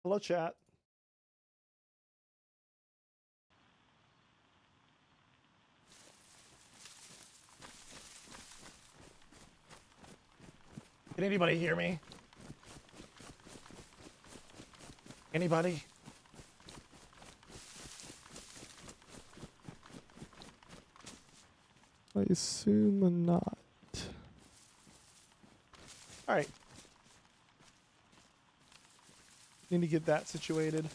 Hello, chat. Can anybody hear me? Anybody? I assume not. All right. Need to get that situated.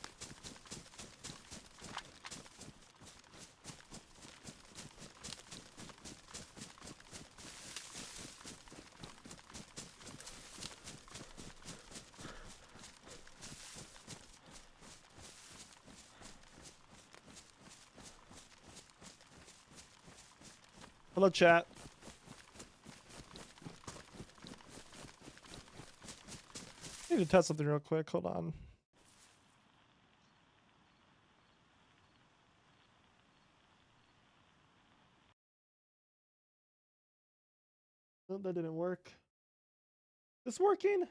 Hello, chat. I need to test something real quick. Hold on. No, that didn't work. This working?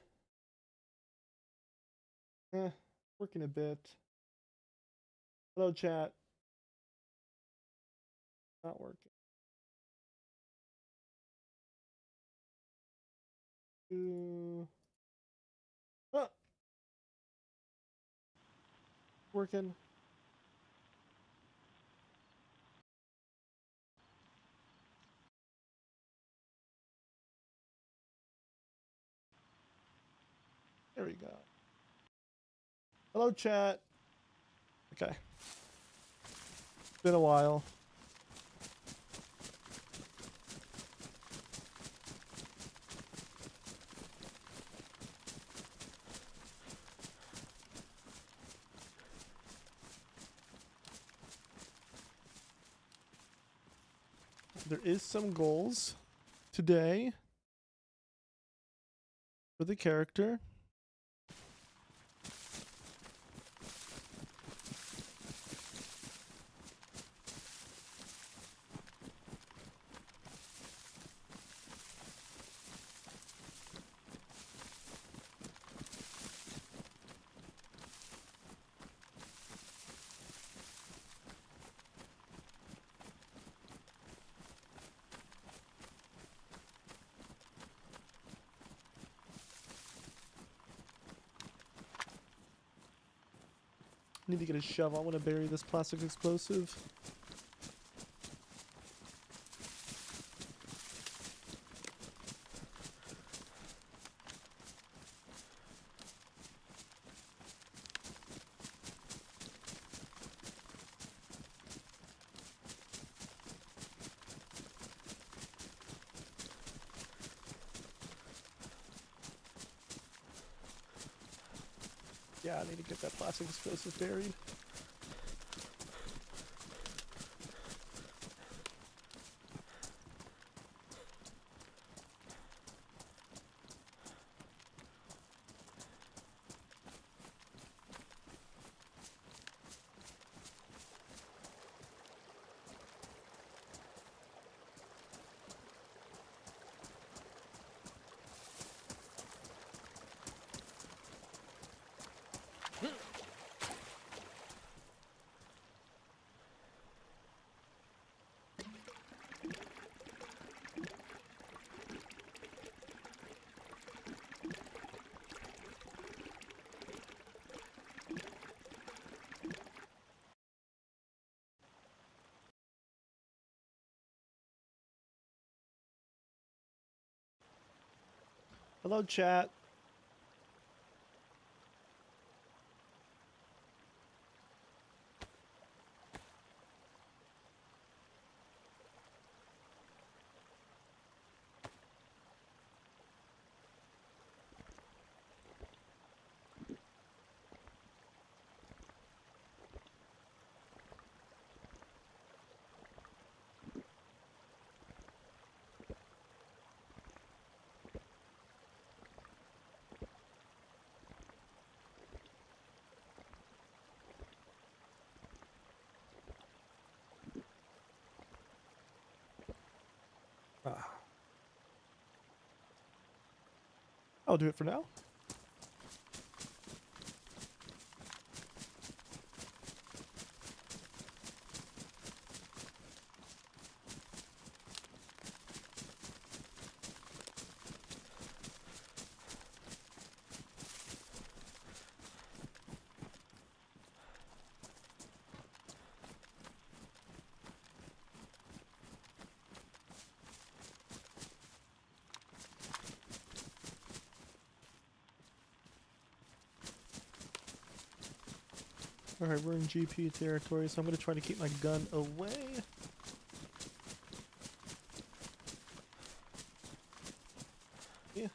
Working a bit. Hello, chat. Not working. Ah, working. There we go. Hello, chat. Okay. It's been a while. There is some goals today for the character. Need to get a shovel. I want to bury this plastic explosive. Yeah, I need to get that plastic explosive buried. Hello, chat. I'll do it for now. Alright, we're in GP territory, so I'm going to try to keep my gun away. Yeah.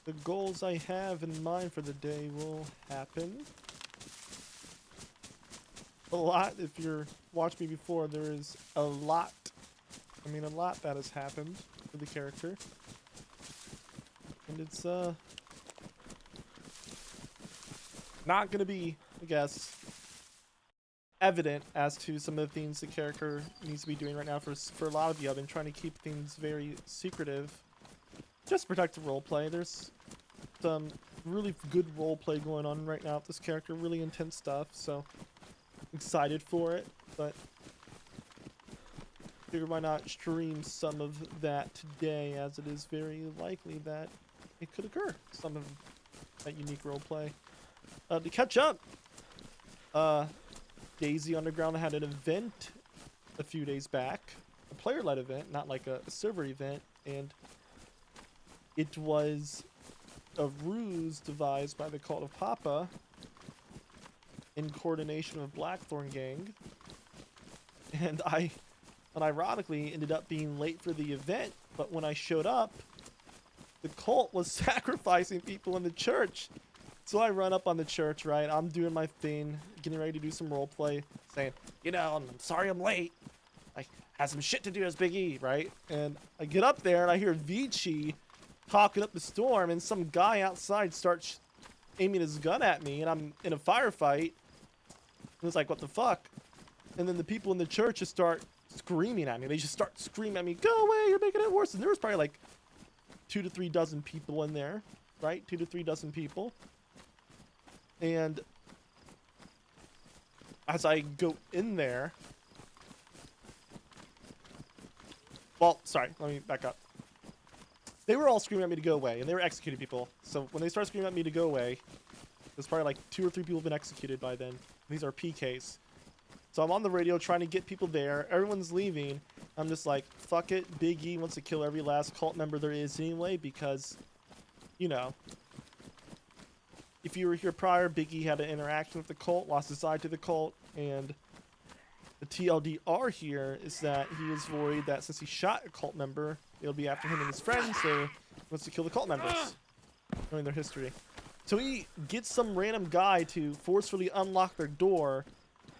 The goals I have in mind for the day will happen. A lot, if you're watched me before, there is a lot. I mean, a lot that has happened for the character. And it's, not gonna be, I guess, evident as to some of the things the character needs to be doing right now. For a lot of you, I've been trying to keep things very secretive. Just to protect the roleplay. There's some really good roleplay going on right now with this character. Really intense stuff, so excited for it. But figure why not stream some of that today, as it is very likely that it could occur. Some of that unique roleplay. To catch up, DayZ Underground had an event a few days back, a player-led event, not like a server event, and it was a ruse devised by the Cult of Papa in coordination with Blackthorn Gang, and I ironically ended up being late for the event, but when I showed up, the cult was sacrificing people in the church. So I run up on the church, right? I'm doing my thing, getting ready to do some roleplay, saying, you know, I'm sorry I'm late. I had some shit to do as Big E, right? And I get up there and I hear Vici talking up the storm, and some guy outside starts aiming his gun at me, and I'm in a firefight. And it's like, what the fuck? And then the people in the church just start screaming at me. They just start screaming at me, go away, you're making it worse. And there was probably like 2 to 3 dozen people in there, right? 2 to 3 dozen people. And as I go in there, well, sorry, let me back up. They were all screaming at me to go away, and they were executing people. So when they start screaming at me to go away, there's probably like 2 or 3 people have been executed by then. These are PKs. So I'm on the radio trying to get people there. Everyone's leaving. I'm just like, fuck it. Big E wants to kill every last cult member there is anyway, because, you know, if you were here prior, Big E had an interaction with the cult, lost his eye to the cult, and the TLDR here is that he is worried that since he shot a cult member, it'll be after him and his friends, so he wants to kill the cult members, knowing their history. So he gets some random guy to forcefully unlock their door,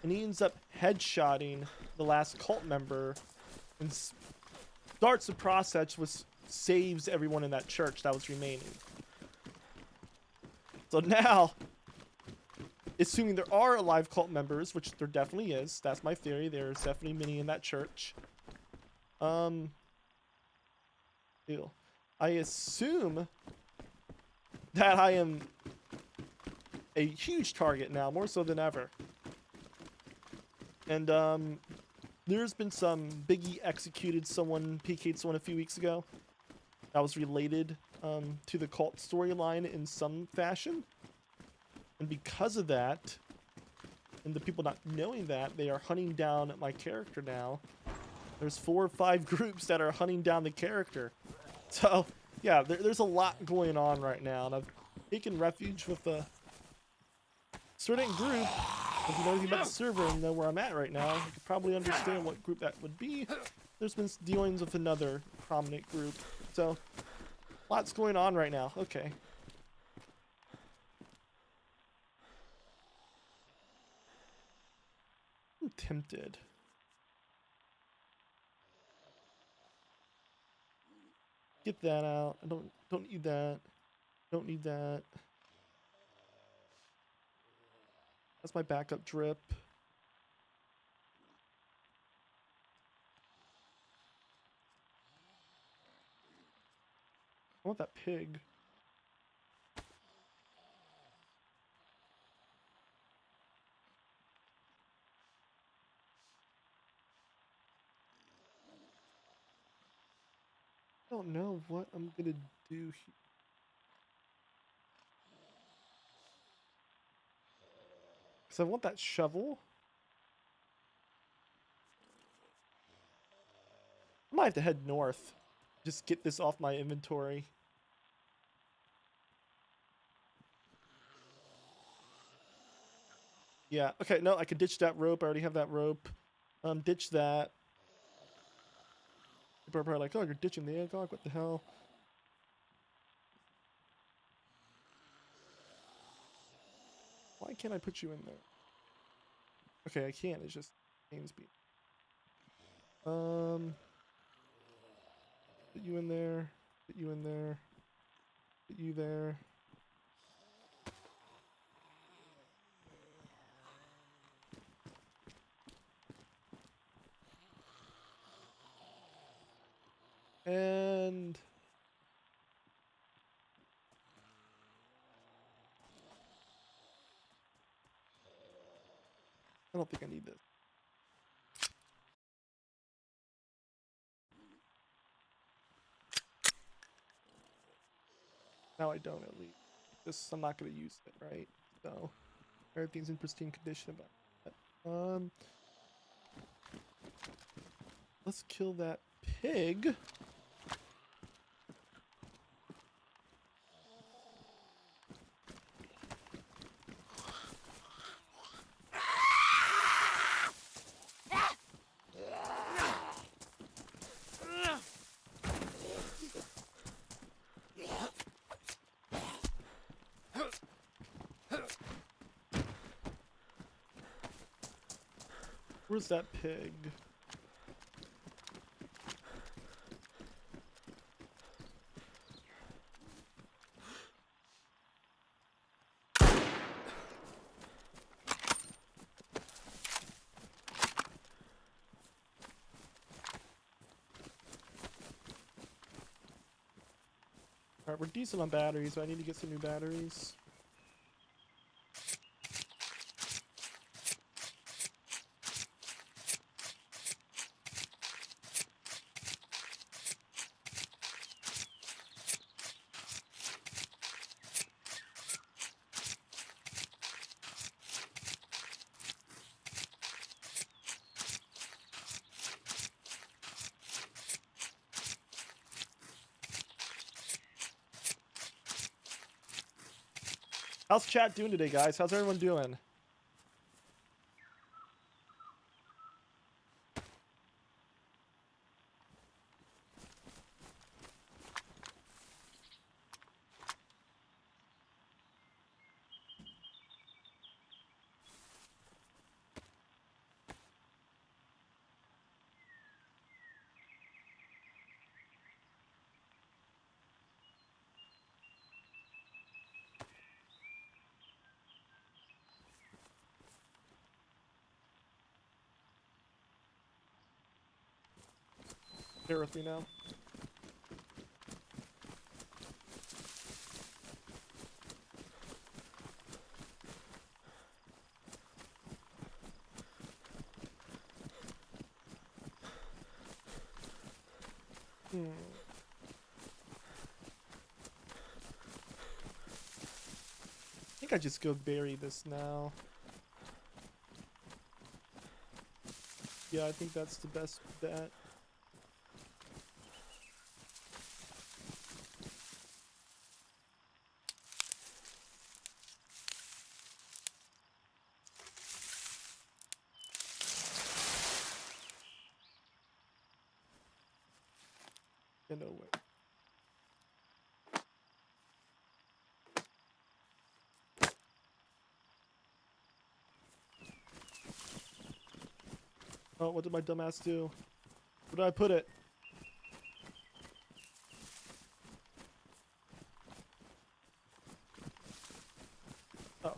and he ends up headshotting the last cult member and starts the process which saves everyone in that church that was remaining. So now, assuming there are alive cult members, which there definitely is, that's my theory, there's definitely many in that church. I assume that I am a huge target now, more so than ever. And there's been some Biggie executed someone, PK'd someone a few weeks ago that was related to the cult storyline in some fashion. And because of that, and the people not knowing that, they are hunting down my character now. There's 4 or 5 groups that are hunting down the character. So, yeah, there's a lot going on right now. And I've taken refuge with a certain group. If you know anything about the server and know where I'm at right now, you could probably understand what group that would be. There's been dealings with another prominent group. So, lots going on right now. Okay. I'm tempted. Get that out. I don't need that. Don't need that. That's my backup drip. I want that pig. I don't know what I'm gonna do here. Because I want that shovel. I might have to head north. Just get this off my inventory. Yeah. Okay. No, I could ditch that rope. I already have that rope. Ditch that. People are probably like, "Oh, you're ditching the ACOG. What the hell?" Why can't I put you in there? Okay, I can. It's just names be. Put you in there. Put you in there. Put you there. And I don't think I need this. Now I don't at least. This I'm not gonna use it, right? So everything's in pristine condition about that. Let's kill that pig. Where's that pig? Alright, we're decent on batteries, but I need to get some new batteries. How's chat doing today, guys? How's everyone doing? Bear with me now. I think I just go bury this now. Yeah, I think that's the best bet. Yeah, no way. Oh, what did my dumbass do? Where did I put it? Oh.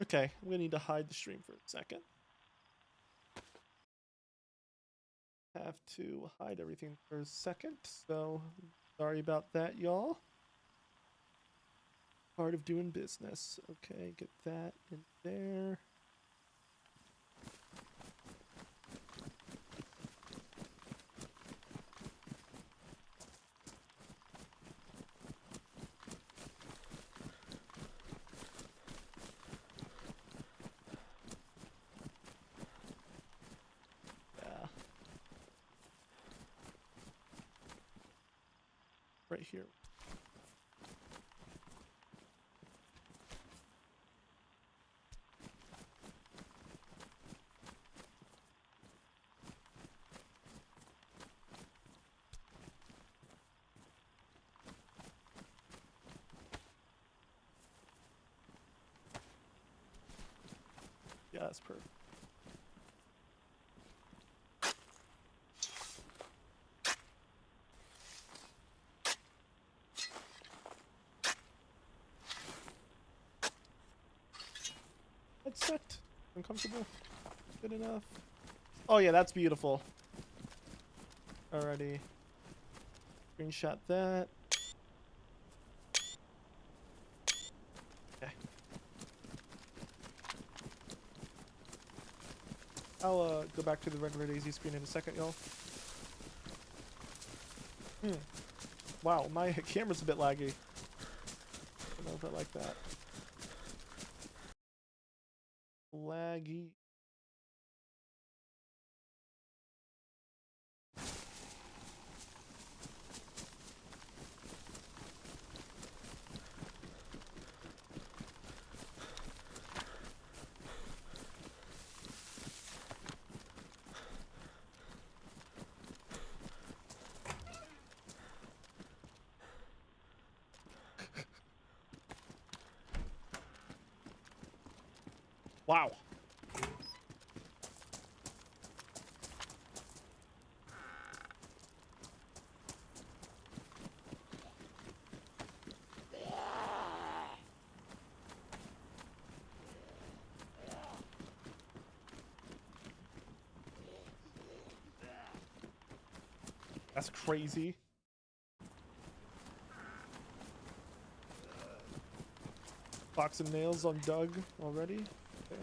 Okay, I'm gonna need to hide the stream for a second. Have to hide everything for a second, so sorry about that, y'all. Part of doing business. Okay, get that in there. right here. Yeah, that's perfect. Headset. Uncomfortable. Good enough. Oh yeah, that's beautiful. Alrighty. Screenshot that. Okay. I'll go back to the regular DayZ screen in a second, y'all. Wow, my camera's a bit laggy. I don't know if I like that. Laggy. Wow. That's crazy. Box of nails on Doug already. Okay.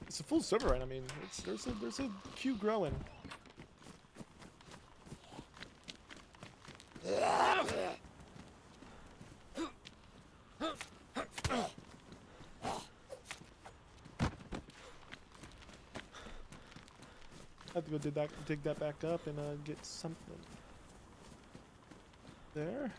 It's a full server, right? I mean, there's a queue growing. I have to go dig that back up and get something. There.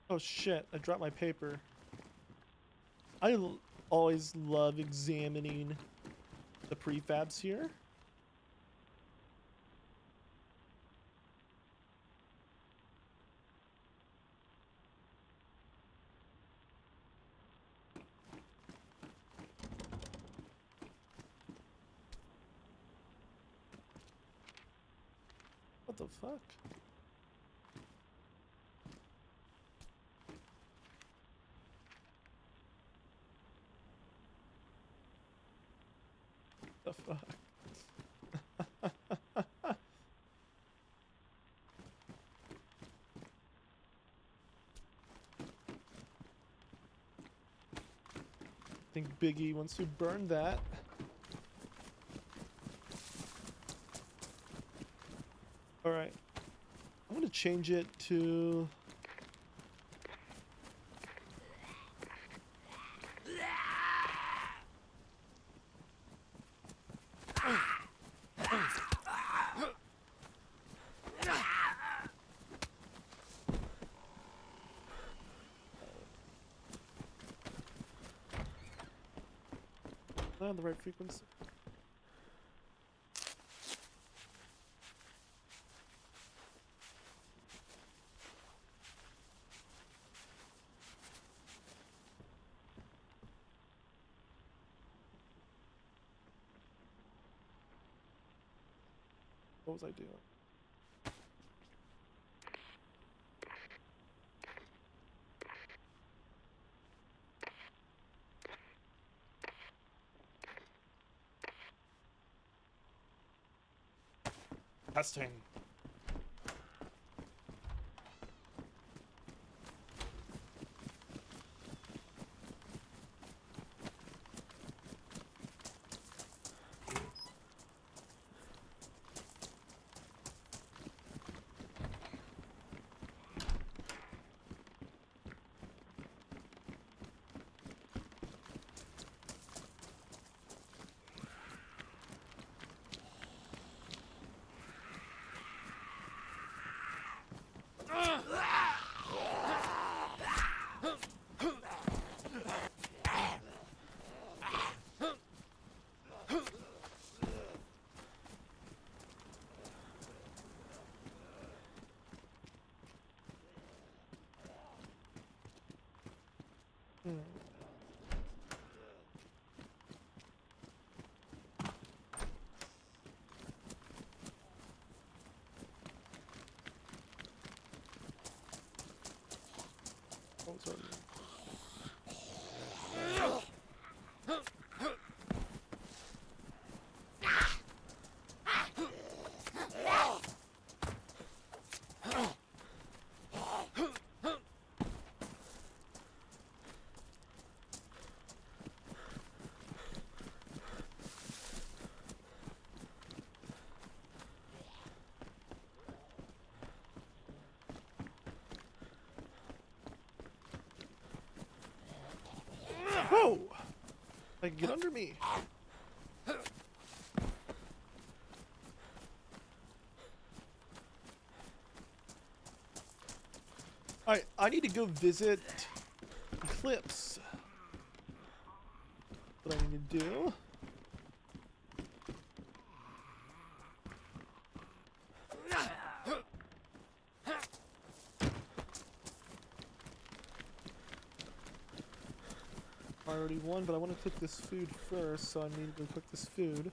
Oh shit, I dropped my paper. Always love examining the prefabs here. What the fuck? The fuck? I think Biggie wants to burn that. Alright. I'm gonna change it to... on the right frequency. What was I doing? Testing. Oh, sorry. Whoa! I can get under me. Alright, I need to go visit Eclipse. What I need to do. I already won, but I want to cook this food first, so I need to cook this food.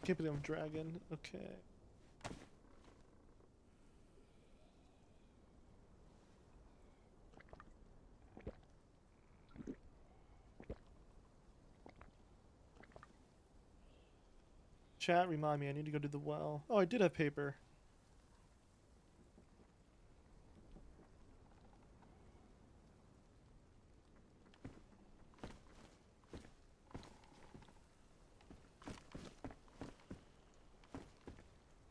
Can't believe I'm a dragon. Okay. Chat, remind me, I need to go to the well. Oh, I did have paper.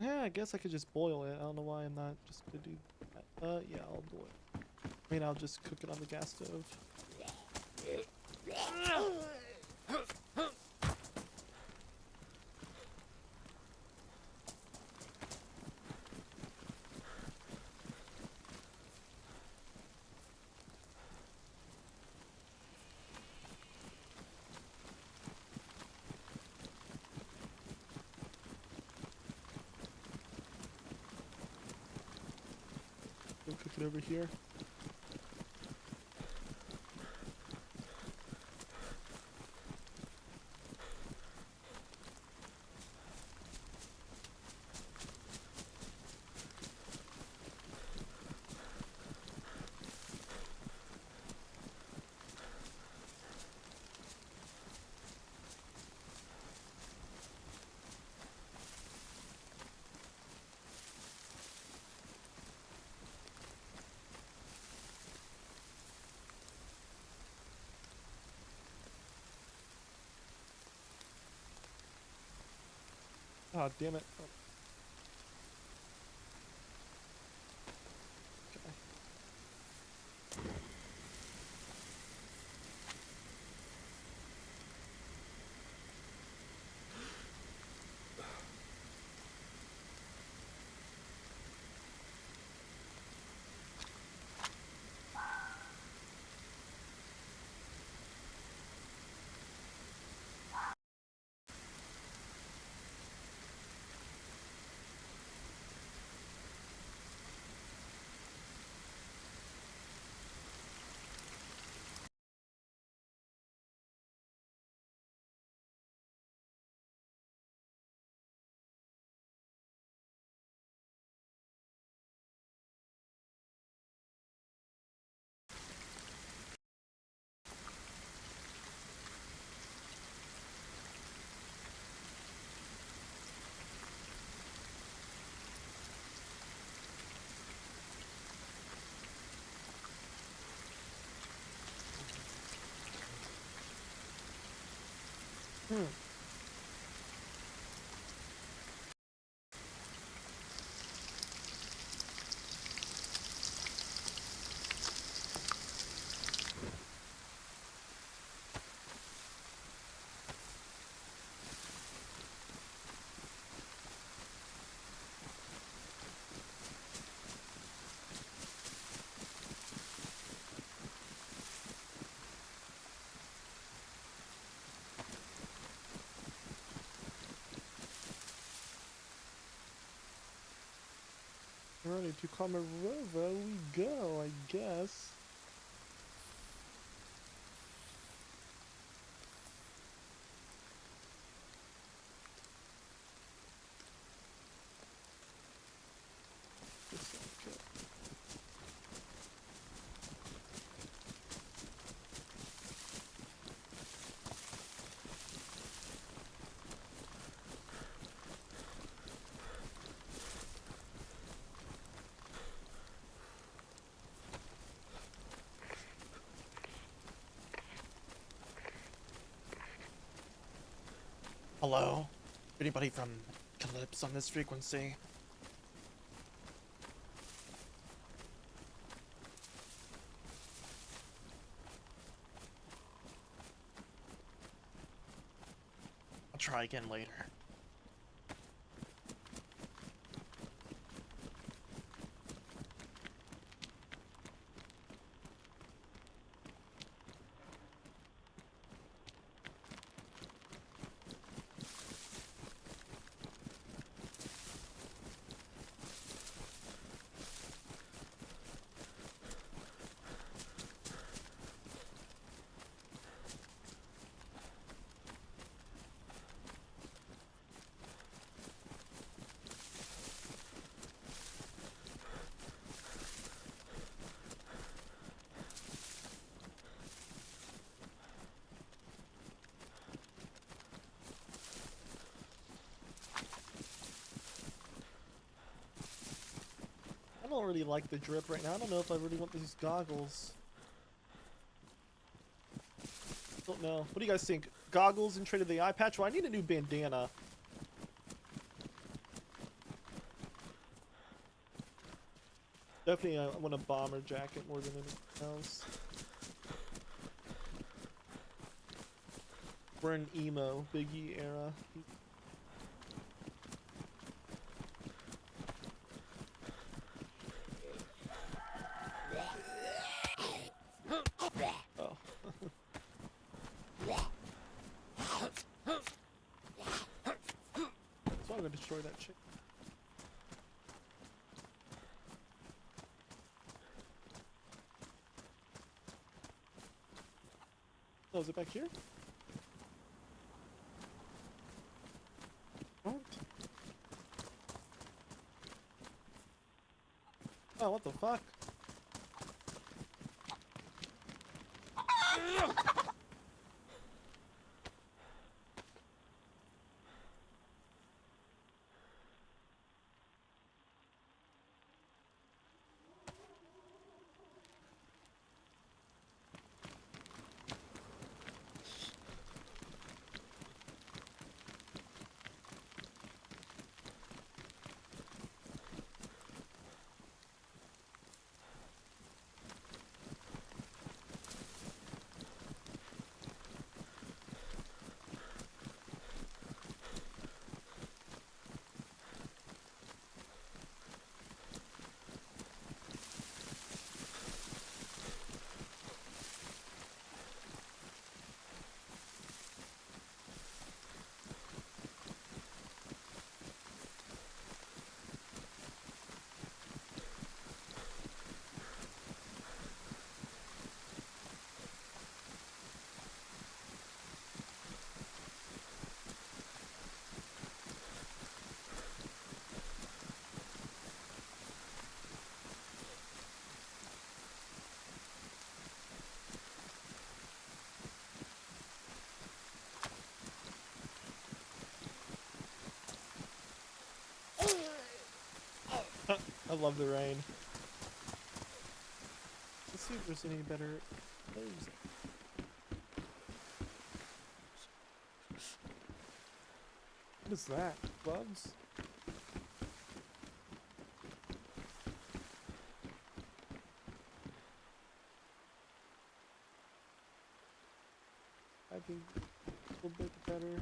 Yeah, I guess I could just boil it. I don't know why I'm not just gonna do that. Yeah, I'll boil it. I mean, I'll just cook it on the gas stove. Go cook it over here. Oh, damn it. Oh, okay. Hmm. Ready to Kamarova we go, I guess. Just like it. Hello? Anybody from Calypso on this frequency? I'll try again later. I don't really like the drip right now. I don't know if I really want these goggles. Don't know. What do you guys think? Goggles and trade of the eye patch? Well, I need a new bandana. Definitely, I want a bomber jacket more than anything else. We're in emo, Biggie era. Oh. So I'm gonna destroy that chick. Oh, is it back here? What? Oh, what the fuck? I love the rain. Let's see if there's any better clothes. What is that? Gloves? I think a little bit better.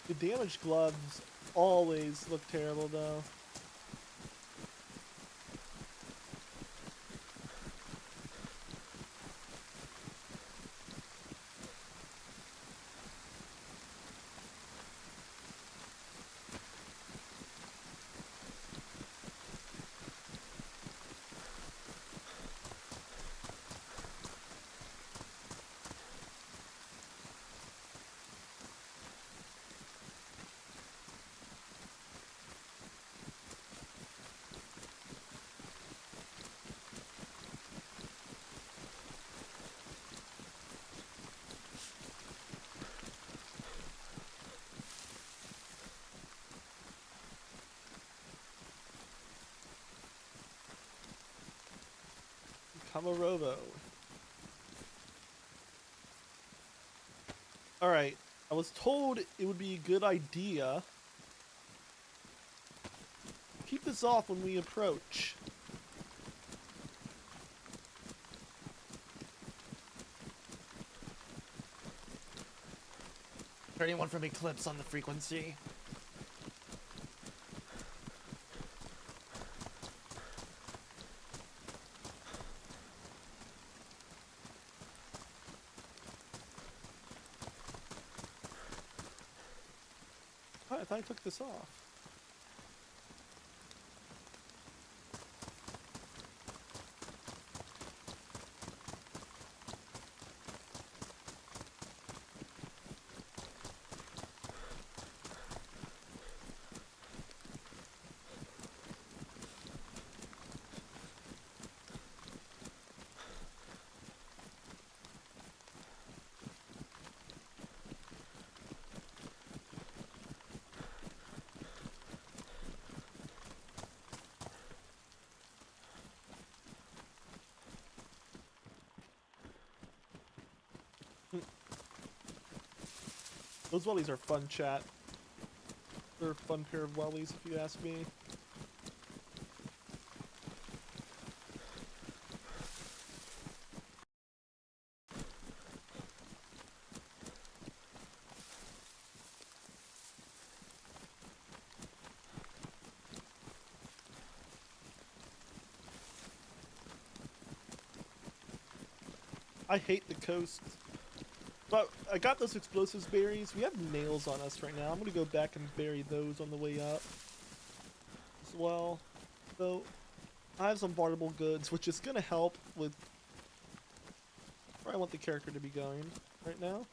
The damaged gloves always look terrible though. Kamarovo. Alright, I was told it would be a good idea to keep this off when we approach. For anyone from Eclipse on the frequency. I thought I took this off. Those wellies are fun, chat. They're a fun pair of wellies, if you ask me. I hate the coast. But I got those explosives berries. We have nails on us right now. I'm gonna go back and bury those on the way up as well. So I have some barterable goods, which is gonna help with where I want the character to be going right now.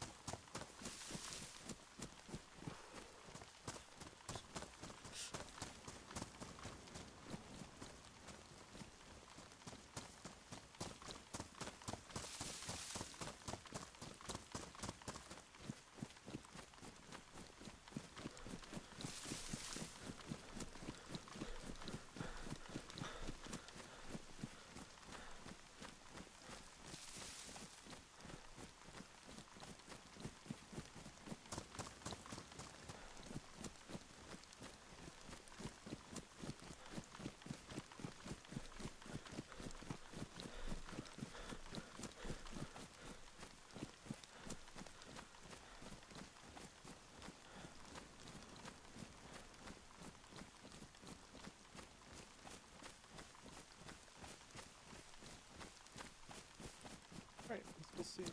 Alright, let's go see.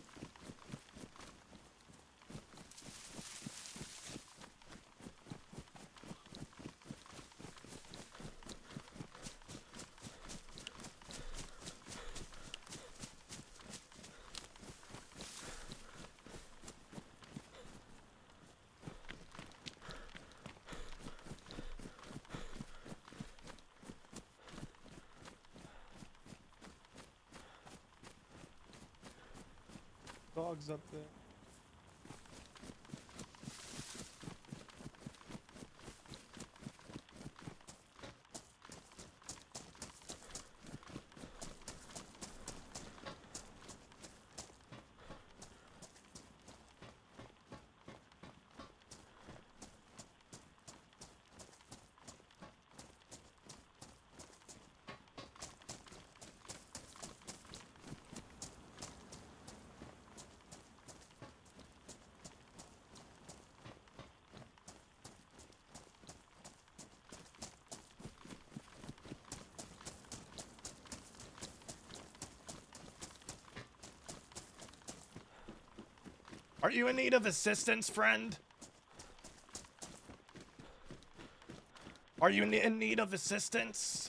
Dogs up there. Are you in need of assistance, friend? Are you in need of assistance?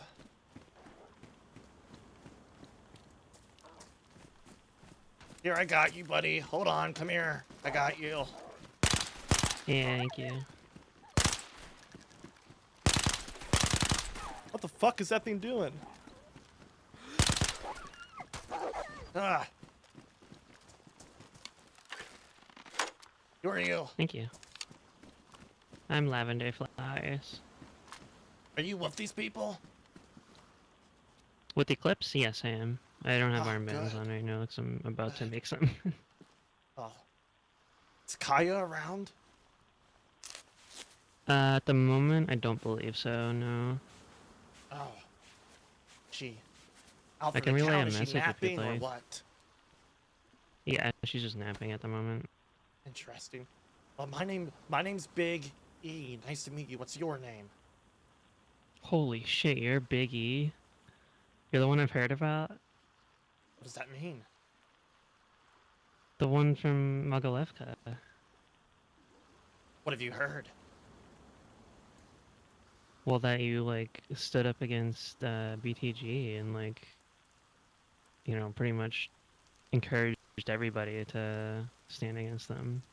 Here, I got you, buddy. Hold on, come here. I got you. Yeah, thank you. What the fuck is that thing doing? Ah. Who are you? Thank you. I'm Lavender Flowers. Are you with these people? With Eclipse? Yes, I am. I don't have Oh, armbands good. on right now because I'm about to make some. Oh. Is Kaya around? At the moment, I don't believe so, no. Oh. She out I for can the relay a count? Is she message if you'd napping or like. what? Yeah, she's just napping at the moment. Interesting. Well, my name's Big E. Nice to meet you. What's your name? Holy shit, you're Big E. You're the one I've heard about? What does that mean? The one from Magalevka. What have you heard? Well, that you, like, stood up against BTG and, like, you know, pretty much encouraged everybody to stand against them.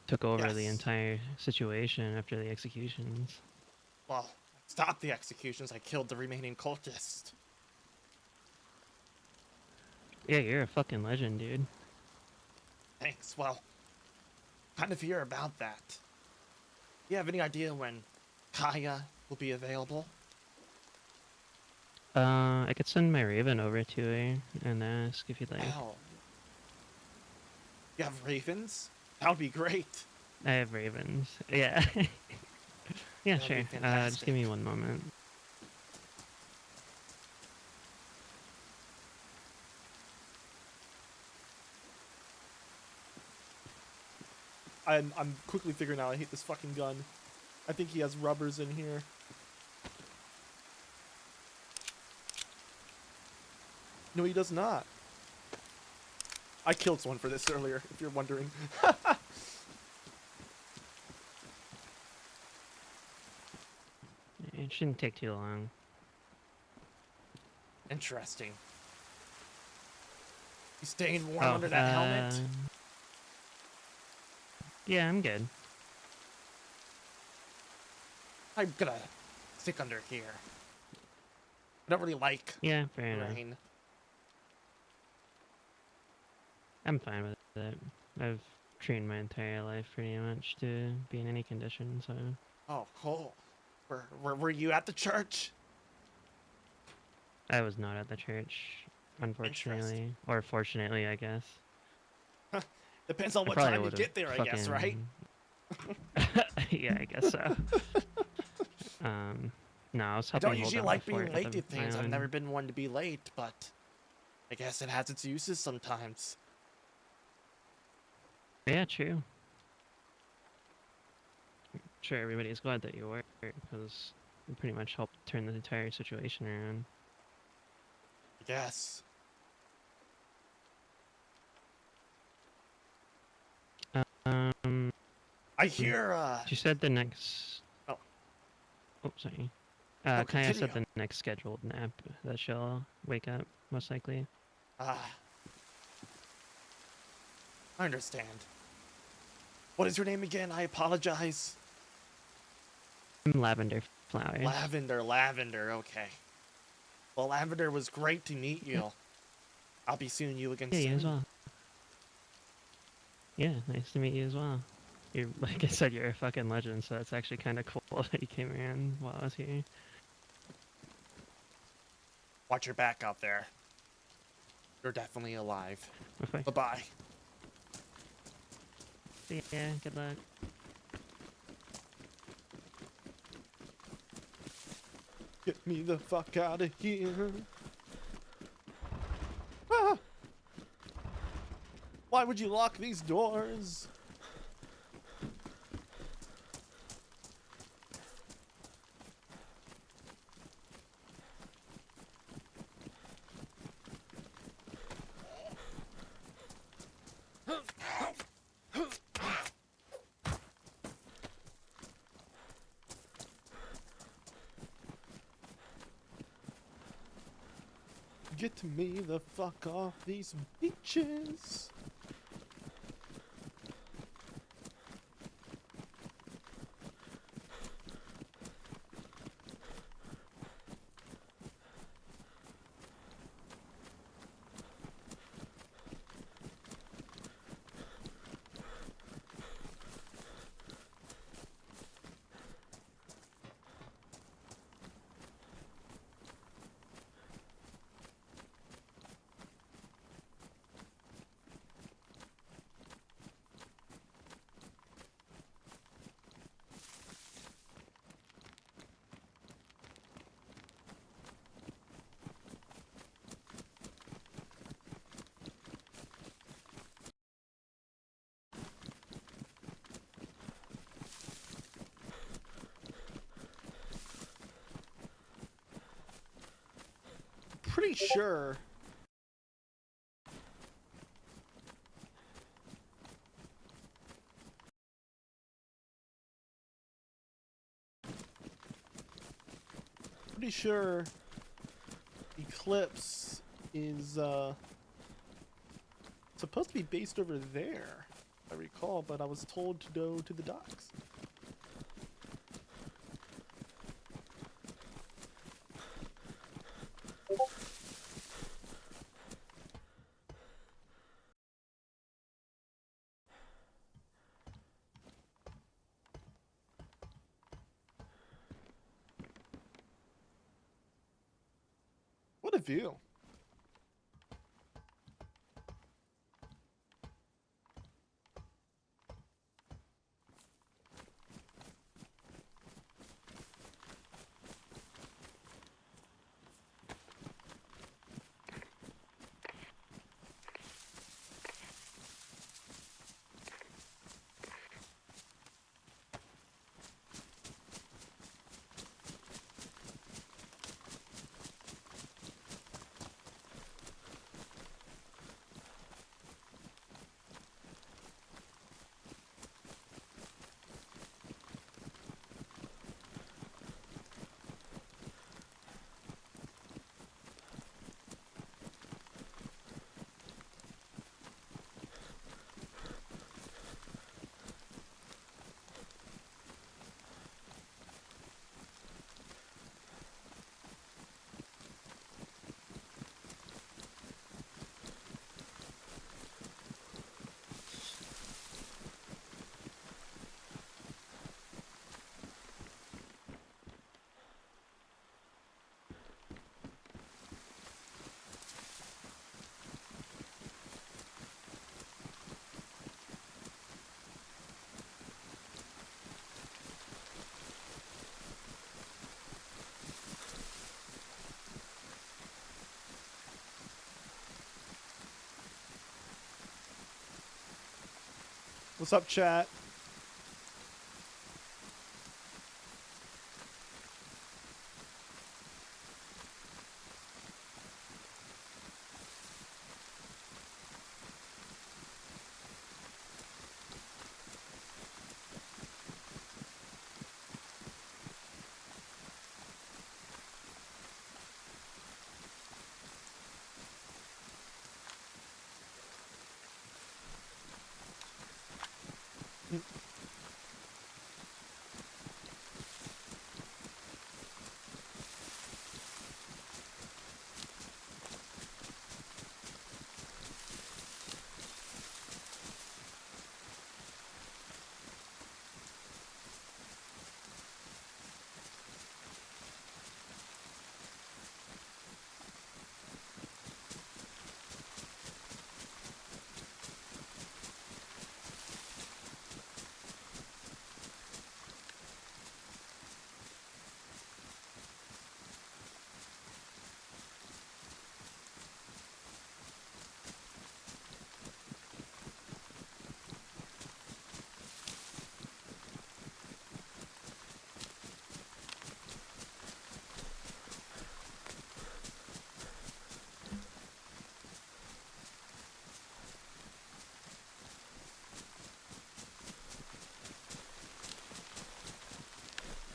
Took over the Yes. entire situation after the executions. Well, I stopped the executions. I killed the remaining cultist. Yeah, you're a fucking legend, dude. Thanks. Well, kind of hear about that. You have any idea when Kaya will be available? I could send my Raven over to her and ask if you'd like. Oh. You have ravens? That would be great. I have Ravens. Yeah. Yeah, That'd be sure. Just fantastic. give me one moment. I'm quickly figuring out I hate this fucking gun. I think he has rubbers in here. No, he does not. I killed someone for this earlier, if you're wondering. It shouldn't take too long. Interesting. You staying warm under that helmet? Yeah, I'm good. I'm gonna stick under here. I don't really like Yeah, fair enough. rain. I'm fine with it. I've trained my entire life pretty much to be in any condition, so... Oh, cool. Were you at the church? I was not at the church, unfortunately. Or fortunately, I guess. Depends on I what probably time you would've get there, I guess, right? Yeah, I guess so. No, I was I helping don't hold usually down like the fort being at late the to things. I've island. never been one to be late, but I guess it has its uses sometimes. Yeah, true. Sure, everybody's glad that you were, because you pretty much helped turn the entire situation around. I guess. Um, I hear, she said the next... Oh. Oh, sorry. No, Kaya said continue. the next scheduled nap that she'll wake up, most likely. I understand. What is your name again? I apologize. I'm Lavender Flowers. Lavender, okay. Well, Lavender, was great to meet you. I'll be seeing you again Yeah, soon. you as well. Yeah, nice to meet you as well. You're, like I said, you're a fucking legend, so it's actually kind of cool that you came around while I was here. Watch your back out there. You're definitely alive. Okay. Bye-bye. See ya, good luck. Get me the fuck out of here. Ah! Why would you lock these doors? Get me the fuck off these beaches. Pretty sure Eclipse is supposed to be based over there, if I recall, but I was told to go to the docks. What a view. What's up, chat?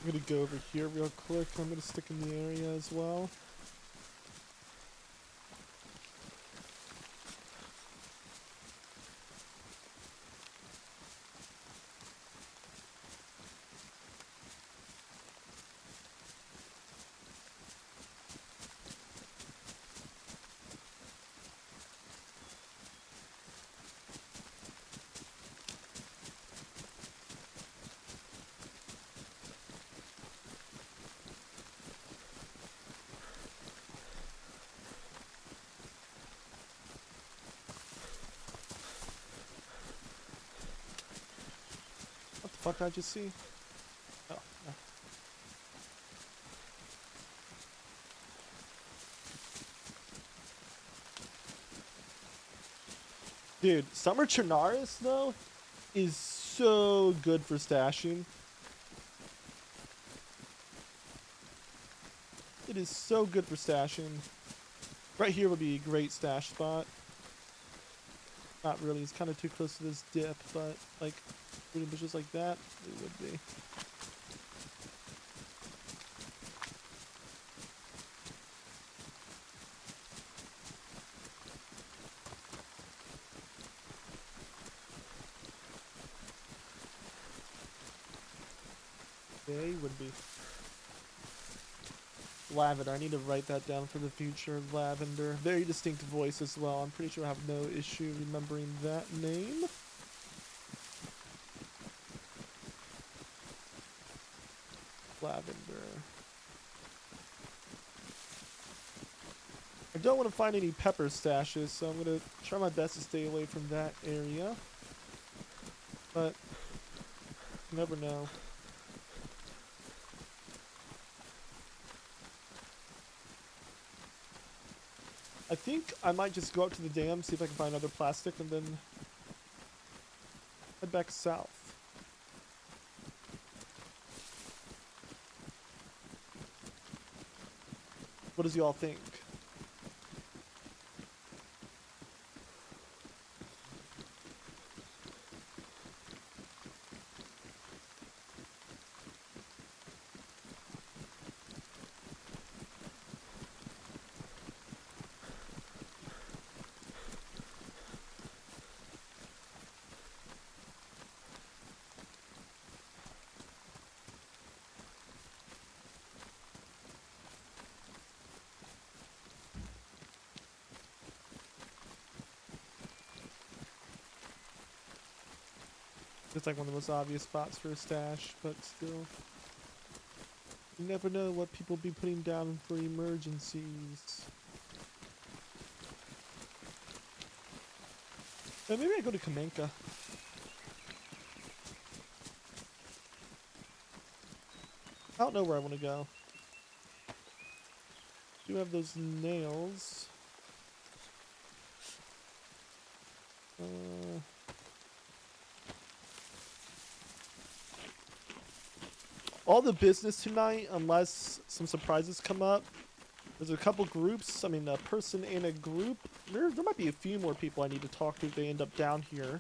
I'm gonna go over here real quick. I'm gonna stick in the area as well. fuck did I just see? Oh, no. Dude, Summer Chernarus, though, is so good for stashing. It is so good for stashing. Right here would be a great stash spot. Not really, it's kind of too close to this dip, but like fruiting bushes like that, it would be. They would be. Lavender, I need to write that down for the future. Lavender, very distinct voice as well. I'm pretty sure I have no issue remembering that name. Lavender. I don't want to find any pepper stashes, so I'm going to try my best to stay away from that area. But, you never know. I think I might just go up to the dam, see if I can find another plastic, and then head back south. What does y'all think? It's like one of the most obvious spots for a stash, but still. You never know what people be putting down for emergencies. Maybe I go to Kamenka. I don't know where I want to go. Do have those nails. All the business tonight, unless some surprises come up. There's a couple groups, I mean a person in a group. There might be a few more people I need to talk to if they end up down here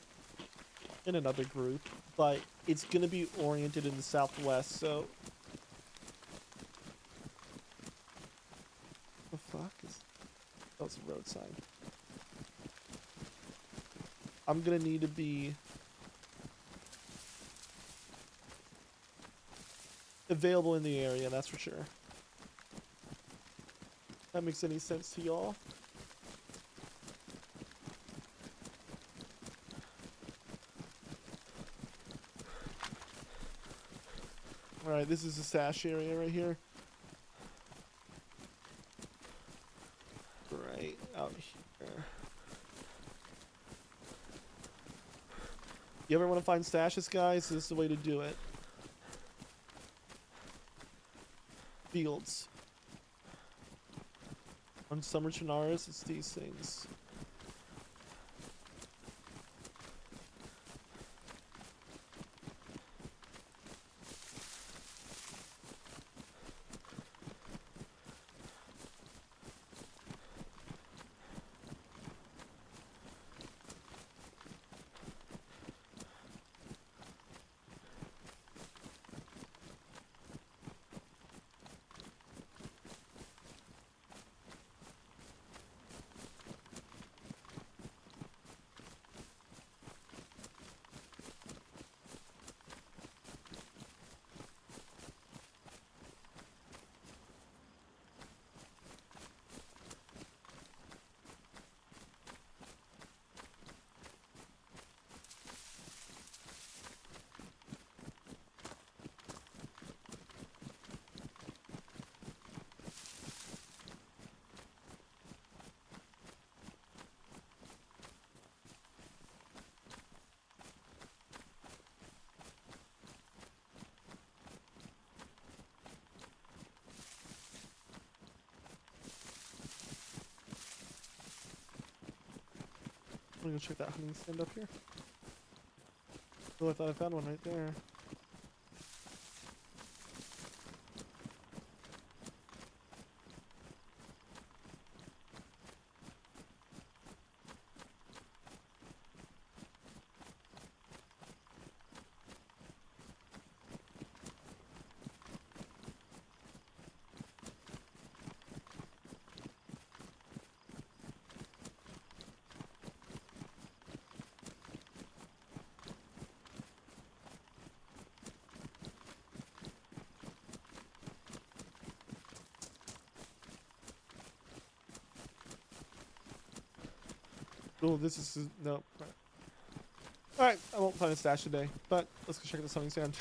in another group. But it's going to be oriented in the southwest, so... What the fuck is... That was a road sign. I'm going to need to be... available in the area, that's for sure. That makes any sense to y'all? Alright, this is the stash area right here. Right out here. You ever want to find stashes, guys? This is the way to do it. Fields. On Summer Chernarus, it's these things. I'm gonna go check that hunting stand up here. Oh, I thought I found one right there. Oh, this is no. All right, I won't find a stash today, but let's go check the hunting stand.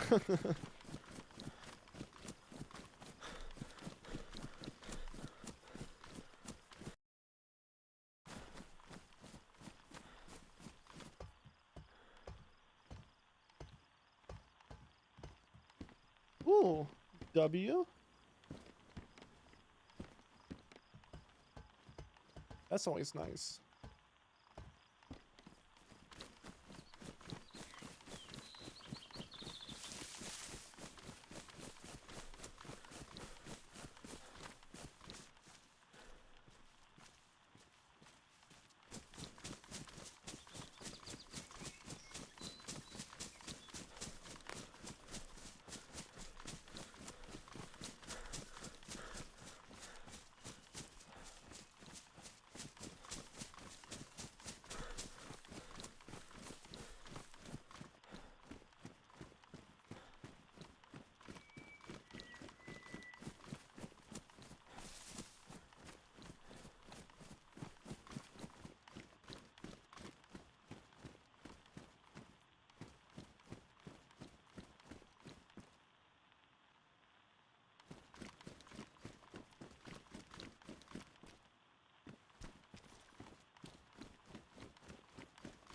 Ooh, W. That's always nice.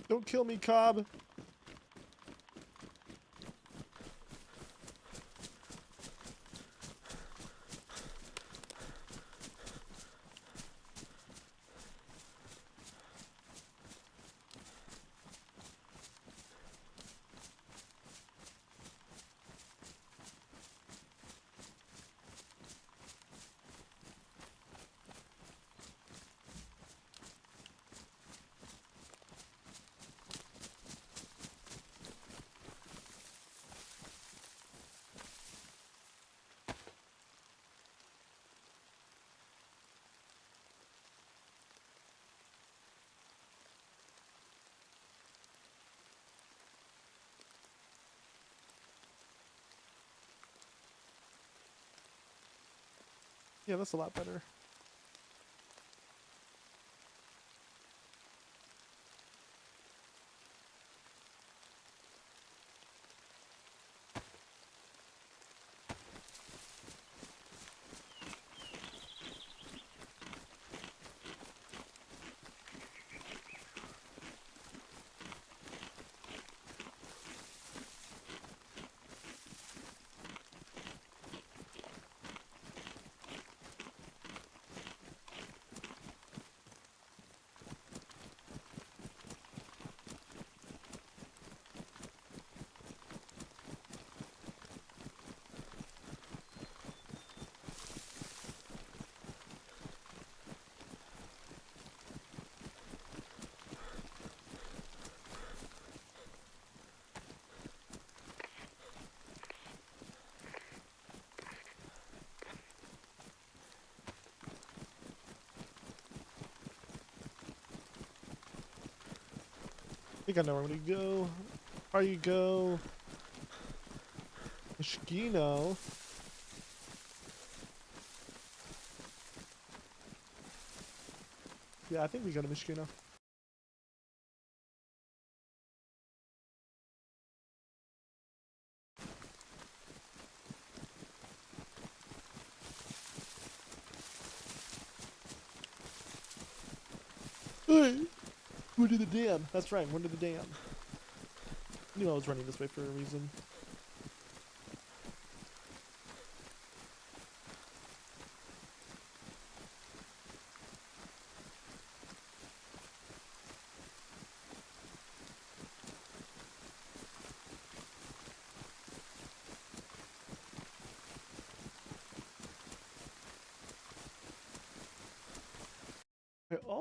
Don't kill me, Cobb. Yeah, that's a lot better. I think I know where I'm gonna go. Are you go? Mosquito. Yeah, I think we go to Mosquito. Hey, went to the dam. That's right, went to the dam. I knew I was running this way for a reason.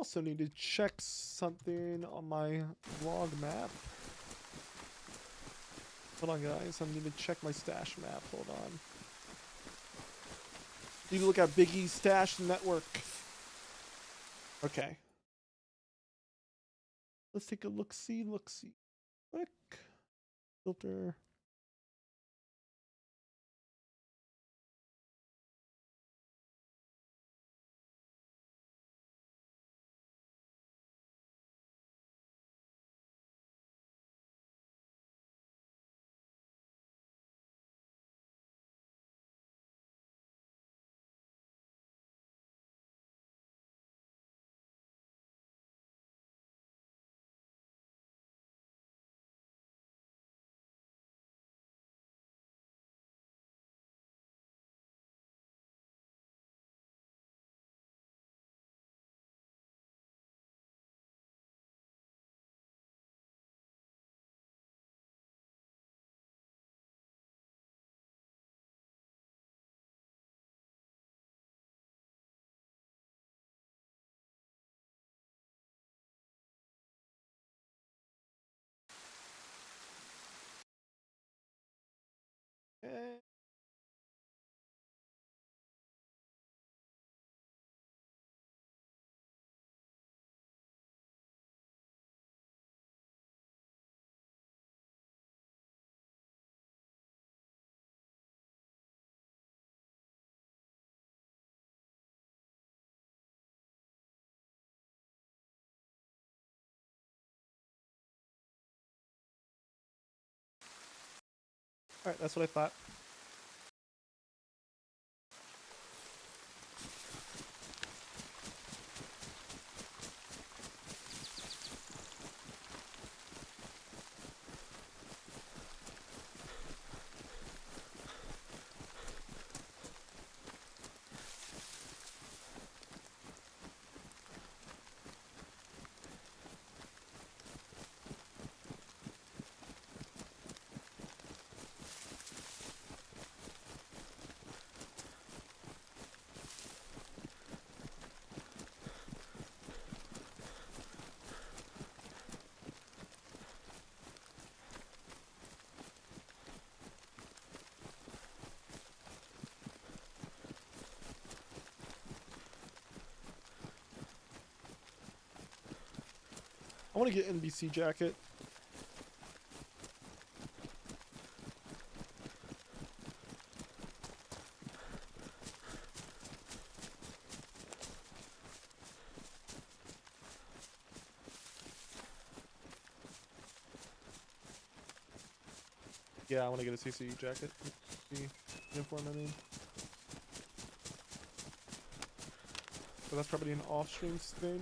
also need to check something on my log map. Hold on, guys. I need to check my stash map. Hold on. Need to look at Big E's stash network. Okay. Let's take a look-see, look-see. Quick. Filter. Okay. Alright, that's what I thought. I want to get NBC jacket. Yeah, I want to get a CCU jacket. The uniform, I mean. So that's probably an off-stream thing.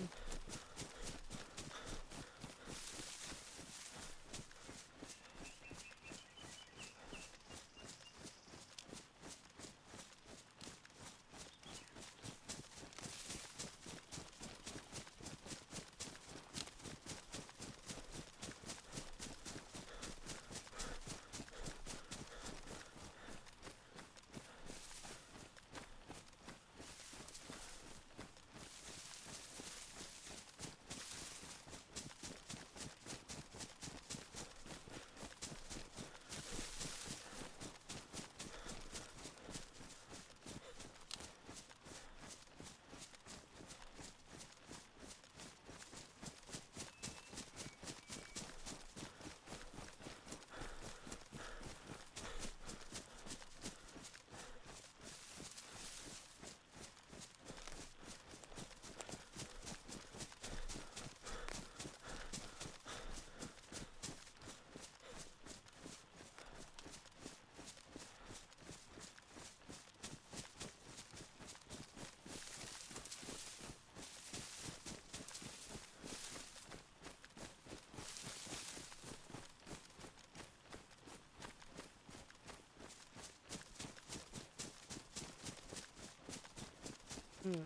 Hmm.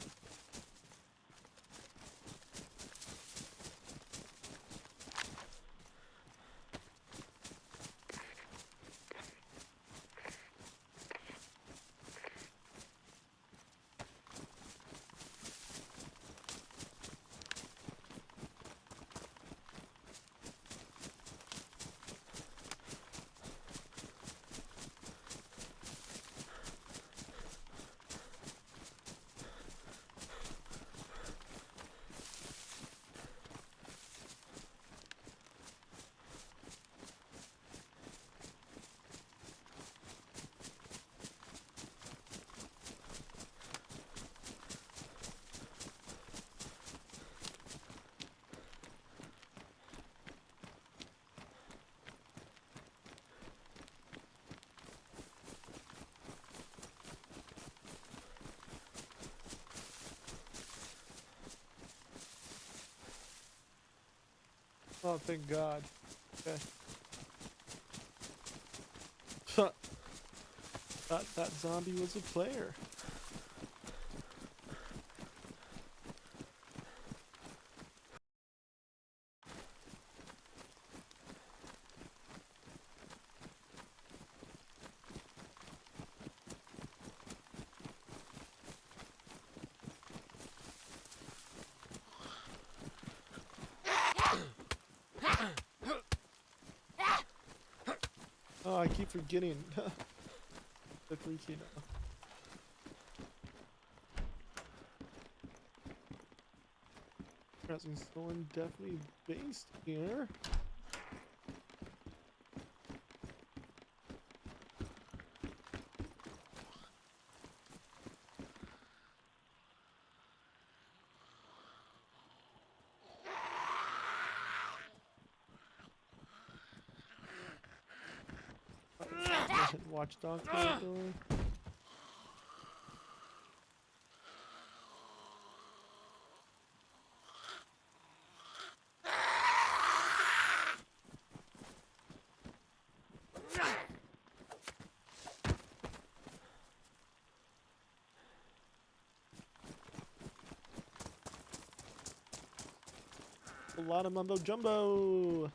Oh, thank God. Okay. Thought that zombie was a player. Oh, I keep forgetting. The 3 key now. Pressing someone definitely based here. Watchdog territory. A lot of mumbo jumbo.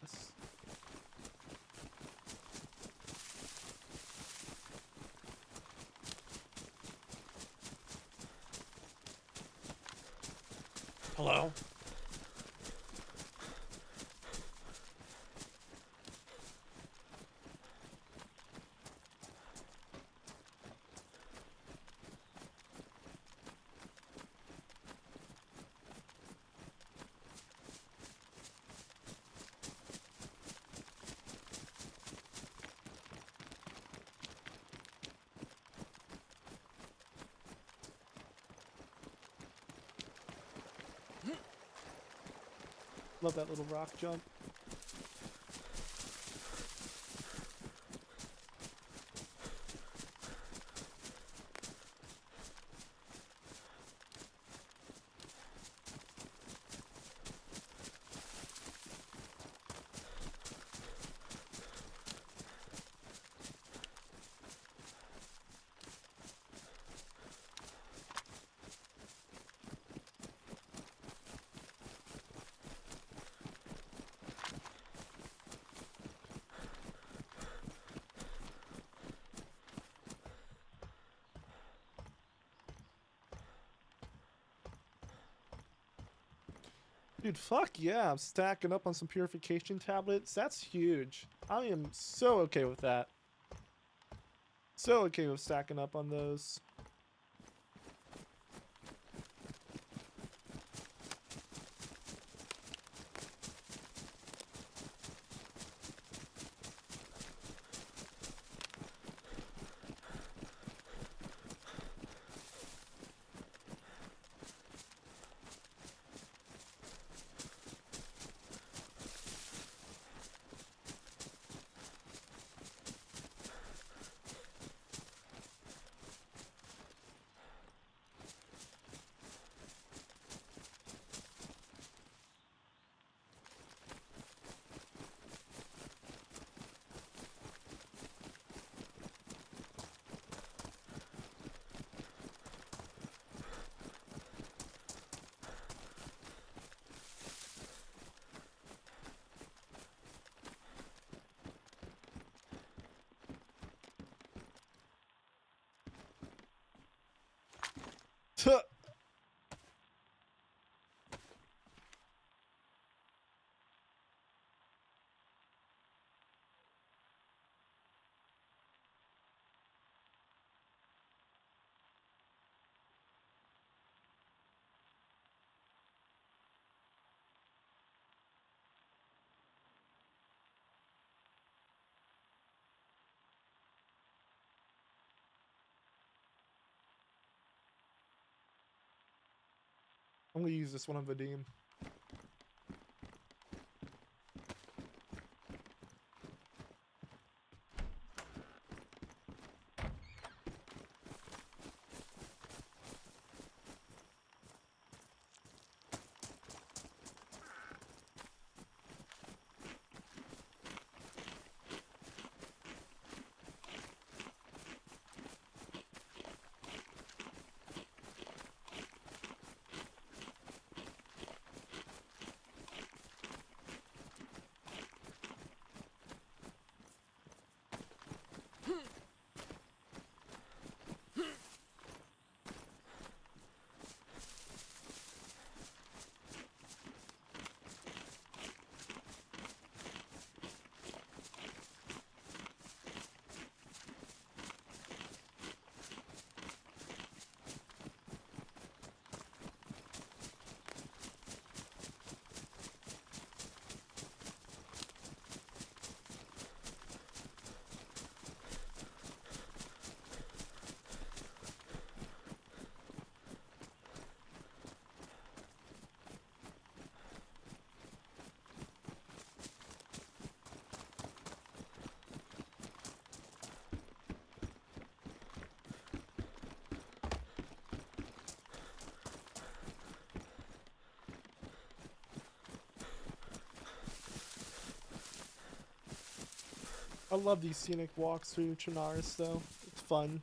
Yes. Hello? Love that little rock jump. Dude, fuck yeah, I'm stacking up on some purification tablets. That's huge. I am so okay with that. So okay with stacking up on those. I'm gonna use this one on Vadim. I love these scenic walks through Chinaris though. It's fun.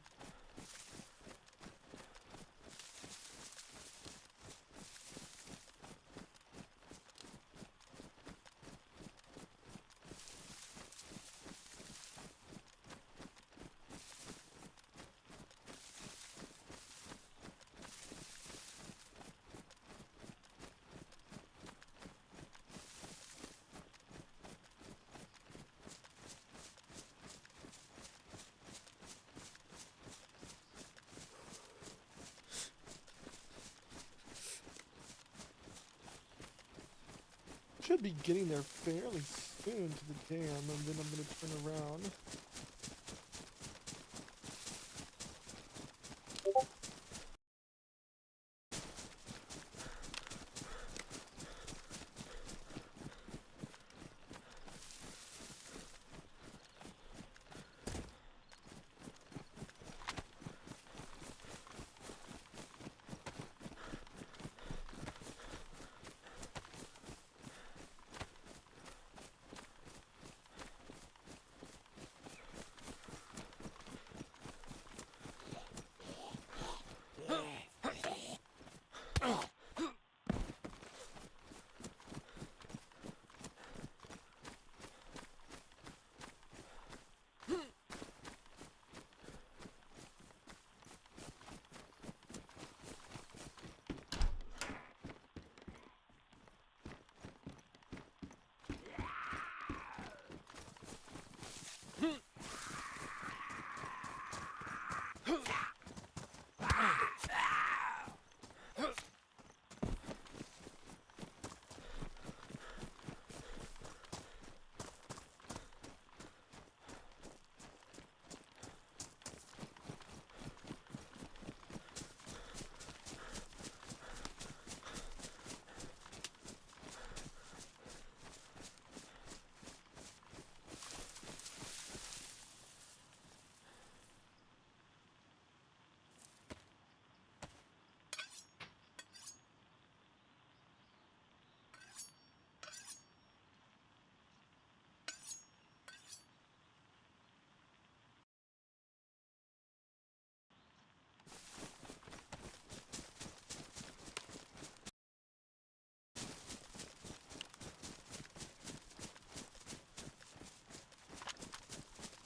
Should be getting there fairly soon to the dam, and then I'm gonna turn around.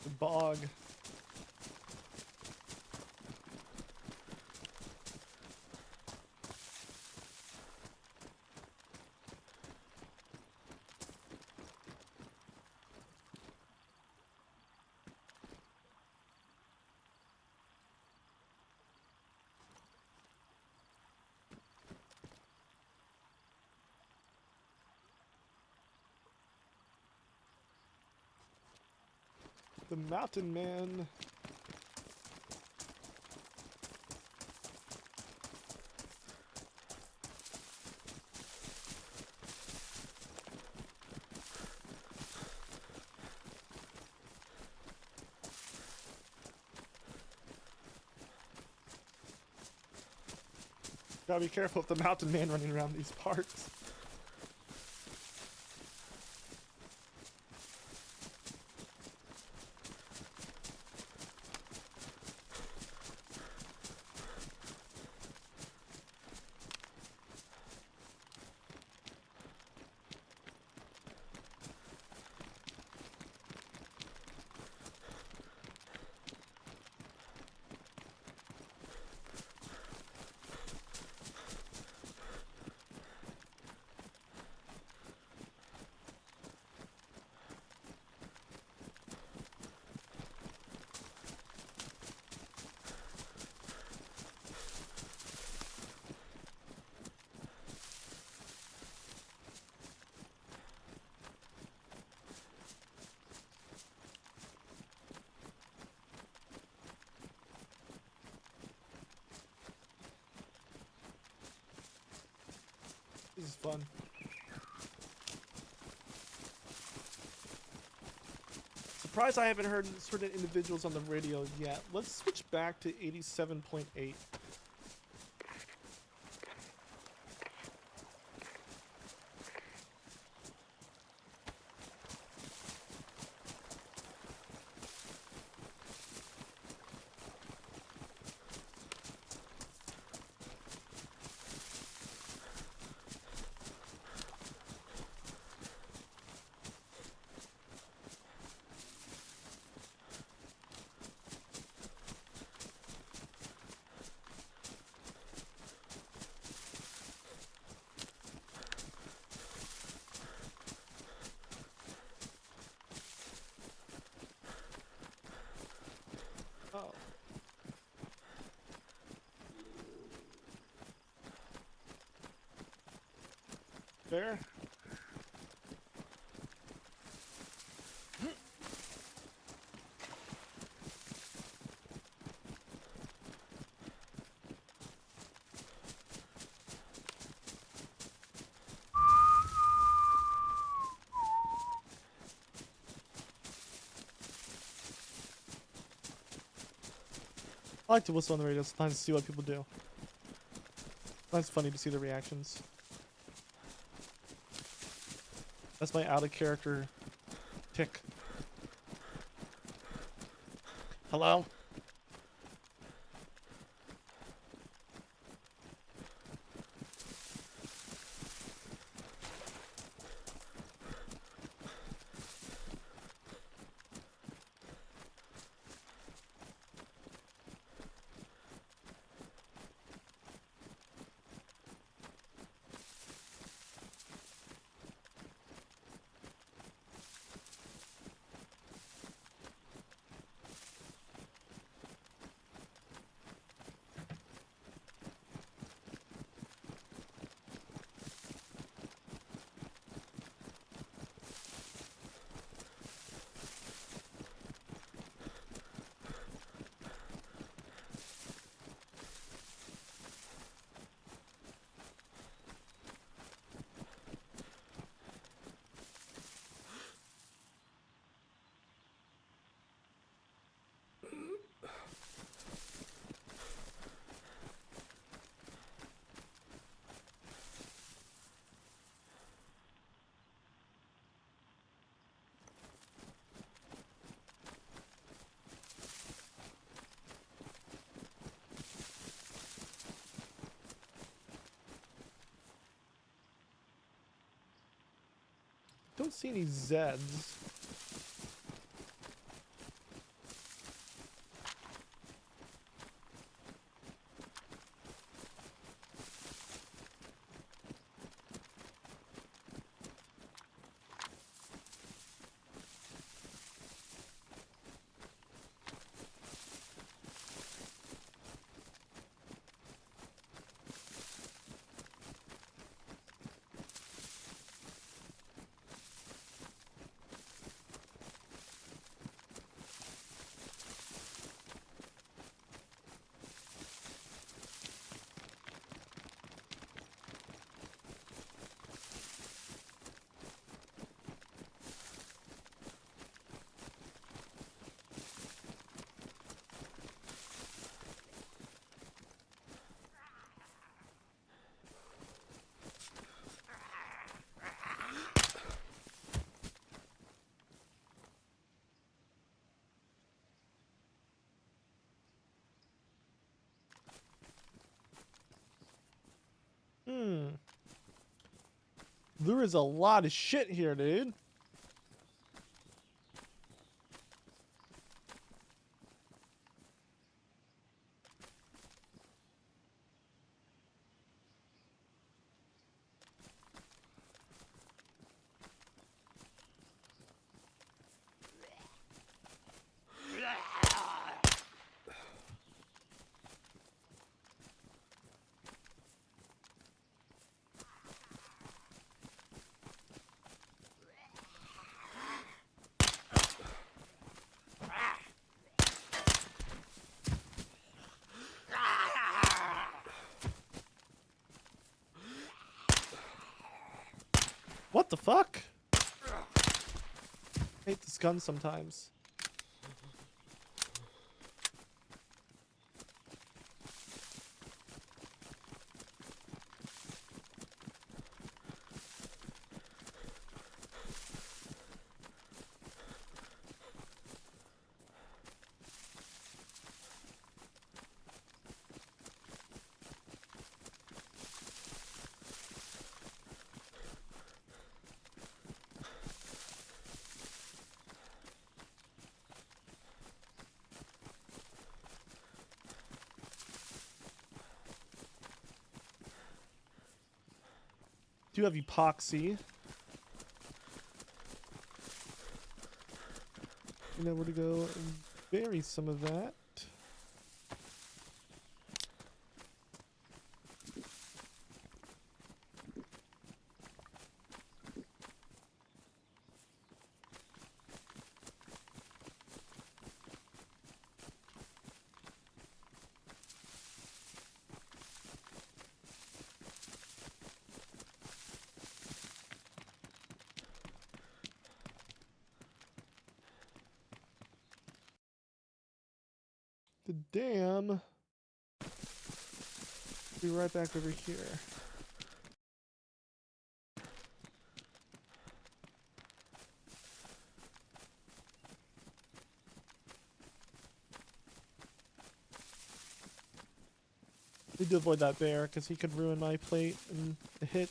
The bog. The mountain man. Gotta be careful of the mountain man running around these parts. This is fun. Surprised I haven't heard certain individuals on the radio yet. Let's switch back to 87.8. Oh. Fair. I like to whistle on the radio sometimes to see what people do. It's funny to see the reactions. That's my out of character tick. Hello? Don't see any Zeds. There is a lot of shit here, dude. What the fuck? I hate this gun sometimes. Do have epoxy. You know where to go and bury some of that. The dam. Be right back over here. Need to avoid that bear because he could ruin my plate and the hit.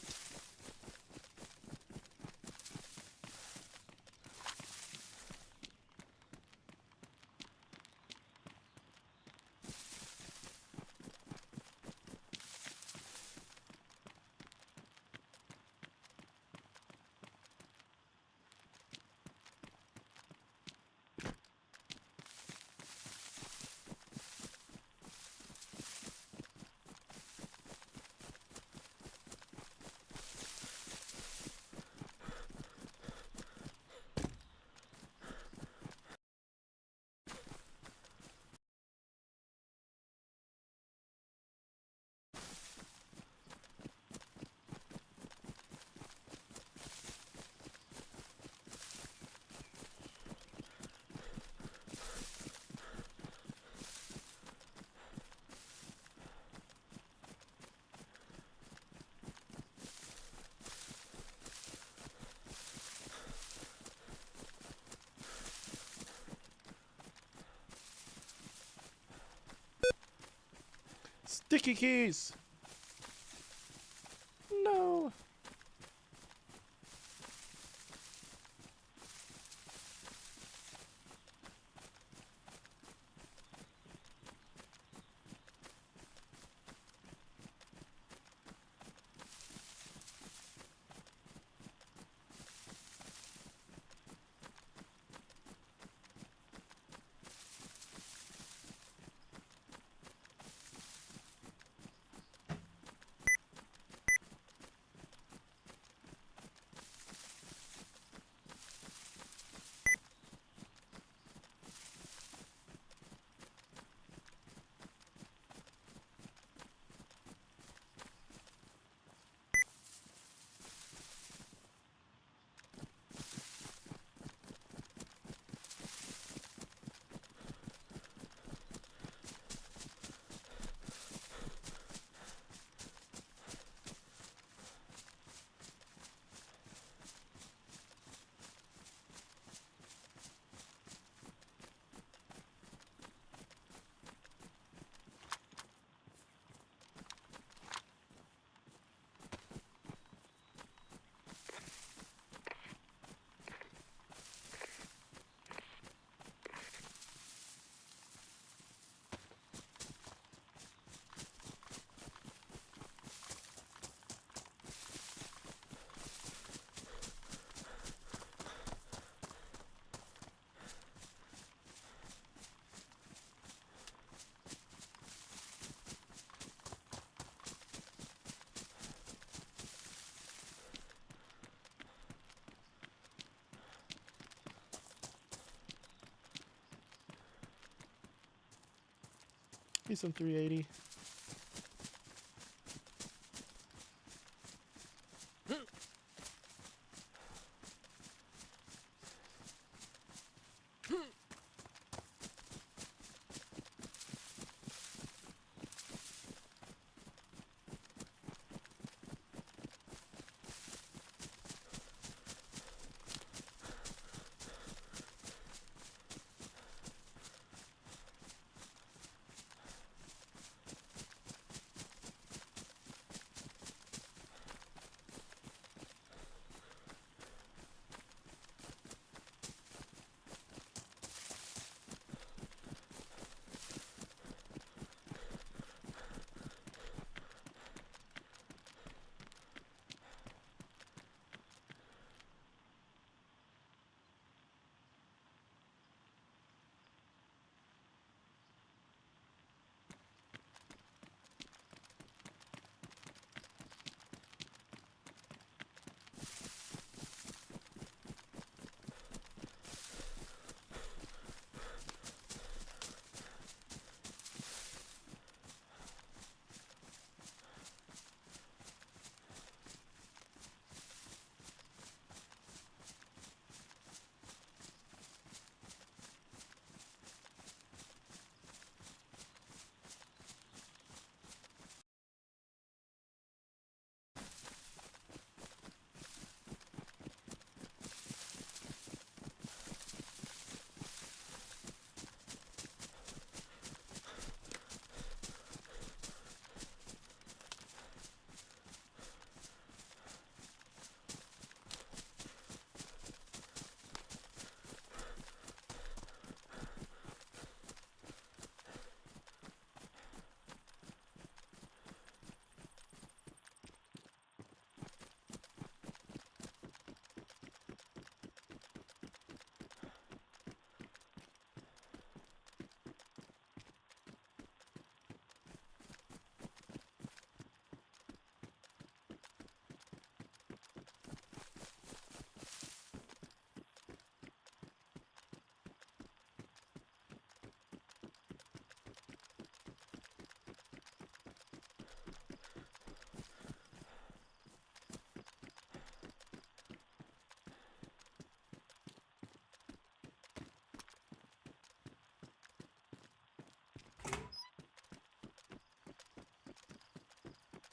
Sticky keys! No! see some 380.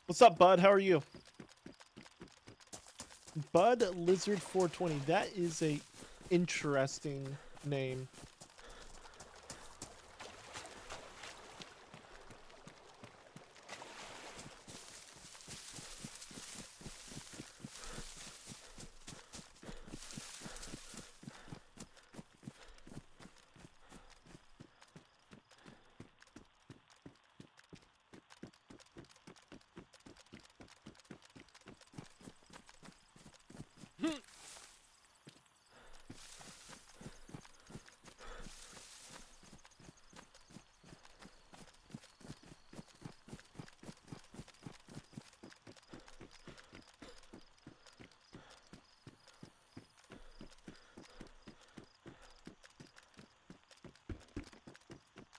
What's up, Bud? How are you? Bud Lizard 420. That is a interesting name.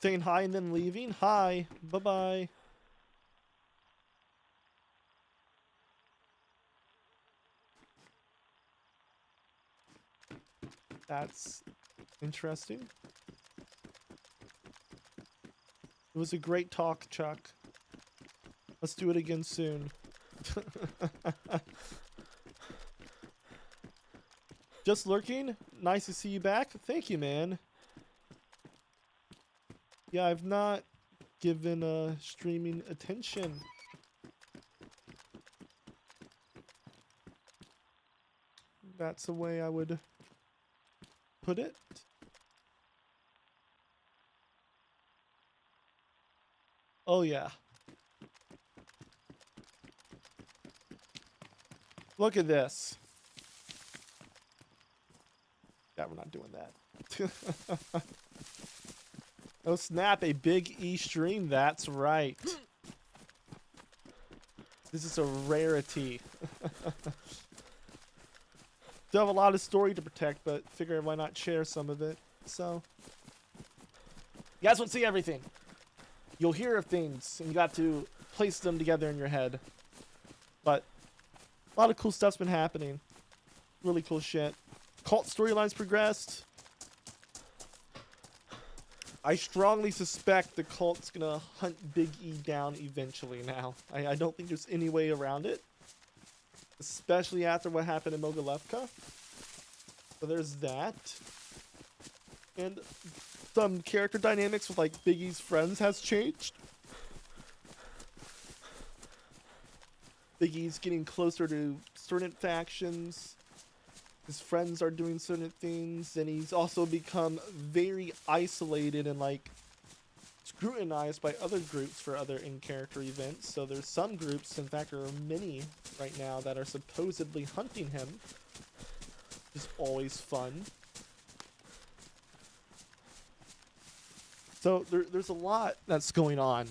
Saying hi and then leaving. Hi. Bye-bye. That's interesting. It was a great talk, Chuck. Let's do it again soon. Just lurking? Nice to see you back. Thank you, man. Yeah, I've not given streaming attention. That's the way I would put it. Oh yeah. Look at this. Yeah, we're not doing that. Oh snap, a big E stream, that's right. This is a rarity. Still have a lot of story to protect, but figure why not share some of it. So, you guys won't see everything. You you'll hear of things and you got to place them together in your head. But a lot of cool stuff's been happening. Really cool shit. Cult storylines progressed. I strongly suspect the cult's gonna hunt Big E down eventually now. I don't think there's any way around it. Especially after what happened in Mogilevka. So there's that. And some character dynamics with like Big E's friends has changed. Big E's getting closer to certain factions. His friends are doing certain things, and he's also become very isolated and like scrutinized by other groups for other in-character events. So there's some groups, in fact there are many right now, that are supposedly hunting him. It's always fun. So there's a lot that's going on.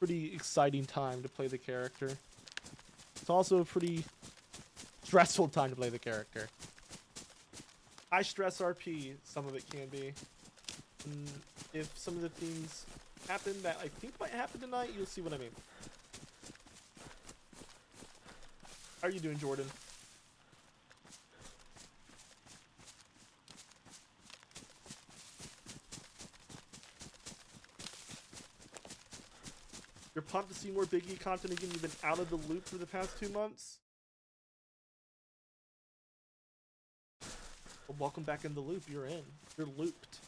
Pretty exciting time to play the character. It's also a pretty stressful time to play the character. I stress RP, some of it can be. And if some of the things happen that I think might happen tonight, you'll see what I mean. How are you doing, Jordan? You're pumped to see more Big E content again? You've been out of the loop for the past 2 months? Well, welcome back in the loop. You're in. You're looped.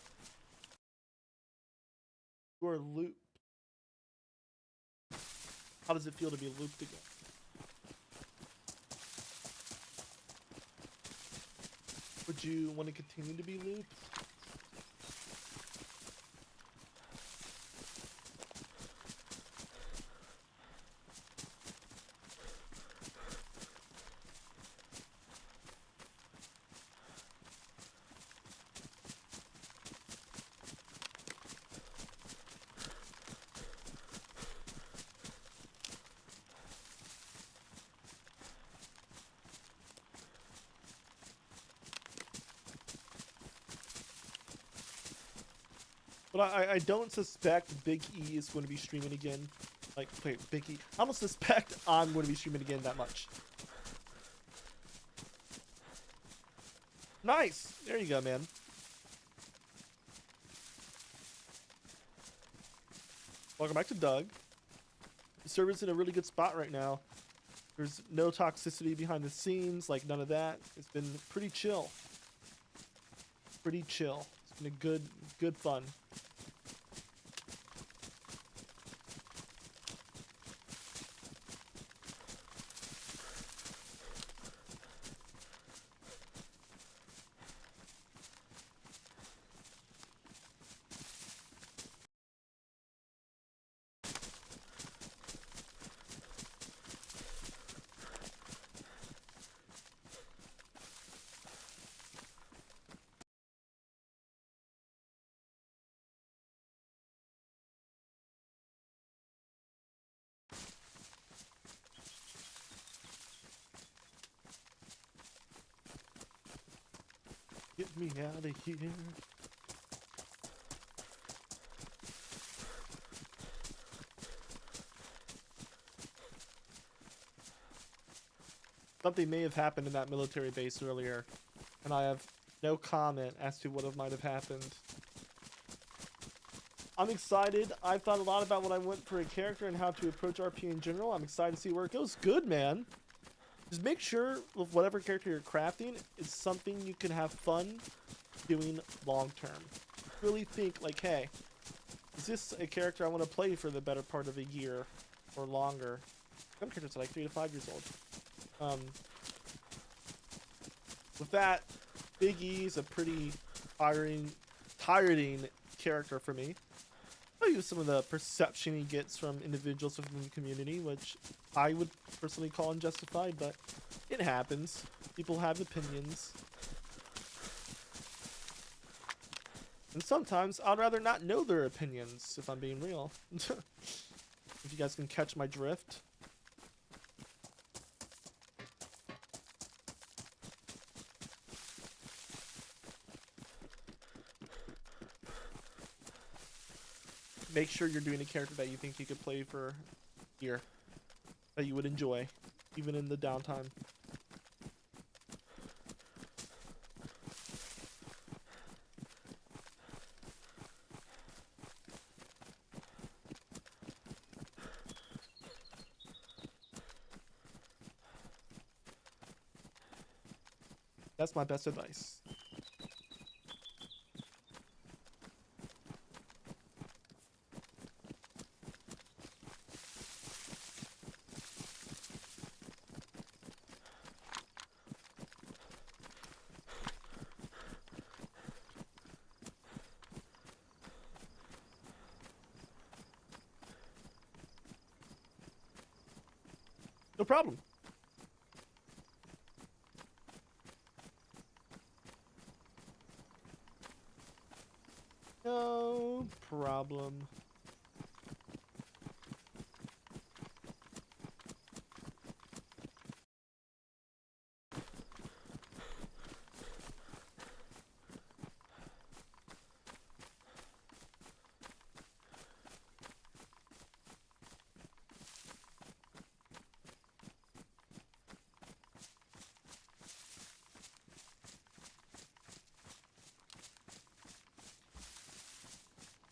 You are looped. How does it feel to be looped again? Would you want to continue to be looped? But I don't suspect Big E is going to be streaming again. Like, wait, Big E. I don't suspect I'm going to be streaming again that much. Nice! There you go, man. Welcome back to Doug. The server's in a really good spot right now. There's no toxicity behind the scenes, like none of that. It's been pretty chill. Pretty chill. It's been a good fun. Get me out of here. Something may have happened in that military base earlier, and I have no comment as to what might have happened. I'm excited. I've thought a lot about what I want for a character and how to approach RP in general. I'm excited to see where it goes. Good, man. Just make sure with whatever character you're crafting, it's something you can have fun doing long term. Really think like, hey, is this a character I want to play for the better part of a year or longer? Some characters are like 3 to 5 years old. With that, Big E is a pretty tiring character for me. I use some of the perception he gets from individuals within the community, which I would personally call unjustified, but it happens. People have opinions. And sometimes I'd rather not know their opinions, if I'm being real. If you guys can catch my drift. make sure you're doing a character that you think you could play for here, that you would enjoy, even in the downtime. That's my best advice. No problem. No problem.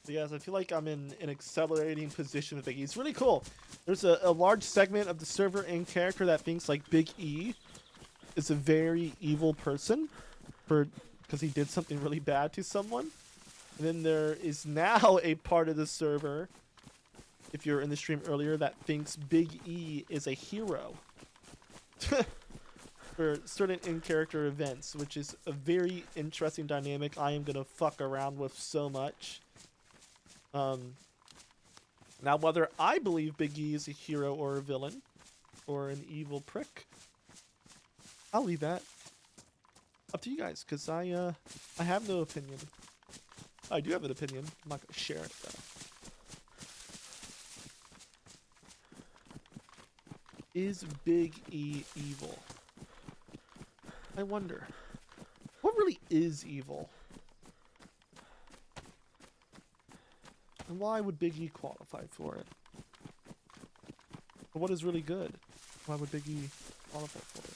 So yes, I feel like I'm in an accelerating position with Big E. It's really cool. There's a large segment of the server and character that thinks like Big E is a very evil person because he did something really bad to someone. And then there is now a part of the server, if you're in the stream earlier, that thinks Big E is a hero for certain in-character events, which is a very interesting dynamic I am going to fuck around with so much. Now, whether I believe Big E is a hero or a villain or an evil prick, I'll leave that up to you guys, because I have no opinion. I do have an opinion. I'm not going to share it, though. Is Big E evil? I wonder. What really is evil? And why would Big E qualify for it? But what is really good? Why would Big E qualify for it?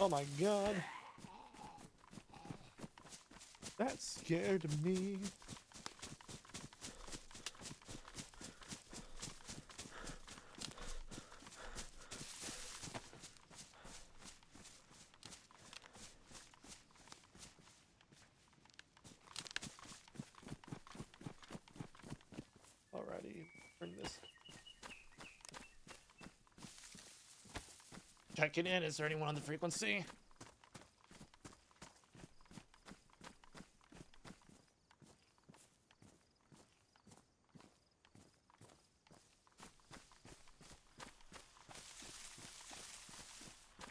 Oh my god. That scared me. Alrighty, bring this. Checking in. Is there anyone on the frequency?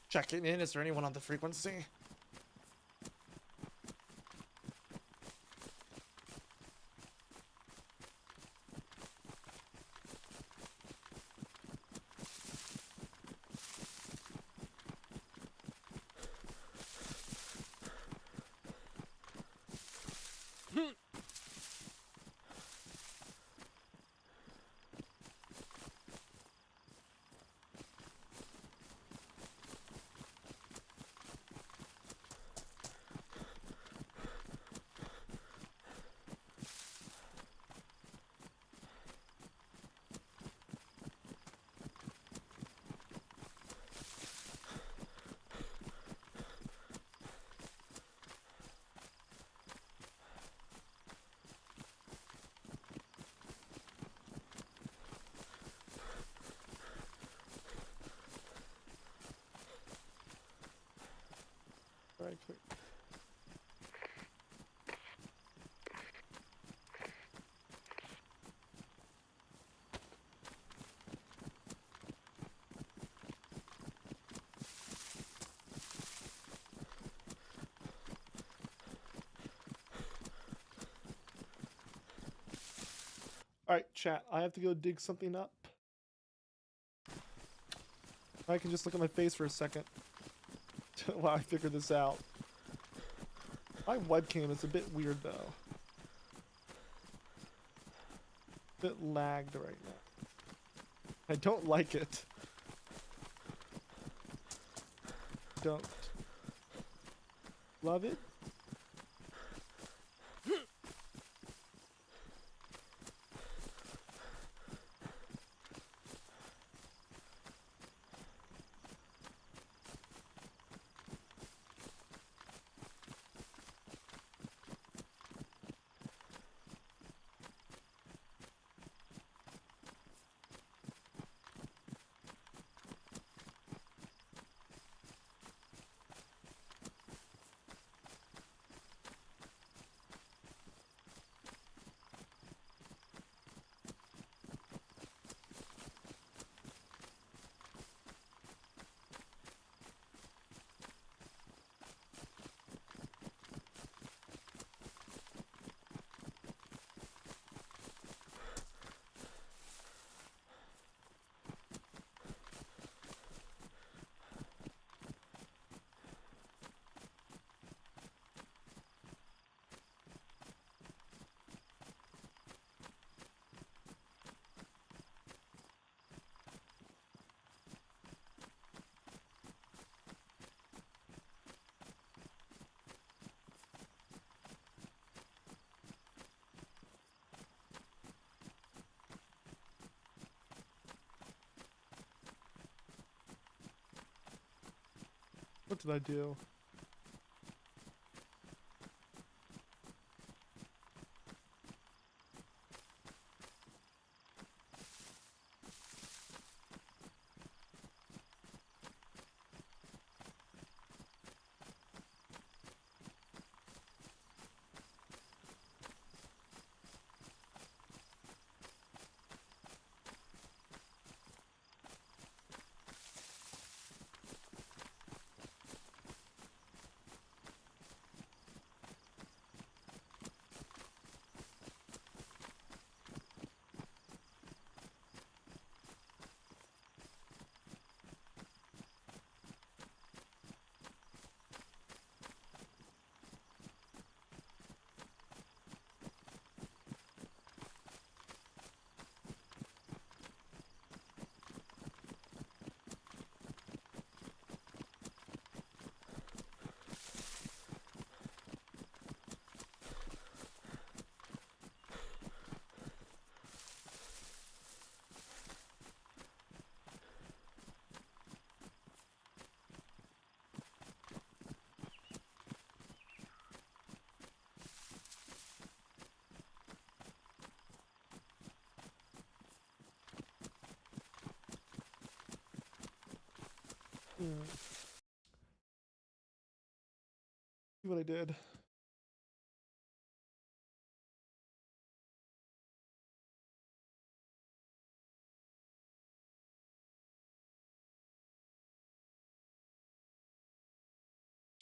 Checking in. Is there anyone on the frequency? Chat, I have to go dig something up. I can just look at my face for a second while I figure this out. My webcam is a bit weird though. A bit lagged right now. I don't like it. Don't love it. What did I do? See what I did.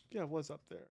Yeah, it was up there.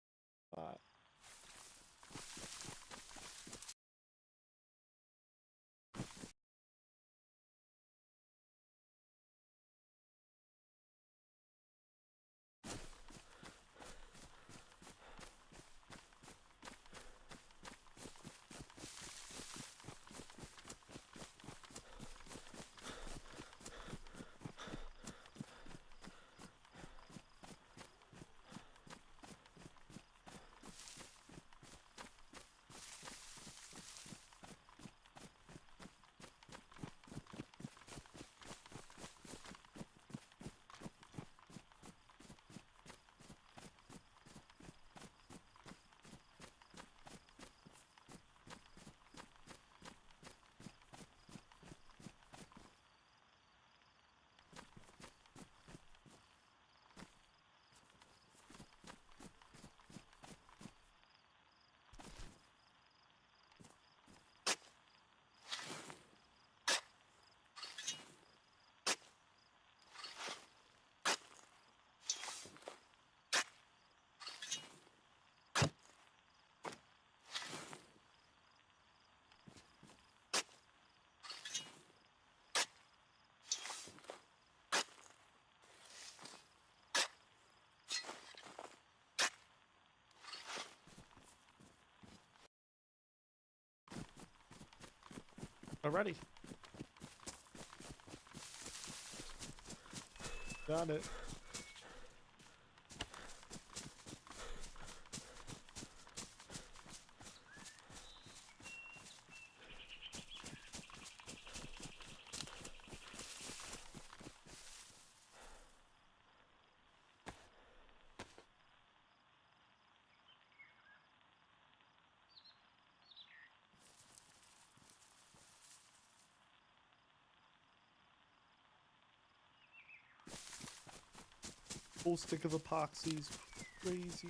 Alrighty. Got it. Full stick of epoxies. Crazy.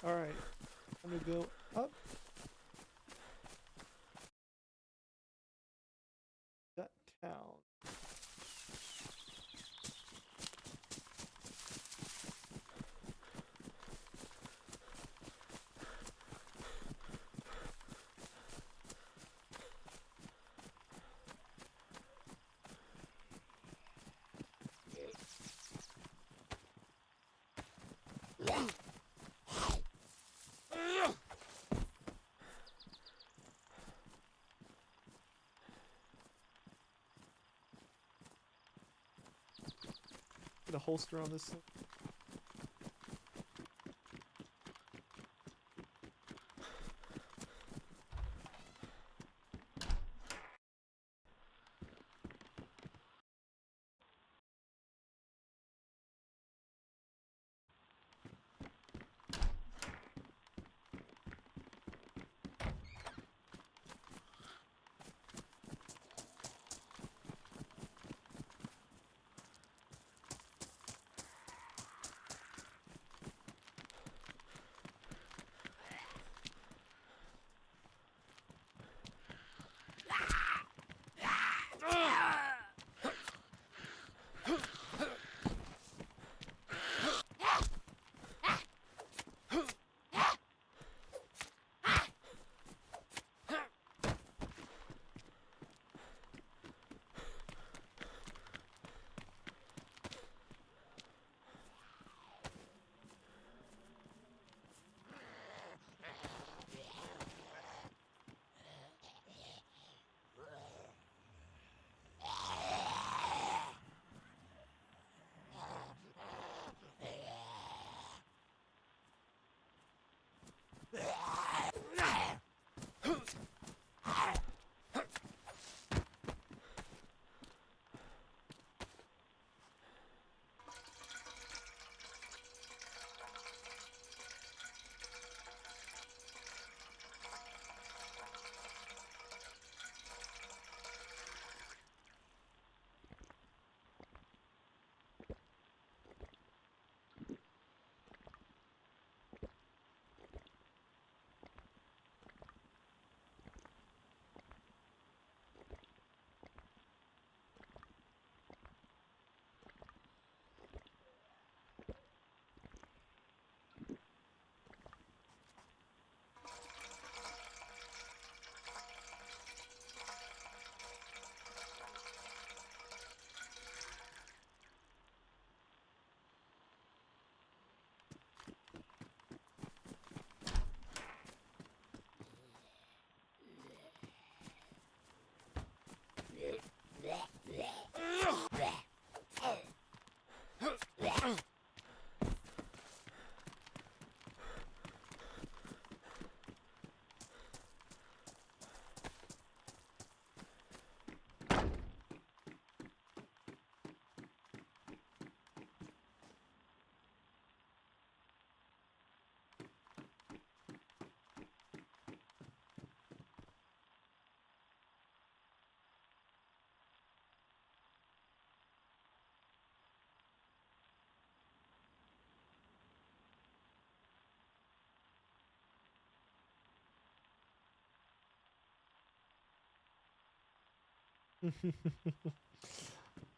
Alright. I'm gonna go up. That town. Get a holster on this thing.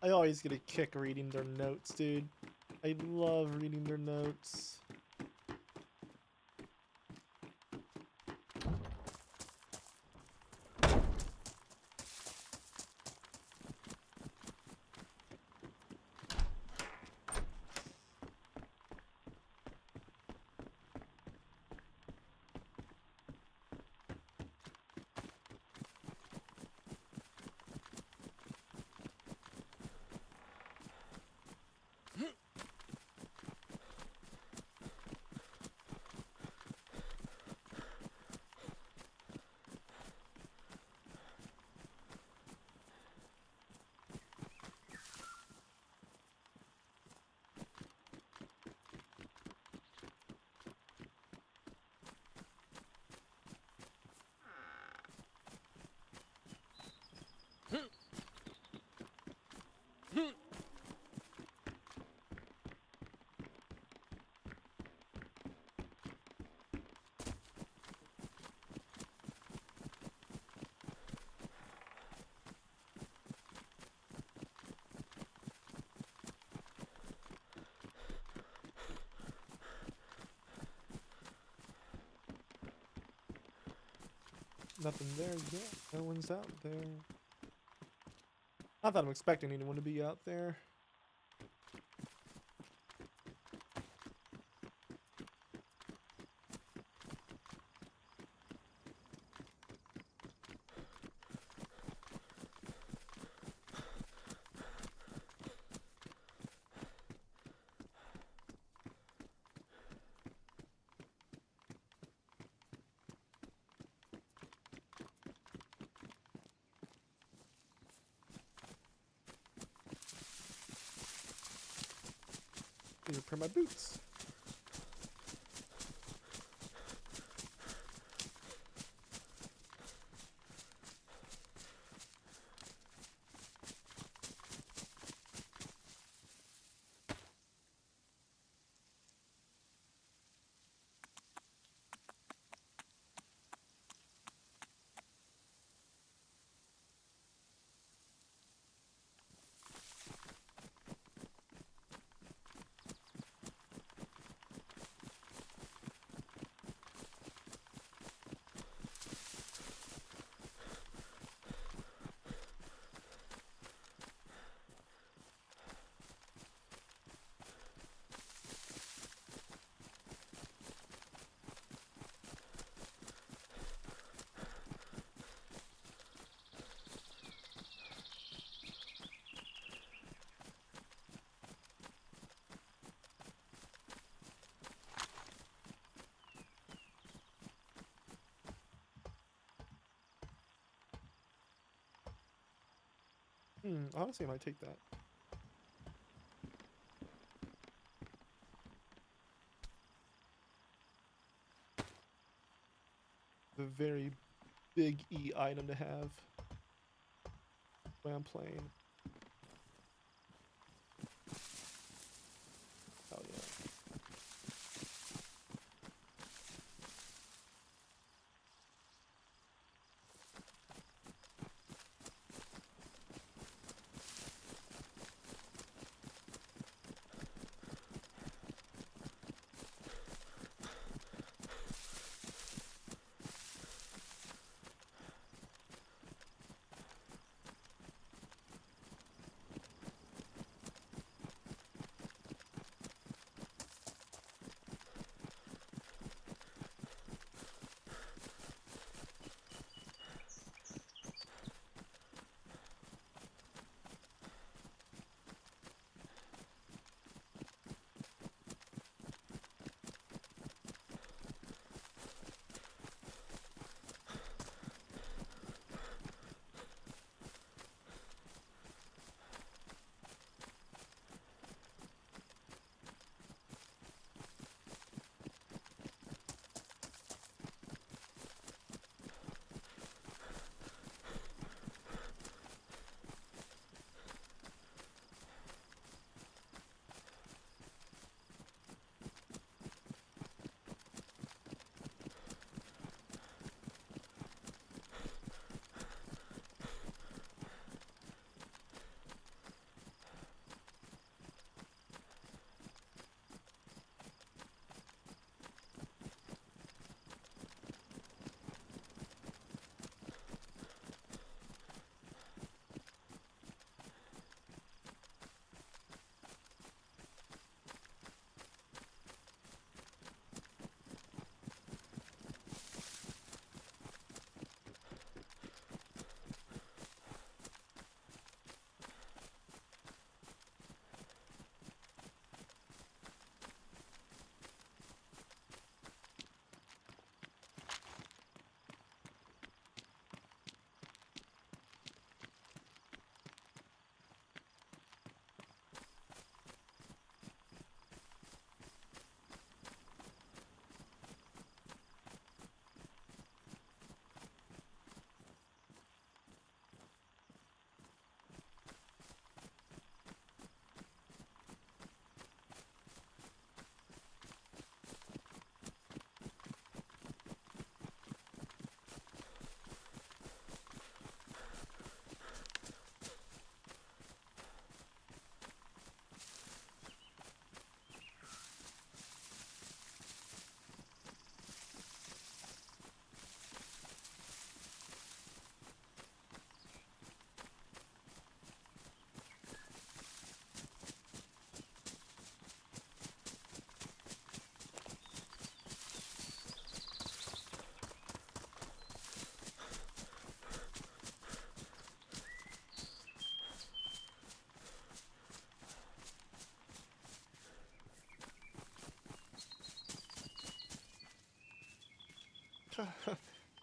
I always get a kick reading their notes, dude. I love reading their notes. Nothing there yet. No one's out there. Not that I'm expecting anyone to be out there. Need to repair my boots. Honestly, I might take that. The very big E item to have when I'm playing. Oh yeah.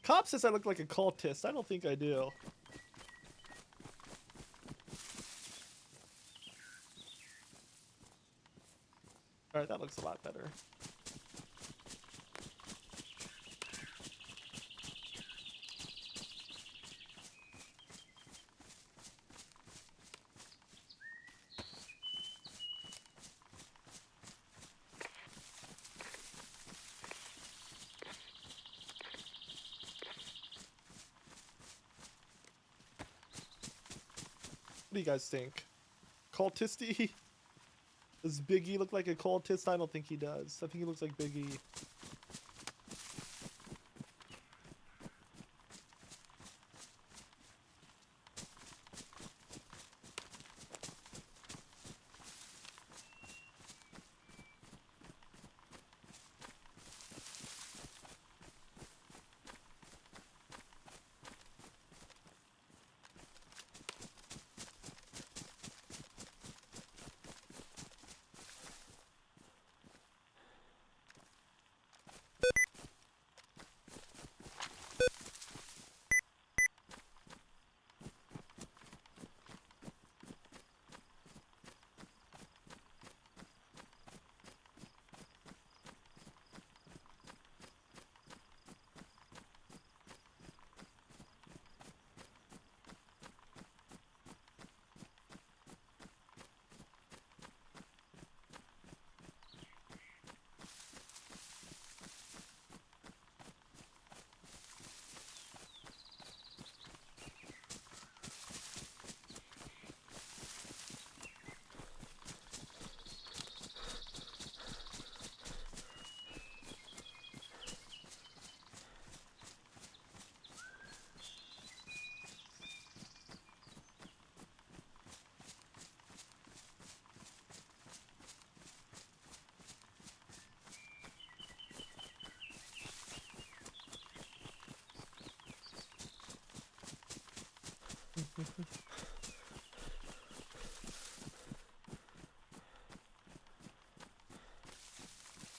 Cop says I look like a cultist. I don't think I do. Alright, that looks a lot better. What do you guys think? Cultisty? Does Biggie look like a cultist? I don't think he does. I think he looks like Biggie.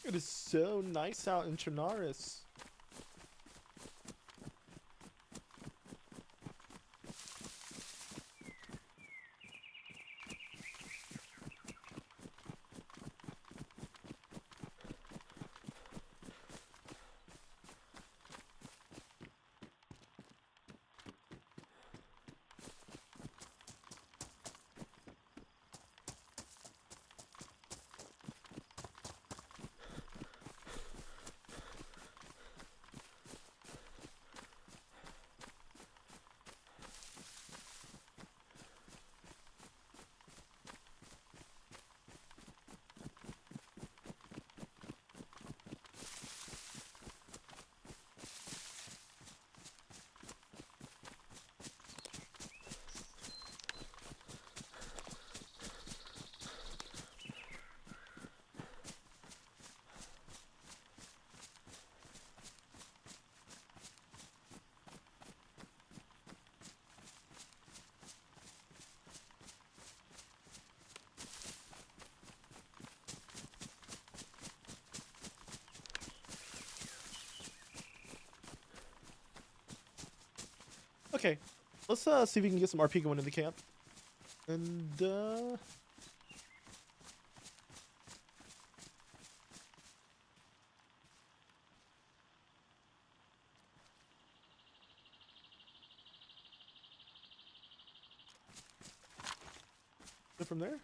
It is so nice out in Chernarus. Okay, let's see if we can get some RP going in the camp. And go from there.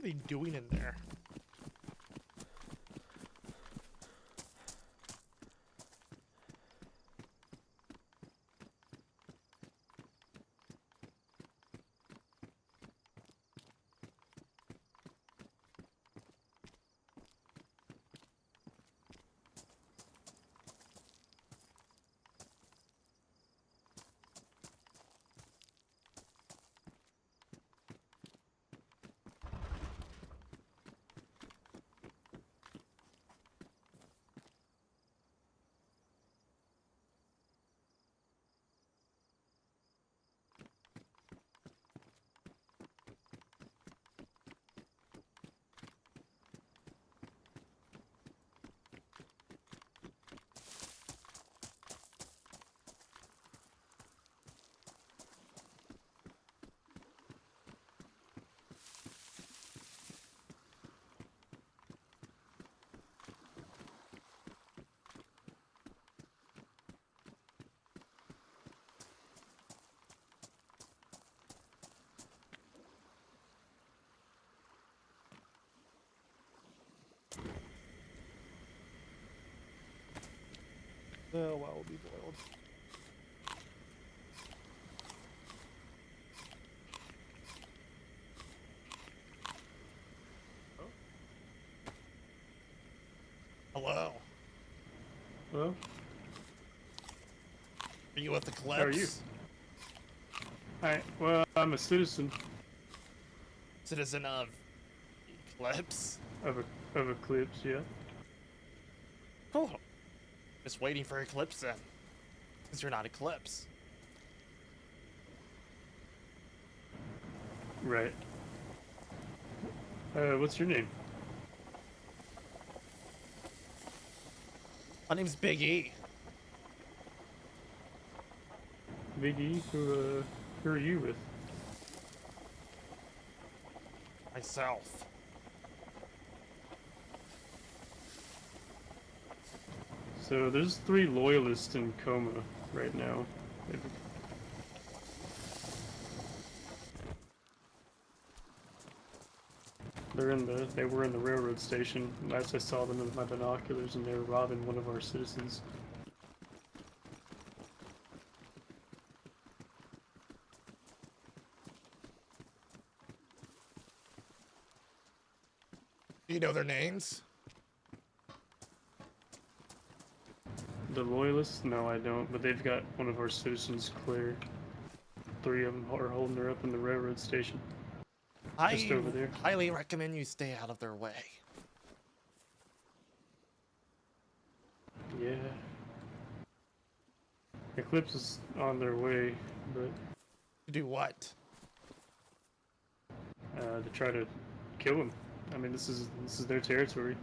they doing in there? Oh, well, will be boiled. Hello. Well, Are you with the Clips? how are you? Hi. Well, I'm a citizen Citizen of Eclipse? of Eclipse, yeah. Cool. Just waiting for Eclipse then. Because you're not Eclipse. Right. What's your name? My name's Big E. Big E. Who are you with? Myself. So there's 3 loyalists in coma right now. They were in the railroad station. Last I saw them with my binoculars, and they were robbing one of our citizens. Do you know their names? The loyalists? No, I don't. But they've got one of our citizens clear. 3 of them are holding her up in the railroad station. Just over there. Highly recommend you stay out of their way. Yeah. Eclipse is on their way, but To do what? to try to kill him. I mean, this is their territory.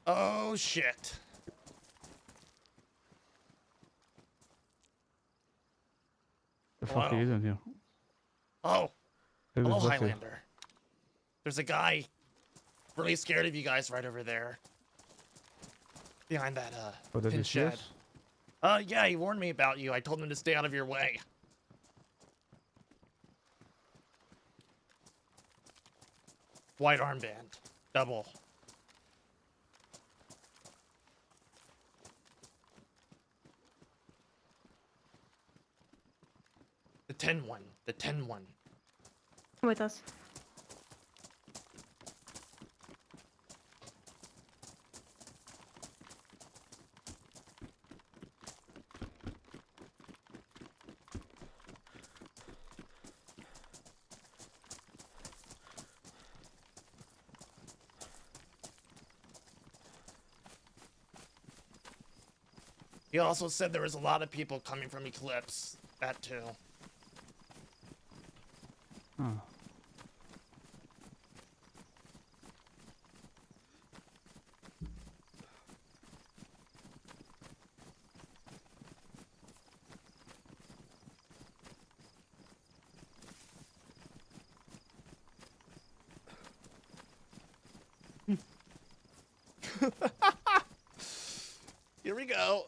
Oh, shit. The fuck are Hello. you doing here? Oh, Who hello, was with you? Highlander. There's a guy really scared of you guys right over there. Behind that, What did pin he see shed. us? Yeah, he warned me about you. I told him to stay out of your way. White armband. Double. The 10 one. The 10 one. Come with us. He also said there was a lot of people coming from Eclipse. That too. Huh. Here we go.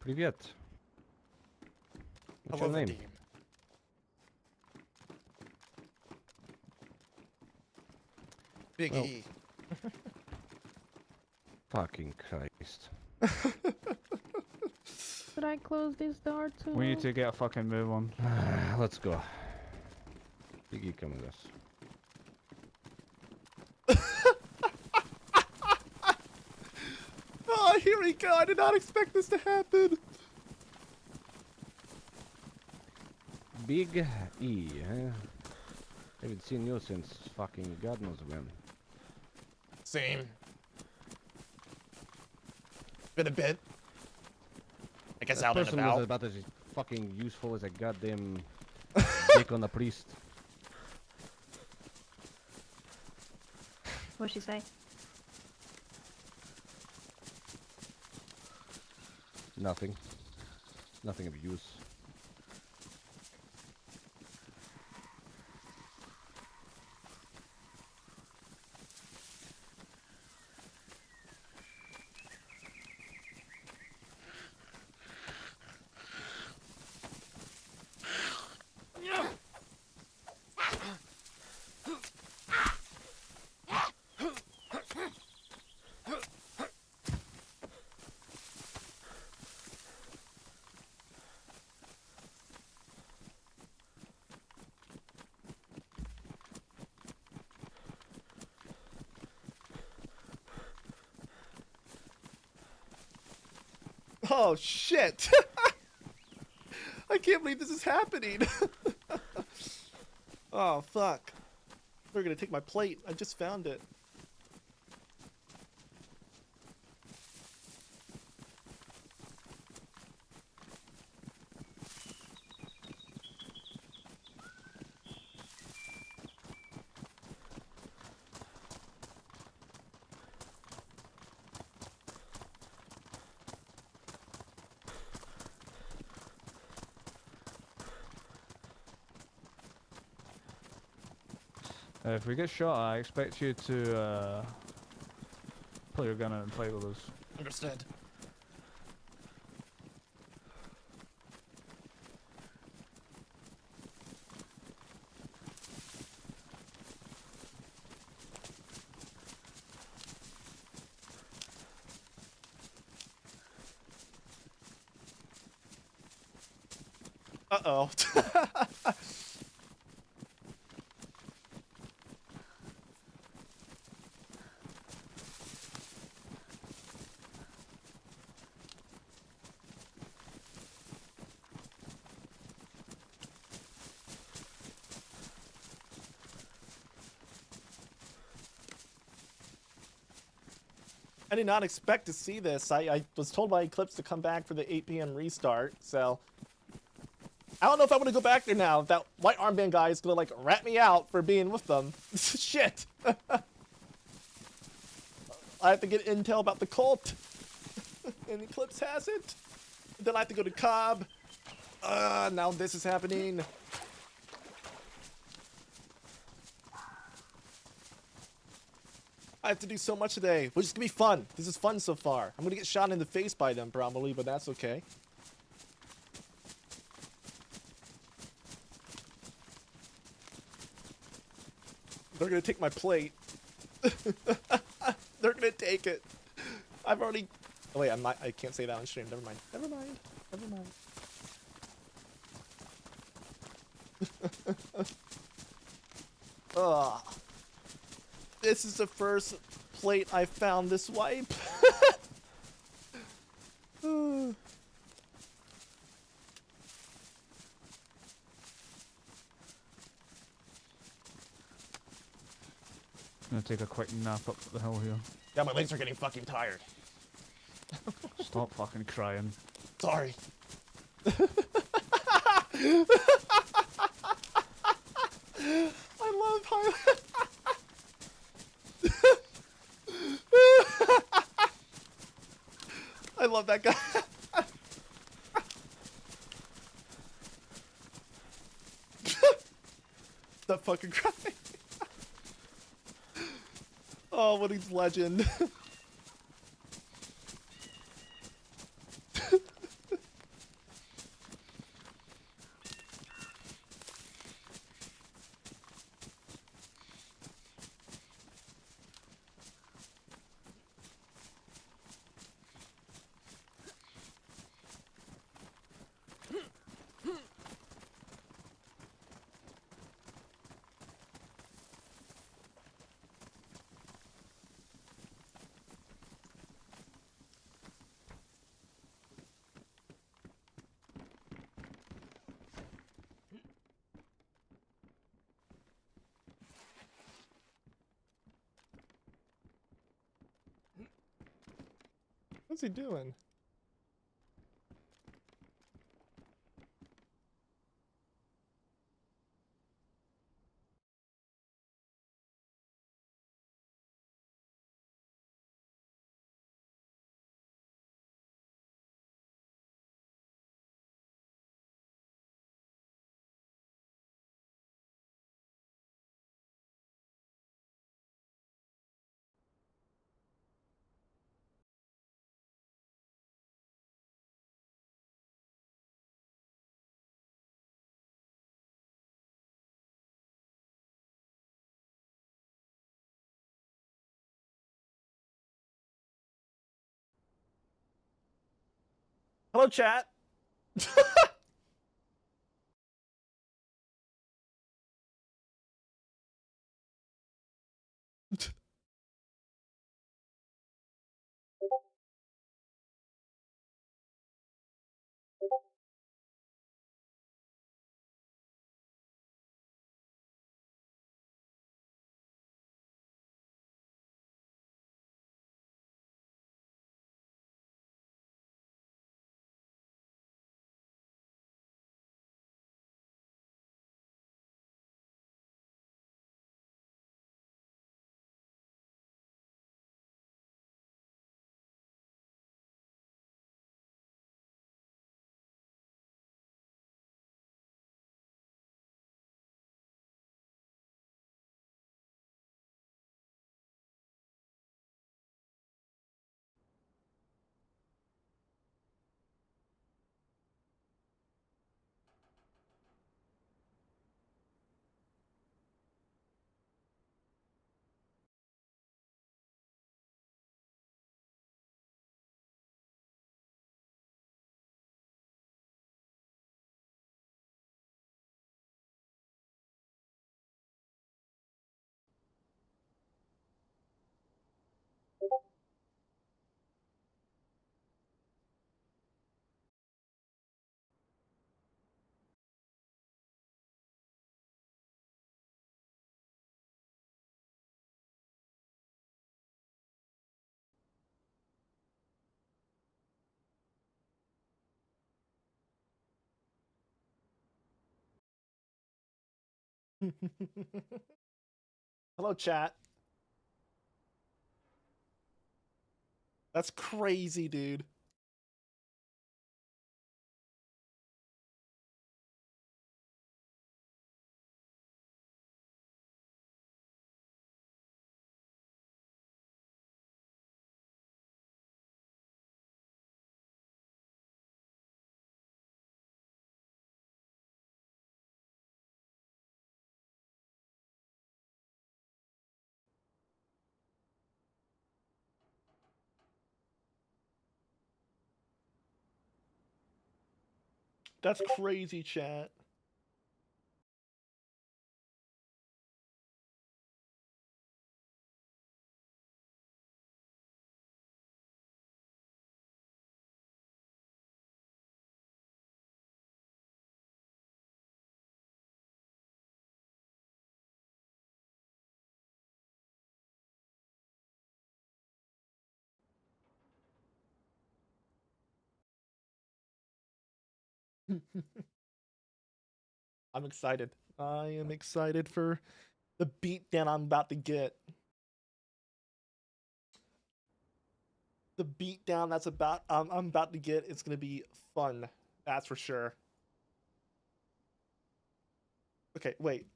Привет. What's Hello, your name? Vadim. Big Well, E. Fucking Christ. Should I close this door too? We need to get a fucking move on. Let's go. Biggie, come with us. Oh, here we go. I did not expect this to happen. Big E, huh? Haven't seen you since fucking God knows when. Same. Been a bit. I guess That out and person was about. about as fucking useful as a goddamn dick on a priest. What'd she say? Nothing. Nothing of use. Oh, shit. I can't believe this is happening. Oh, fuck. They're gonna take my plate. I just found it. If we get shot, I expect you to pull your gun out and fight with us. Understood. Uh-oh. I did not expect to see this. I was told by Eclipse to come back for the 8 p.m. restart, so... I don't know if I want to go back there now. If that white armband guy is gonna, like, rat me out for being with them. Shit! I have to get intel about the cult. And Eclipse has it. Then I have to go to Cobb. Now this is happening. I have to do so much today, which is gonna be fun. This is fun so far. I'm gonna get shot in the face by them probably, but that's okay. They're gonna take my plate. They're gonna take it. I've already. Oh wait, I can't say that on stream. Never mind. Never mind. Never mind. Ugh. This is the first plate I found this wipe. I'm gonna take a quick nap up the hill here. Yeah, my legs are getting fucking tired. Stop fucking crying. Sorry. I love how... I love that guy. That fucking cry. Oh, what a legend. What's he doing? Hello, chat. Hello, chat. That's crazy, dude. That's crazy, chat. I'm excited. I am excited for the beatdown I'm about to get. The beatdown that's I'm about to get is gonna be fun. That's for sure. Okay, wait.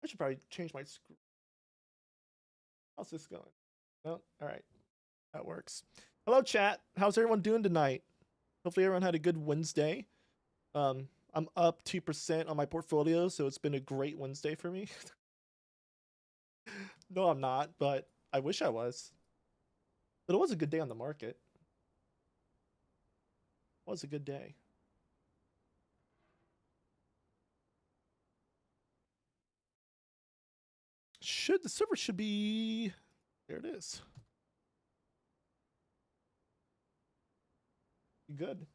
I should probably change my screen. How's this going? No, all right, that works. Hello, chat. How's everyone doing tonight? Hopefully, everyone had a good Wednesday. I'm up 2% on my portfolio, so it's been a great Wednesday for me. No, I'm not, but I wish I was. But it was a good day on the market. It was a good day. The server should be, there it is. Good.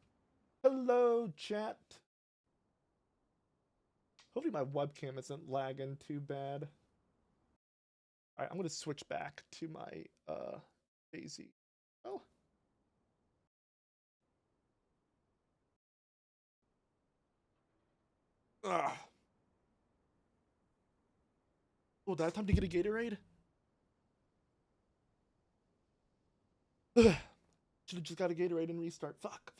Hello, chat. Hopefully my webcam isn't lagging too bad. All right, I'm gonna switch back to my DayZ. Oh. Ugh. Oh, did I have time to get a Gatorade? Should have just got a Gatorade and restart. Fuck.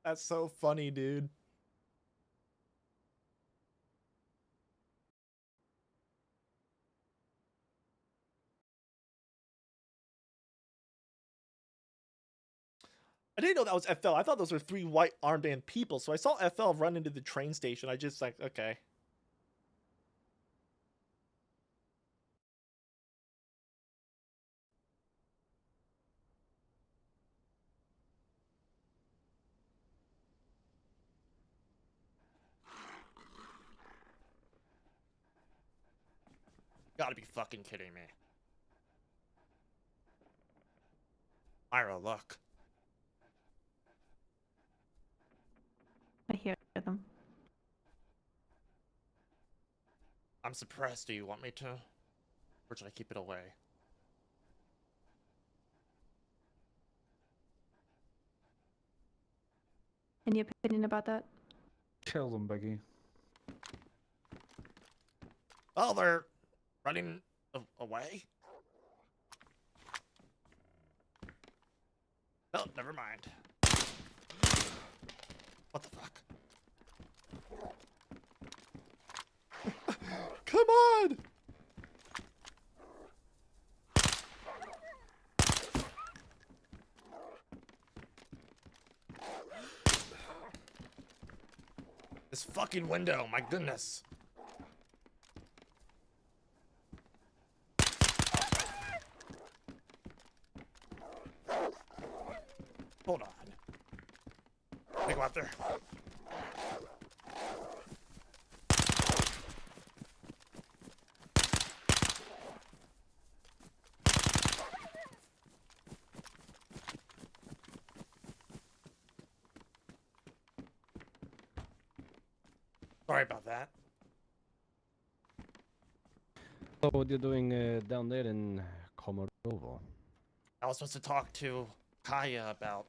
That's so funny, dude. I didn't know that was FL. I thought those were 3 white armband people. So I saw FL run into the train station. I just like, okay. Gotta be fucking kidding me. Myra, look. I hear them. I'm suppressed. Do you want me to? Or should I keep it away? Any opinion about that? Kill them, Biggie. Oh, they're running away? Oh, never mind. What the fuck? Come on! This fucking window, my goodness. Hold on. They go out there. Sorry about that. So what you're doing down there in Komarovo? I was supposed to talk to Kaya about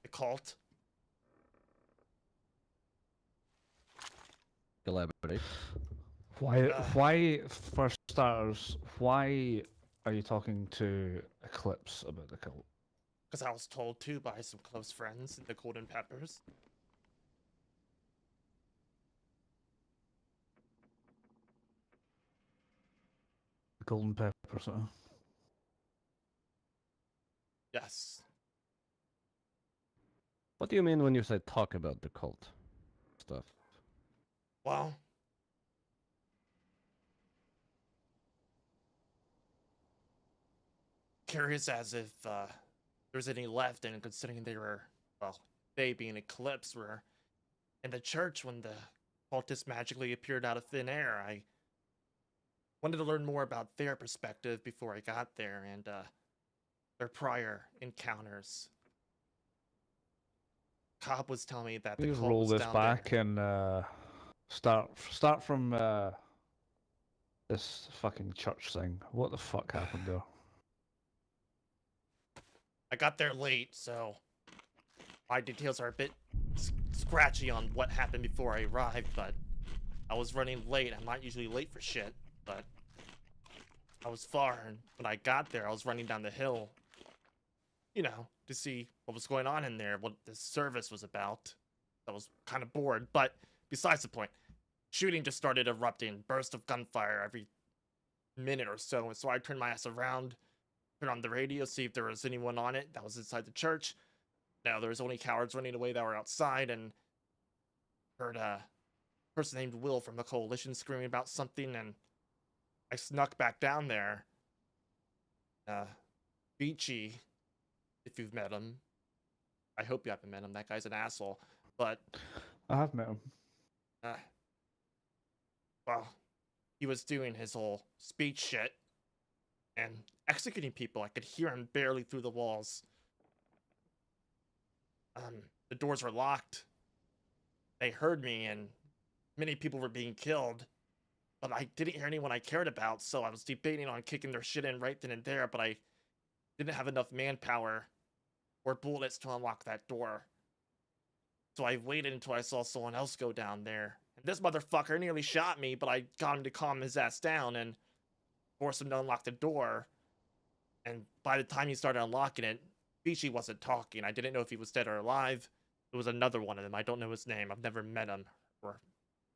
the cult. Elaborate. Why, for starters, why are you talking to Eclipse about the cult? Because I was told to by some close friends, the Golden Peppers. Golden Peppers, huh? Yes. What do you mean when you say talk about the cult stuff? Well, curious as if there's any left, and considering they were, well, they being Eclipse were in the church when the cultists magically appeared out of thin air. I wanted to learn more about their perspective before I got there and their prior encounters. Cobb was telling me that the Please cult roll was this down back there. and start from this fucking church thing. What the fuck happened there? I got there late, so my details are a bit scratchy on what happened before I arrived, but I was running late. I'm not usually late for shit, but I was far, and when I got there, I was running down the hill, you know, to see what was going on in there, what the service was about. I was kind of bored, but besides the point, shooting just started erupting, burst of gunfire every minute or so, and so I turned my ass around, turned on the radio, see if there was anyone on it that was inside the church. No, there was only cowards running away that were outside, and heard a person named Will from the coalition screaming about something, and I snuck back down there. Beachy, if you've met him. I hope you haven't met him. That guy's an asshole. But, I have met him. well, he was doing his whole speech shit and executing people. I could hear him barely through the walls. The doors were locked. They heard me, and many people were being killed. But I didn't hear anyone I cared about, so I was debating on kicking their shit in right then and there, but I didn't have enough manpower or bullets to unlock that door. So I waited until I saw someone else go down there. And this motherfucker nearly shot me, but I got him to calm his ass down and forced him to unlock the door. And by the time he started unlocking it, Beachy wasn't talking. I didn't know if he was dead or alive. It was another one of them. I don't know his name. I've never met him. Or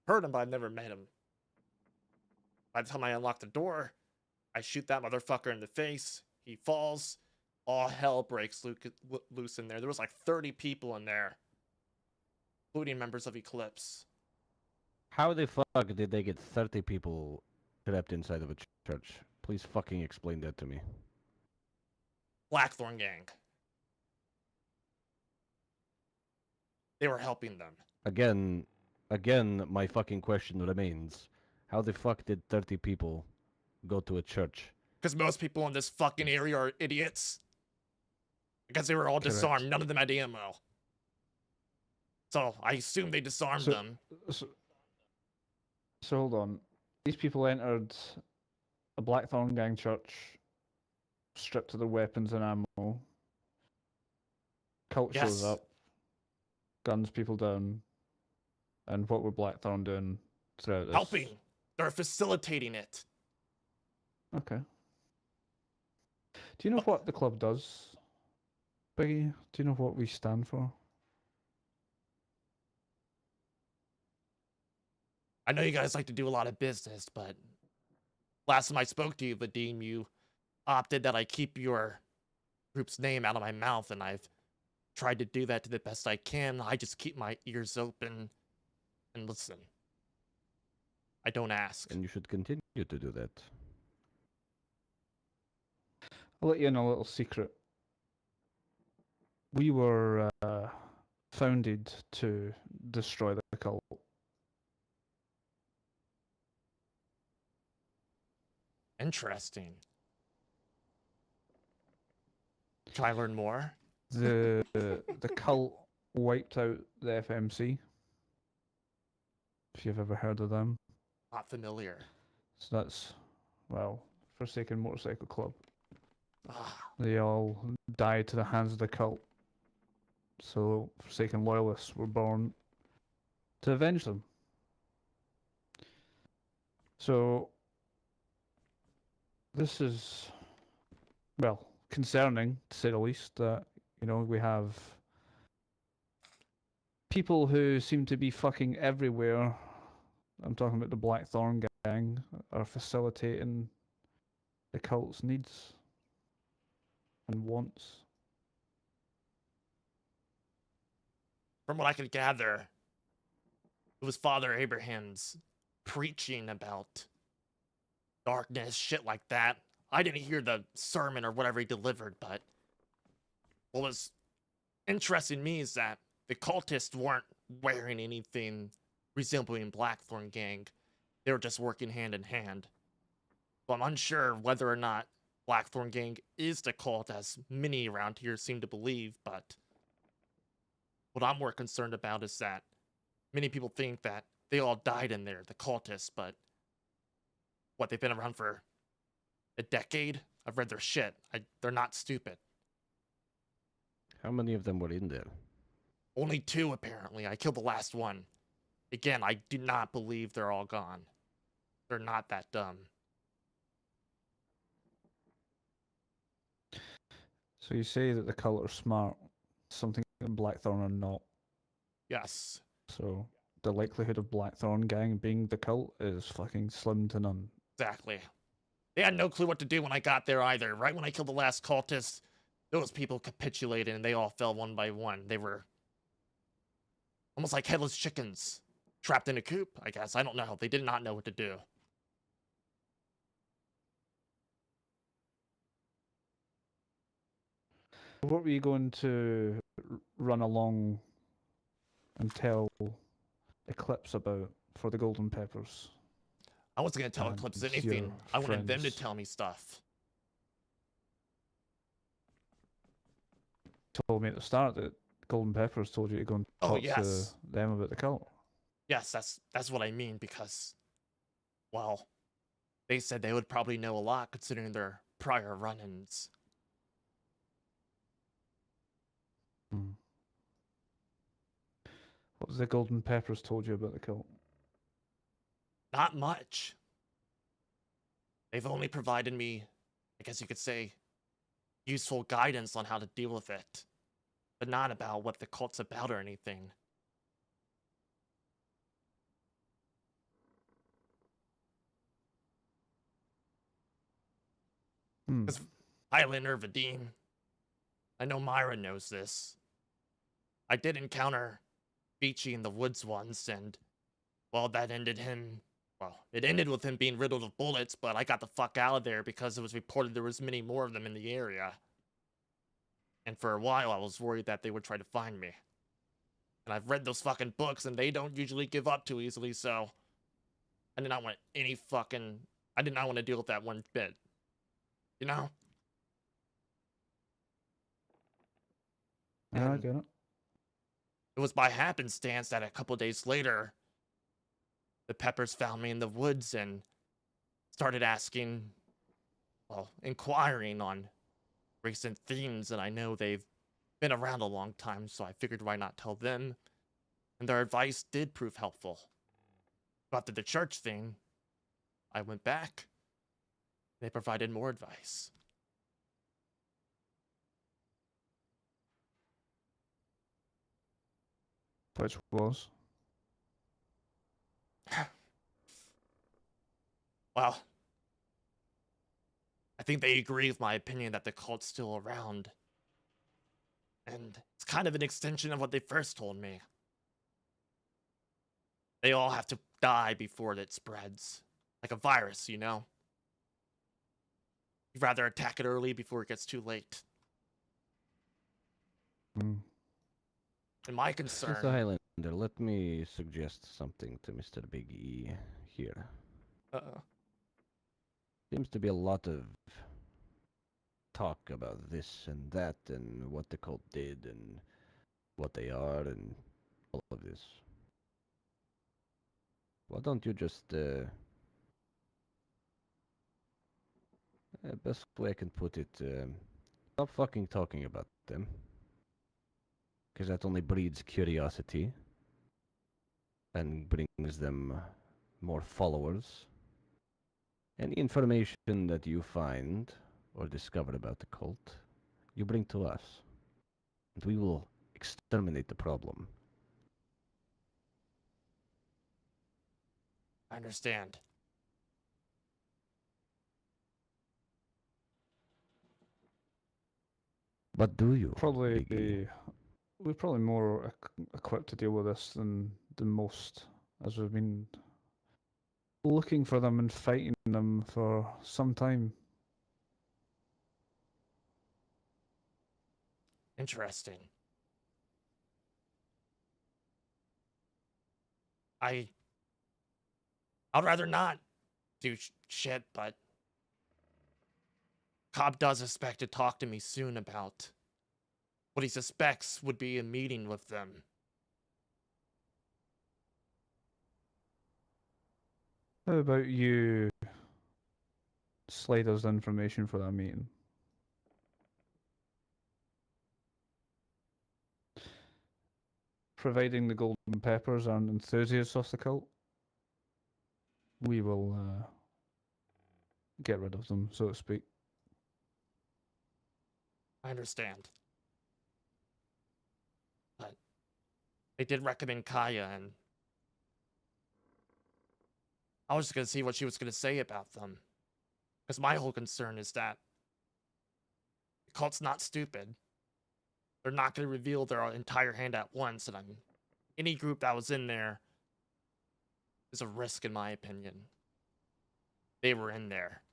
heard him, but I've never met him. By the time I unlock the door, I shoot that motherfucker in the face. He falls. All hell breaks loose in there. There was like 30 people in there, including members of Eclipse. How the fuck did they get 30 people trapped inside of a church? Please fucking explain that to me. Blackthorn Gang. They were helping them. Again, my fucking question remains. How the fuck did 30 people go to a church? Because most people in this fucking area are idiots. Because they were all Correct. disarmed. None of them had ammo. So I assume they disarmed them. So hold on. These people entered a Blackthorn Gang church, stripped of their weapons and ammo. Cult shows Yes. up, guns people down, and what were Blackthorn doing throughout this? Helping. They're facilitating it. Okay. Do you know what the club does, Biggie? Do you know what we stand for? I know you guys like to do a lot of business, but last time I spoke to you, Vadim, you opted that I keep your group's name out of my mouth, and I've tried to do that to the best I can. I just keep my ears open and listen. I don't ask. And you should continue to do that. I'll let you in a little secret. We were founded to destroy the cult. Interesting. Can I learn more? The cult wiped out the FMC. If you've ever heard of them. Not familiar. So that's, well, Forsaken Motorcycle Club. Ah, They all died to the hands of the cult. So Forsaken Loyalists were born to avenge them. So this is, well, concerning to say the least, that, you know, we have people who seem to be fucking everywhere. I'm talking about the Blackthorn gang, are facilitating the cult's needs and wants. from what I could gather, it was Father Abraham's preaching about darkness, shit like that. I didn't hear the sermon or whatever he delivered, but what was interesting me is that the cultists weren't wearing anything resembling Blackthorn gang. They were just working hand in hand. So I'm unsure whether or not Blackthorn gang is the cult, as many around here seem to believe, but what I'm more concerned about is that many people think that they all died in there, the cultists, but what, they've been around for a decade? I've read their shit. They're not stupid. How many of them were in there? Only 2, apparently. I killed the last one. Again, I do not believe they're all gone. They're not that dumb. So you say that the cult are smart, something that Blackthorn are not. Yes. So the likelihood of Blackthorn gang being the cult is fucking slim to none. Exactly. They had no clue what to do when I got there either. Right when I killed the last cultist, those people capitulated and they all fell one by one. They were almost like headless chickens, trapped in a coop, I guess. I don't know. They did not know what to do. What were you going to run along and tell Eclipse about for the Golden Peppers? I wasn't going to tell And Eclipse your anything. I wanted them to friends. tell me stuff. Told me at the start that Golden Peppers told you to go and Oh, talk yes. to them about the cult. Yes, that's what I mean, because, well, they said they would probably know a lot considering their prior run-ins. Hmm. What was the Golden Peppers told you about the cult? Not much. They've only provided me, I guess you could say, useful guidance on how to deal with it, but not about what the cult's about or anything. Hmm. Because Highlander, Vadim, I know Myra knows this. I did encounter Beachy in the woods once, and, well, that ended him. Well, it ended with him being riddled with bullets, but I got the fuck out of there because it was reported there was many more of them in the area. And for a while, I was worried that they would try to find me. And I've read those fucking books, and they don't usually give up too easily, so I did not want I did not want to deal with that one bit. You know? Yeah, I And get it. it was by happenstance that a couple days later, the Peppers found me in the woods and started asking, well, inquiring on recent themes, and I know they've been around a long time, so I figured why not tell them, and their advice did prove helpful. After the church thing, I went back. They provided more advice. Which was? Well, I think they agree with my opinion that the cult's still around. And it's kind of an extension of what they first told me. They all have to die before it spreads. Like a virus, you know? You'd rather attack it early before it gets too late. Hmm. And my Mr. concern... Highlander, let me suggest something to Mr. Big E here. Uh-oh. Seems to be a lot of talk about this and that and what the cult did and what they are and all of this. Why don't you just, best way I can put it, stop fucking talking about them. Because that only breeds curiosity and brings them more followers. Any information that you find or discover about the cult, you bring to us. And we will exterminate the problem. I understand. But do you? Probably, Big E? we're probably more equipped to deal with this than most, as we've been looking for them and fighting them for some time. Interesting. I'd rather not do shit, but Cobb does expect to talk to me soon about what he suspects would be a meeting with them. How about you slide us the information for that meeting? Providing the golden peppers aren't enthusiasts of the cult, we will get rid of them, so to speak. I understand. But they did recommend Kaya, and I was just going to see what she was going to say about them. Because my whole concern is that the cult's not stupid. They're not going to reveal their entire hand at once, and any group that was in there is a risk, in my opinion. They were in there.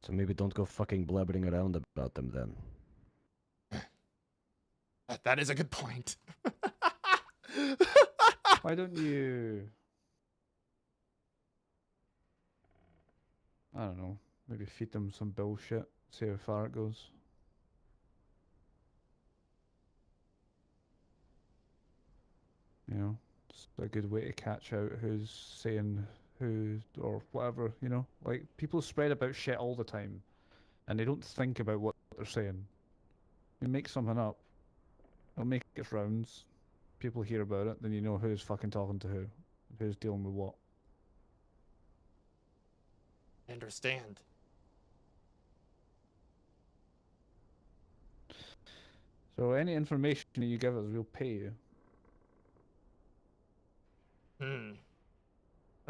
So maybe don't go fucking blabbering around about them then. That is a good point. Why don't you... I don't know, maybe feed them some bullshit, see how far it goes. You know, it's a good way to catch out who's saying who or whatever, you know? Like, people spread about shit all the time, and they don't think about what they're saying. You make something up, it'll make its rounds, people hear about it, then you know who's fucking talking to who's dealing with what. I understand. So any information that you give us, we'll pay you.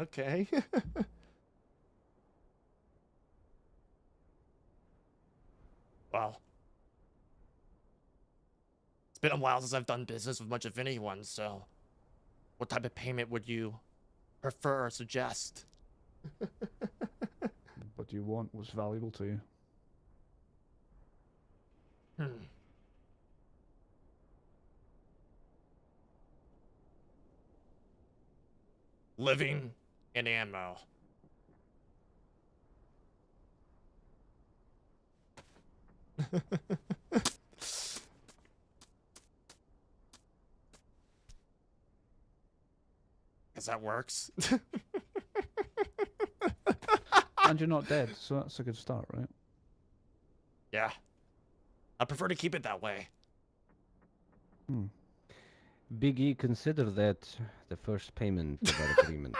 Okay. Well, it's been a while since I've done business with much of anyone, so what type of payment would you prefer or suggest? What you want was valuable to you. Living and ammo. Guess that works. And you're not dead, so that's a good start, right? Yeah. I prefer to keep it that way. Big E, consider that the first payment of our agreement.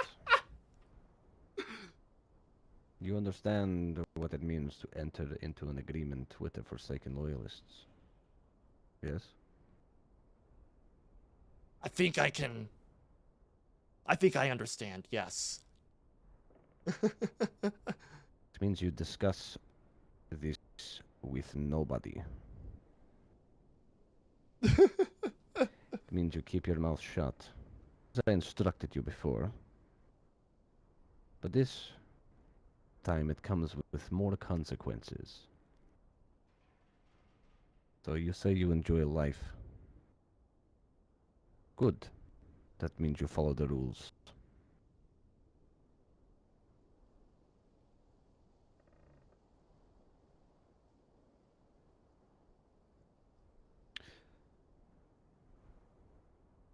You understand what it means to enter into an agreement with the Forsaken Loyalists? Yes? I think I understand, yes. It means you discuss this with nobody. It means you keep your mouth shut, as I instructed you before. But this time it comes with more consequences. So you say you enjoy life. Good. That means you follow the rules.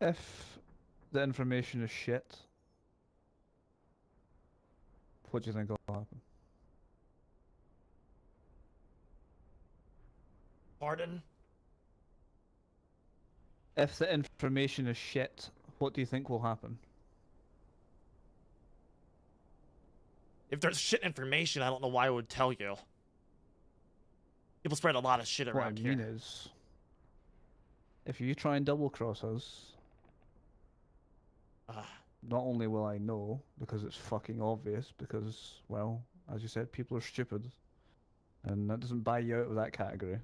If the information is shit, what do you think will happen? Pardon? If the information is shit, what do you think will happen? If there's shit information, I don't know why I would tell you. People spread a lot of shit What I around mean here. is, if you try and double cross us, not only will I know, because it's fucking obvious, because, well, as you said, people are stupid. And that doesn't buy you out of that category.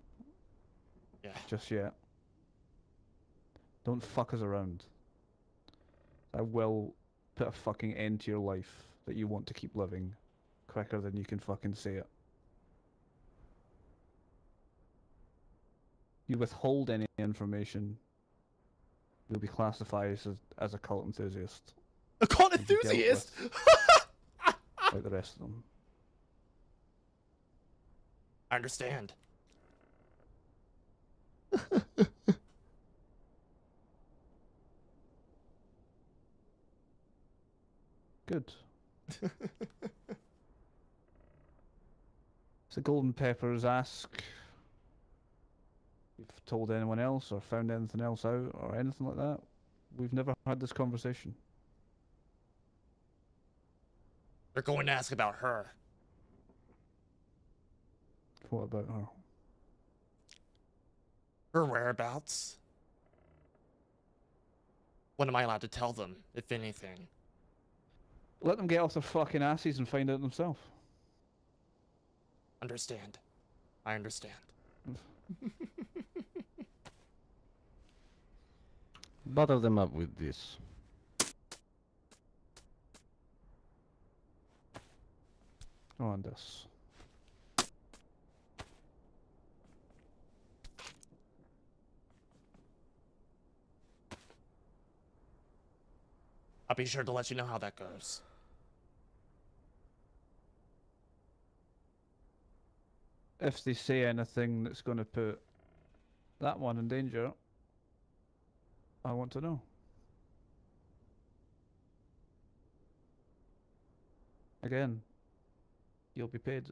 Yeah. Just yet. Don't fuck us around. I will put a fucking end to your life that you want to keep living quicker than you can fucking say it. You withhold any information, you'll be classified as a cult enthusiast. A cult and be dealt enthusiast? with like the rest of them. I understand. Good. So Golden Peppers ask if you've told anyone else or found anything else out or anything like that. We've never had this conversation. They're going to ask about her. What about her? Her whereabouts. What am I allowed to tell them, if anything? Let them get off their fucking asses and find out themselves. Understand. I understand. Butter them up with this. On this. I'll be sure to let you know how that goes. If they say anything that's going to put that one in danger, I want to know. Again, you'll be paid.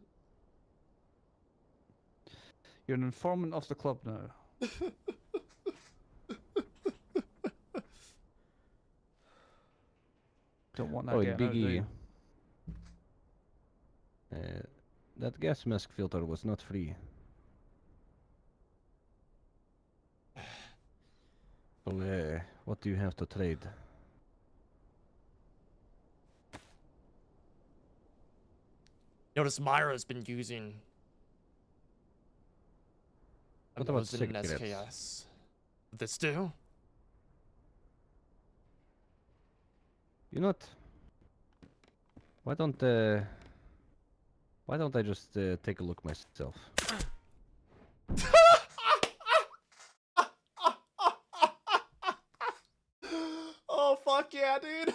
You're an informant of the club now. Don't want that Oh, getting out, do Biggie. you? That gas mask filter was not free. So, what do you have to trade? Notice Myra's been using a What about Mosin and cigarettes? SKS. This do? You know what? Why don't I just take a look myself? Oh, fuck yeah, dude.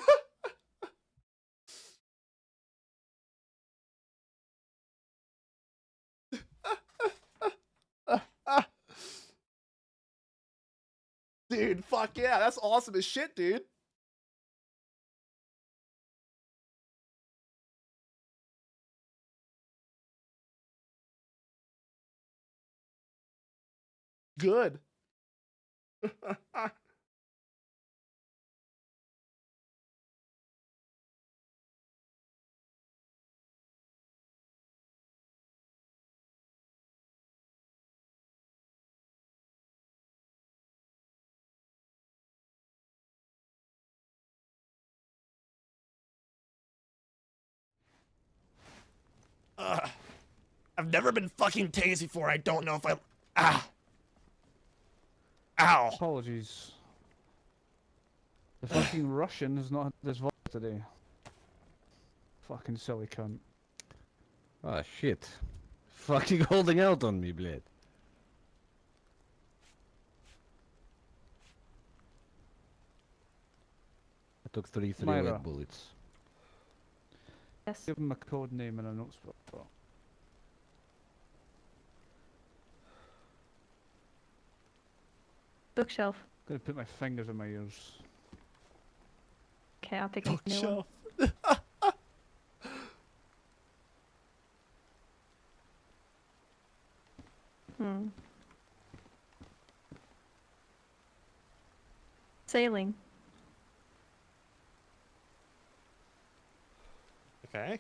Dude, fuck yeah, that's awesome as shit, dude. Good. I've never been fucking tased before. I don't know if I... Ah. Ow. Apologies. The fucking Russian has not had this vote today. Fucking silly cunt. Ah, shit. Fucking holding out on me, blade. I took 3 Myra. 308 bullets. Yes. Give him a code name and a note spot. Bookshelf. Gonna put my fingers in my ears. Okay, I'll pick a new one. Bookshelf. Hmm. Sailing. Okay.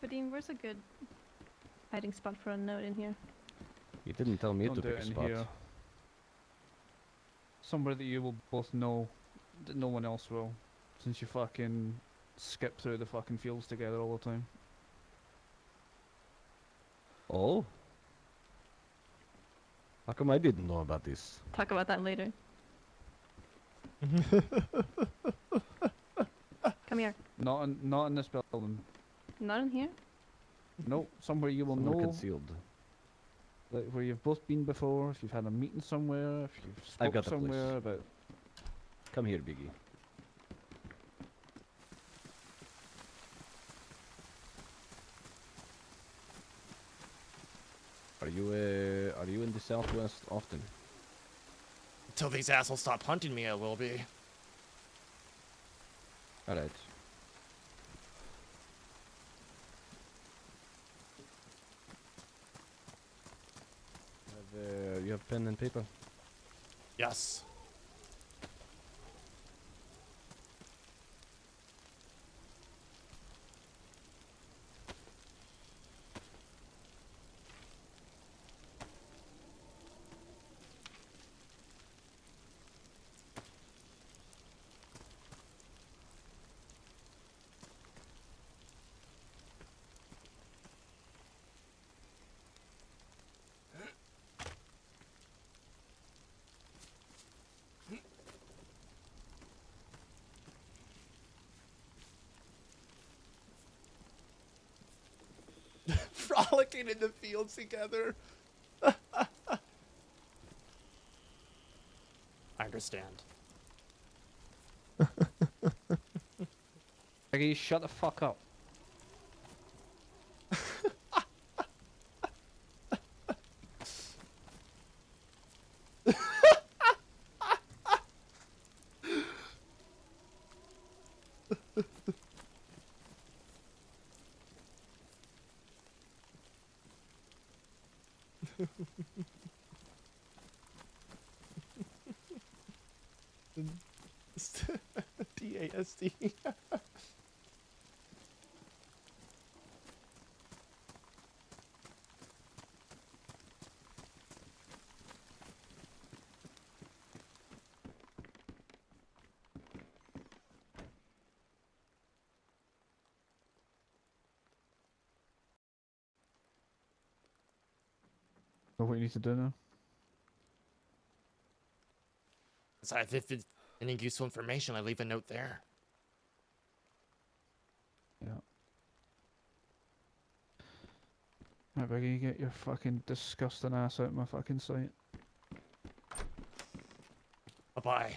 Vadim, where's a good hiding spot for a note in here? You didn't tell me Don't to do pick it a in spot. here. Somewhere that you will both know that no one else will, since you fucking skip through the fucking fields together all the time. Oh? How come I didn't know about this? Talk about that later. Come here. Not in this building. Not in here? Nope, somewhere you will Somewhere know, concealed. like where you've both been before, if you've had a meeting somewhere, if you've I've spoke got the place. somewhere about. Come here, Biggie. Are you in the southwest often? Until these assholes stop hunting me, I will be. Alright. You have pen and paper? Yes. Frolicking in the fields together. I understand. Peggy, shut the fuck up. DASD. Know what you need to do now? So if it's any useful information, I leave a note there. Yeah. Right, Peggy, get your fucking disgusting ass out of my fucking sight. Bye-bye.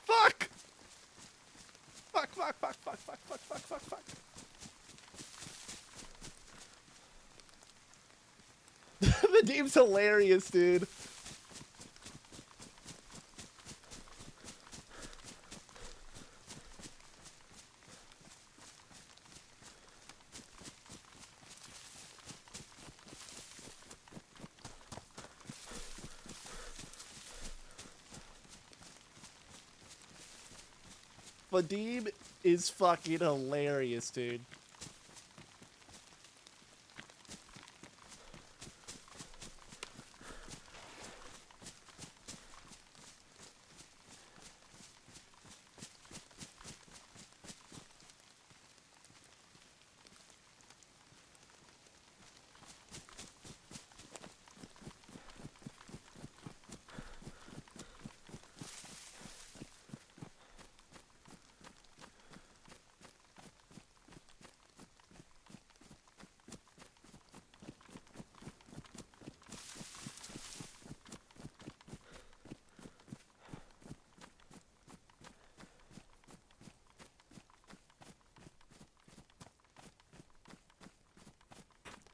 Fuck! Fuck, fuck, fuck, fuck, fuck, fuck, fuck, fuck, fuck. The name's hilarious, dude. Vadim is fucking hilarious, dude.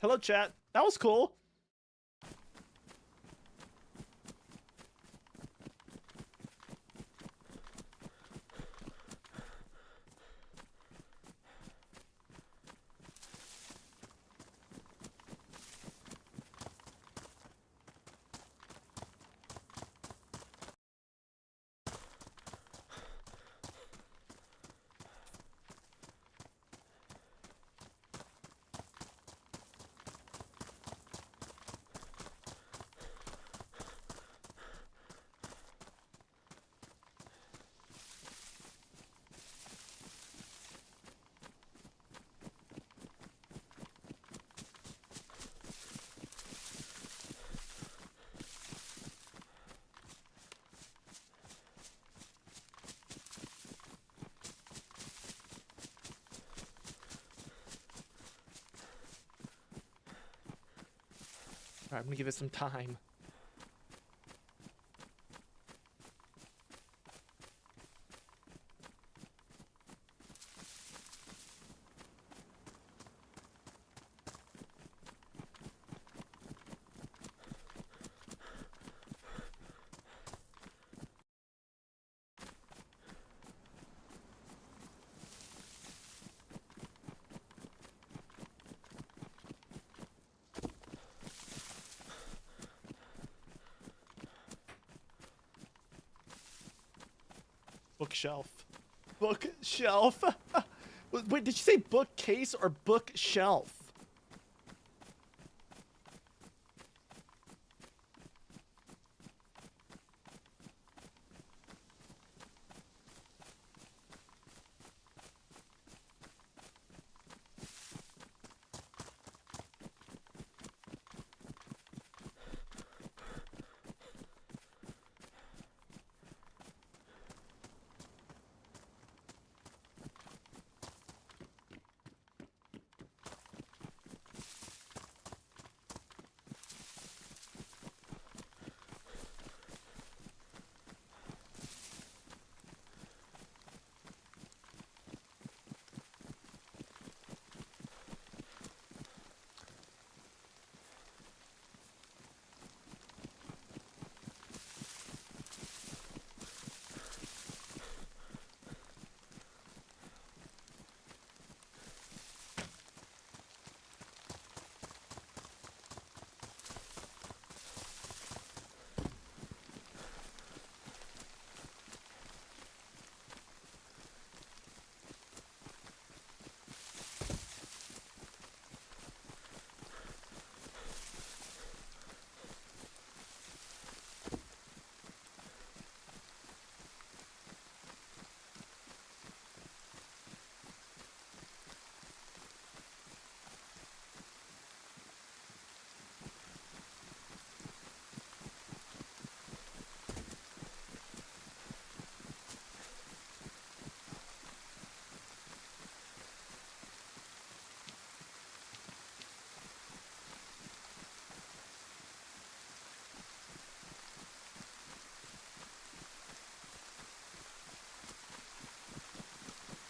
Hello, chat. That was cool. Alright, I'm gonna give it some time. Bookshelf. Bookshelf. Wait, did you say bookcase or bookshelf?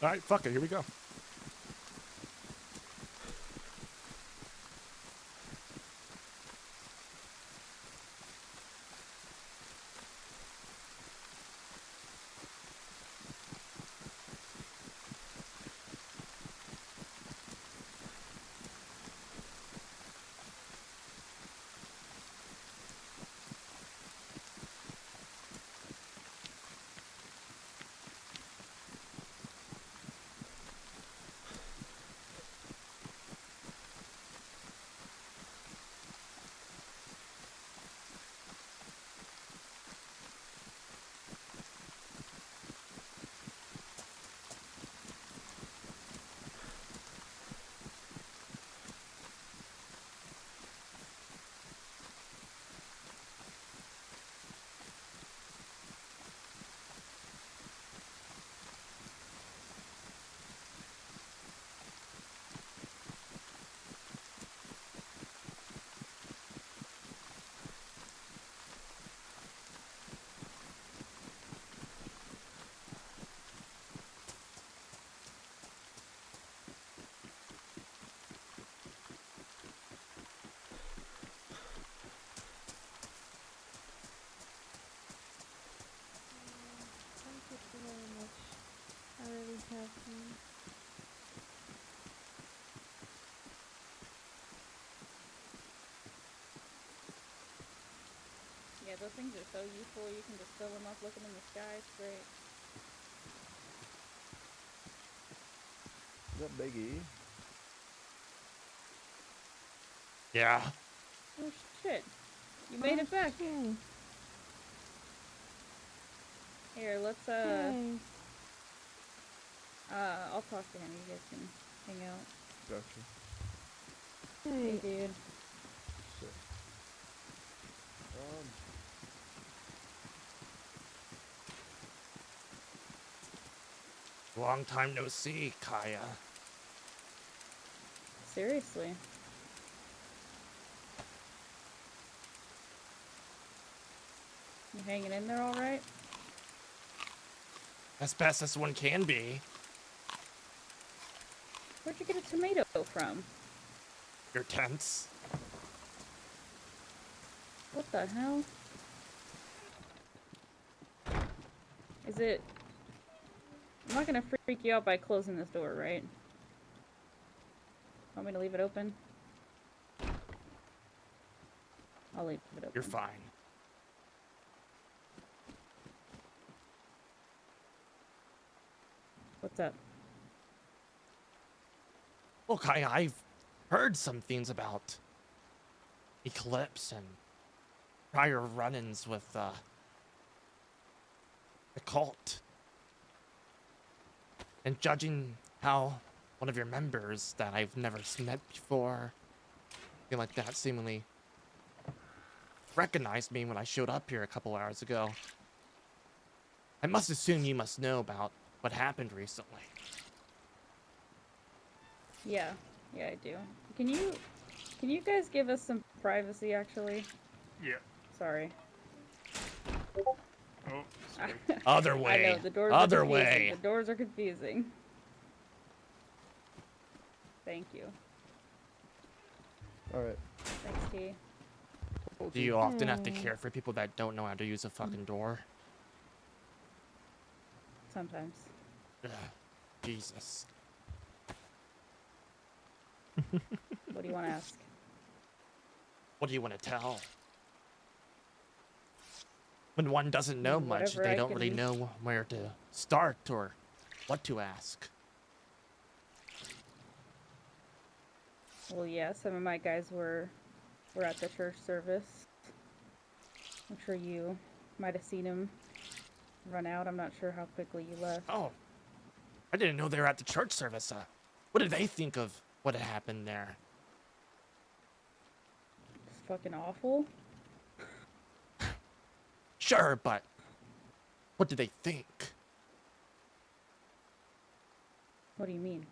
Alright, fuck it, here we go. those things are so useful. You can just fill them up, look them in the sky. It's great. Is that Big E? Yeah. Oh shit! You made it back. Yay. Here, let's Yay. I'll talk to him. You guys can hang out. Gotcha. Hey, Yay. dude. Shit. Long time no see, Kaya. Seriously. You hanging in there all right? As best as one can be. Where'd you get a tomato from? Your tents. What the hell? Is it... I'm not gonna freak you out by closing this door, right? Want me to leave it open? I'll leave it open. You're fine. What's up? Well, Kaya, I've heard some things about Eclipse and prior run-ins with the cult. And judging how one of your members that I've never met before, something like that, seemingly recognized me when I showed up here a couple hours ago, I must assume you must know about what happened recently. Yeah, I do. Can you guys give us some privacy, actually? Yeah. Sorry. Oh, sorry. Other way. I know, the doors Other are confusing. way. The doors are confusing. Thank you. Alright. Thanks, T. Do you often have to care for people that don't know how to use a fucking door? Sometimes. Ugh, Jesus. What do you want to ask? What do you want to tell? When one doesn't know much, Whatever they I don't really can- know where to start or what to ask. Well, yeah, some of my guys were at the church service. I'm sure you might have seen him run out. I'm not sure how quickly you left. Oh, I didn't know they were at the church service. What did they think of what had happened there? It's fucking awful. Sure, but what did they think? What do you mean?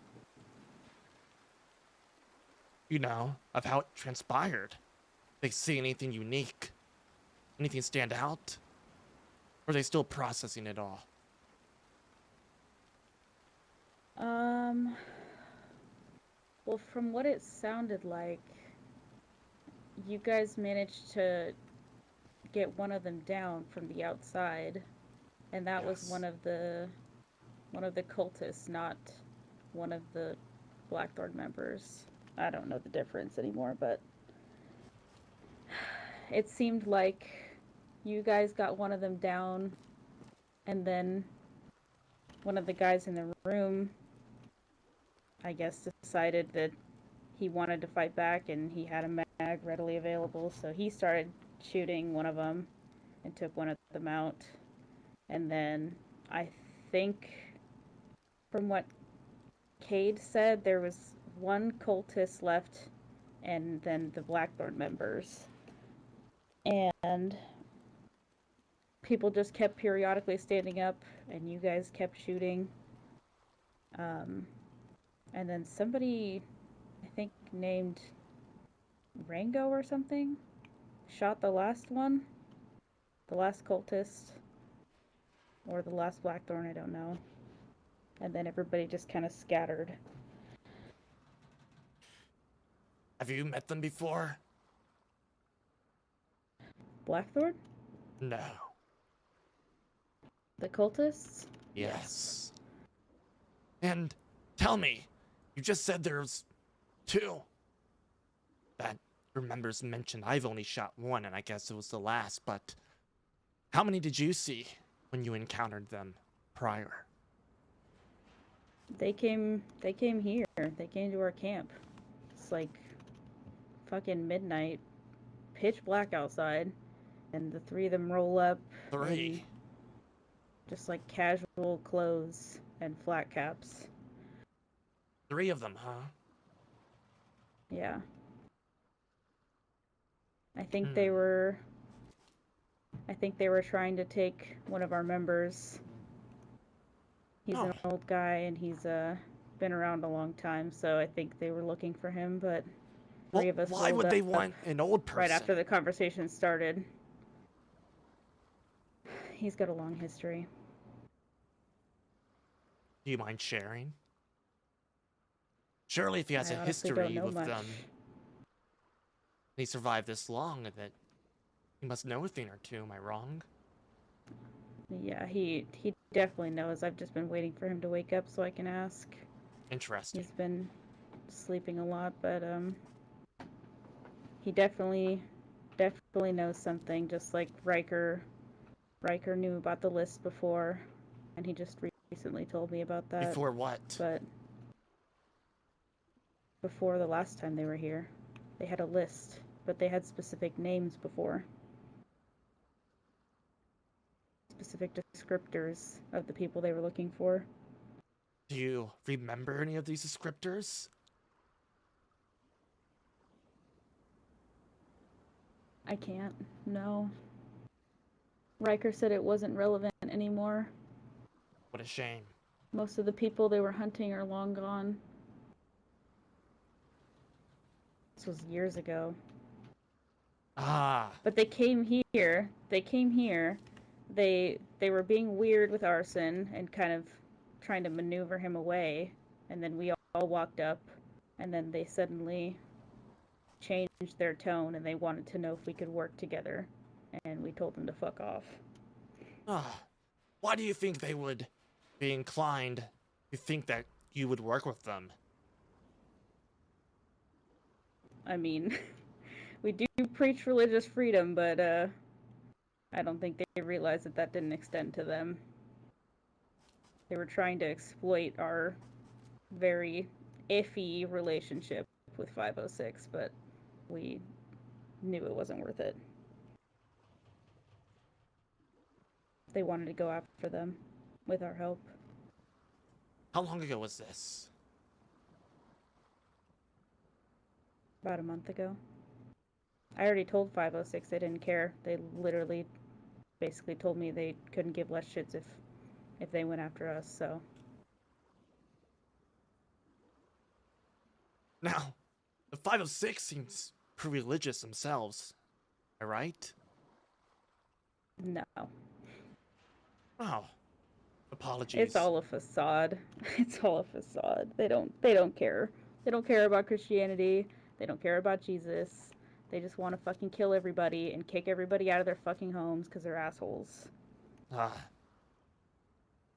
You know, of how it transpired. They see anything unique? Anything stand out? Or are they still processing it all? Well, from what it sounded like, you guys managed to get one of them down from the outside, and that was Yes. one of the cultists, not one of the Blackthorn members. I don't know the difference anymore, but it seemed like you guys got one of them down, and then one of the guys in the room, I guess, decided that he wanted to fight back, and he had a mag readily available, so he started shooting one of them and took one of them out. And then I think, from what Cade said, there was one cultist left, and then the Blackthorn members. And people just kept periodically standing up, and you guys kept shooting. And then somebody, I think named Rango or something, shot the last one. The last cultist. Or the last Blackthorn, I don't know. And then everybody just kind of scattered. Have you met them before? Blackthorn? No. The cultists? Yes. And tell me, you just said there's two that your members mentioned. I've only shot one, and I guess it was the last, but How many did you see when you encountered them prior? They came here. They came to our camp. It's like fucking midnight, pitch black outside, and the three of them roll up in 3. just like casual clothes and flat caps. 3 of them, huh? Yeah. I think they were trying to take one of our members. He's an old guy and he's been around a long time, so I think they were looking for him, but three of us why rolled would they up want an old person? right after the conversation started. He's got a long history. Do you mind sharing? Surely if he has I a honestly history don't know with much. them, and he survived this long, that he must know a thing or two, am I wrong? Yeah, he definitely knows. I've just been waiting for him to wake up so I can ask. Interesting. He's been sleeping a lot, but he definitely knows something, just like Riker knew about the list before, and he just recently told me about that. Before what? But before the last time they were here, they had a list, but they had specific names before. Specific descriptors of the people they were looking for. Do you remember any of these descriptors? I can't. No. Riker said it wasn't relevant anymore. What a shame. Most of the people they were hunting are long gone. This was years ago. Ah. But they came here. They were being weird with Arson and kind of trying to maneuver him away. And then we all walked up. And then they suddenly changed their tone and they wanted to know if we could work together. And we told them to fuck off. Ah. Why do you think they would be inclined to think that you would work with them? I mean, we do preach religious freedom, but I don't think they realized that didn't extend to them. They were trying to exploit our very iffy relationship with 506, but we knew it wasn't worth it. They wanted to go after them with our help. How long ago was this? About a month ago. I already told 506 they didn't care. They literally basically told me they couldn't give less shits if they went after us, so. Now, the 506 seems pretty religious themselves. Am I right? No. Oh. Apologies. It's all a facade. It's all a facade. They don't care. They don't care about Christianity. They don't care about Jesus. They just want to fucking kill everybody and kick everybody out of their fucking homes because they're assholes. Ah.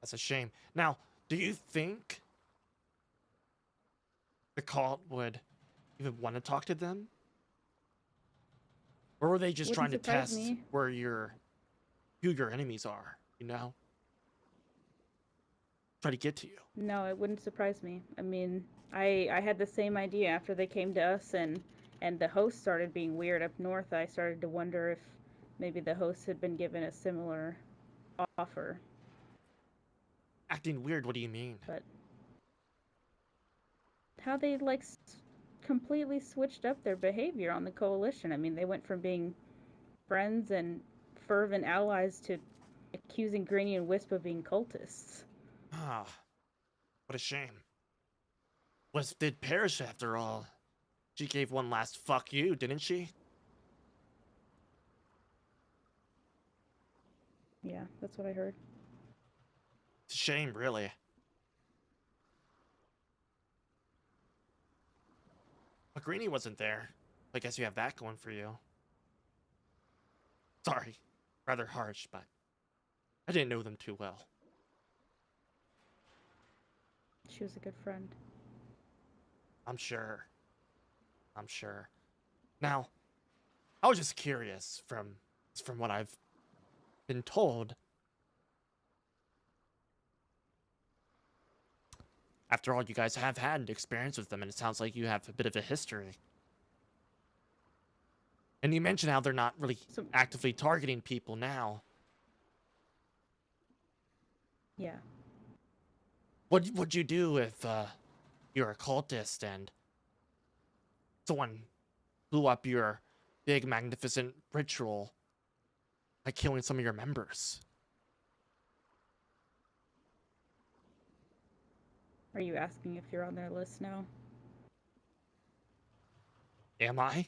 That's a shame. Now, do you think the cult would even want to talk to them? Or were they just trying to test who your enemies are, you know? Try to get to you. No, it wouldn't surprise me. I mean, I had the same idea after they came to us and the host started being weird up north. I started to wonder if maybe the host had been given a similar offer. Acting weird, what do you mean? But how they like completely switched up their behavior on the coalition. I mean, they went from being friends and fervent allies to accusing Granny and Wisp of being cultists. Ah, what a shame. Wisp did perish after all. She gave one last fuck you, didn't she? Yeah, that's what I heard. It's a shame, really. But Greenie wasn't there. I guess you have that going for you. Sorry, rather harsh, but I didn't know them too well. She was a good friend. I'm sure. Now, I was just curious from what I've been told. After all, you guys have had experience with them, and it sounds like you have a bit of a history. And you mentioned how they're not really actively targeting people now. Yeah. What'd you do if you're a cultist and someone blew up your big, magnificent ritual by killing some of your members? Are you asking if you're on their list now? Am I?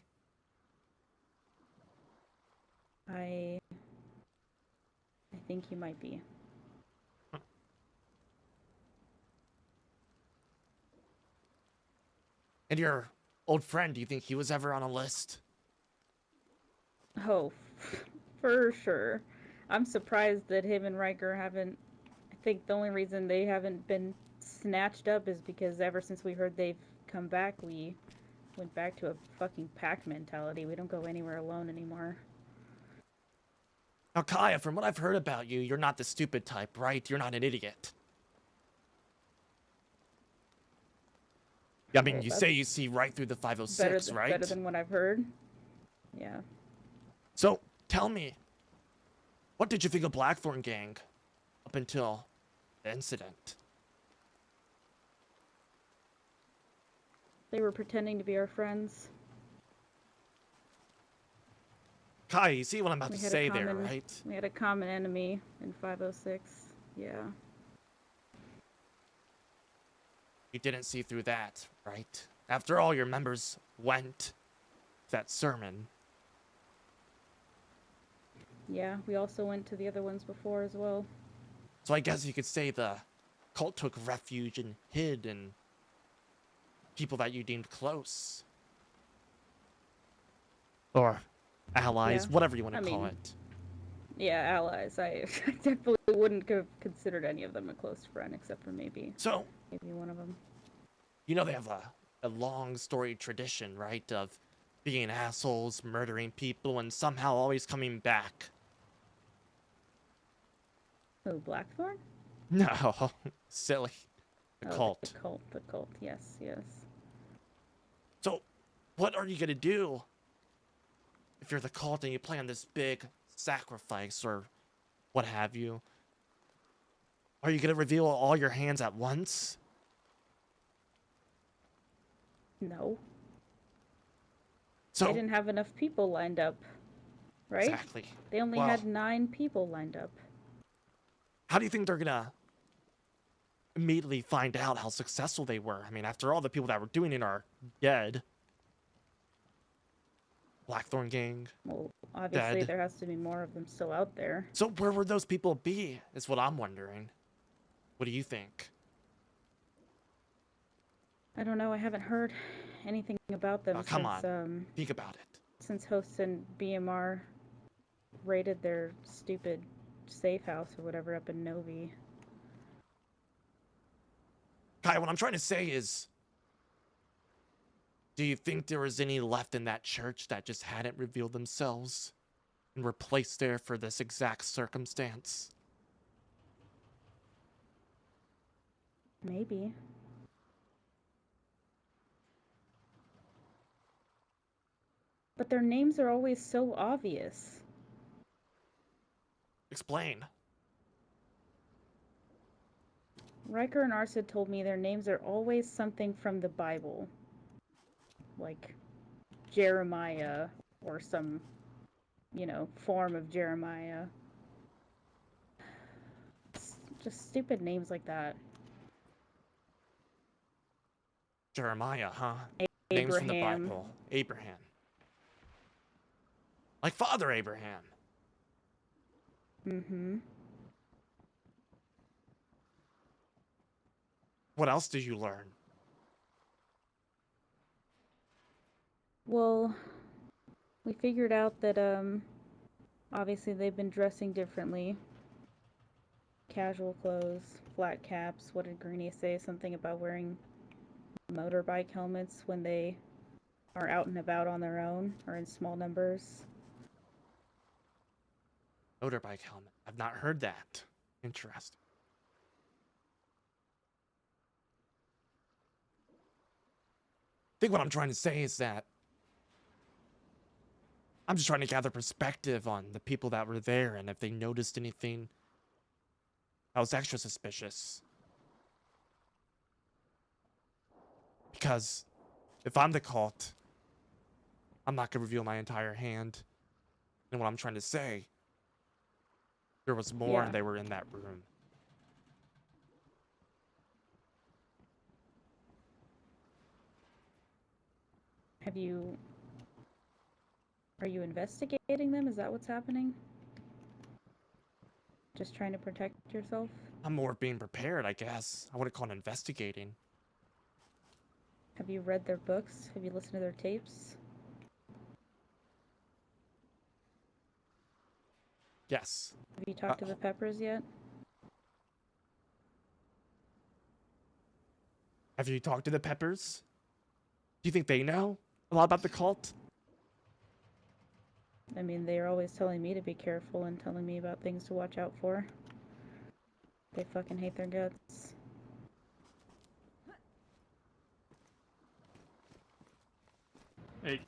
I think you might be. And your old friend, do you think he was ever on a list? Oh, for sure. I'm surprised that him and Riker haven't. I think the only reason they haven't been snatched up is because ever since we heard they've come back, we went back to a fucking pack mentality. We don't go anywhere alone anymore. Now, Kaya, from what I've heard about you, you're not the stupid type, right? You're not an idiot. I mean, Well, you say you see right through the 506, right? Better than what I've heard. Yeah. So, tell me, what did you think of Blackthorn Gang up until the incident? They were pretending to be our friends. Kai, you see what I'm about We to had a say there, common- right? We had a common enemy in 506. Yeah. You didn't see through that, right? After all, your members went to that sermon. Yeah, we also went to the other ones before as well. So I guess you could say the cult took refuge and hid in people that you deemed close. Or allies, Yeah. whatever you want to I call mean- it. Yeah, allies. I definitely wouldn't have considered any of them a close friend, except for maybe So, one of them. you know they have a long storied tradition, right? Of being assholes, murdering people, and somehow always coming back. Oh, Blackthorn? No, silly. The cult. The cult. Yes, yes. So, what are you gonna do if you're the cult and you plan this big sacrifice or what have you? Are you gonna reveal all your hands at once? No. So They didn't have enough people lined up, right? exactly. They only Well, had 9 people lined up. how do you think they're gonna immediately find out how successful they were? I mean, after all, the people that were doing it are dead. Blackthorn Gang. Well, obviously Dead. there has to be more of them still out there. So where would those people be? Is what I'm wondering. What do you think? I don't know. I haven't heard anything about them Oh, come since on. Think about it. since Hosts and BMR raided their stupid safe house or whatever up in Novi. Kai, what I'm trying to say is, do you think there was any left in that church that just hadn't revealed themselves and were placed there for this exact circumstance? Maybe. But their names are always so obvious. Explain. Riker and Arsid told me their names are always something from the Bible. Like Jeremiah or some, form of Jeremiah. Just stupid names like that. Jeremiah, huh? Names from the Abraham. Bible. Abraham. Like Father Abraham. Mm-hmm. What else did you learn? Well, we figured out that, obviously they've been dressing differently. Casual clothes, flat caps. What did Greenie say? Something about wearing motorbike helmets when they are out and about on their own or in small numbers. Motorbike helmet. I've not heard that. Interesting. I think what I'm trying to say is that I'm just trying to gather perspective on the people that were there and if they noticed anything that was extra suspicious. Because if I'm the cult, I'm not going to reveal my entire hand. And what I'm trying to say, there was more and they were in that room. Are you investigating them? Is that what's happening? Just trying to protect yourself? I'm more being prepared, I guess. I wouldn't call it investigating. Have you read their books? Have you listened to their tapes? Yes. Have you talked to the Peppers yet? Have you talked to the Peppers? Do you think they know a lot about the cult? I mean, they're always telling me to be careful and telling me about things to watch out for. They fucking hate their guts. Hey,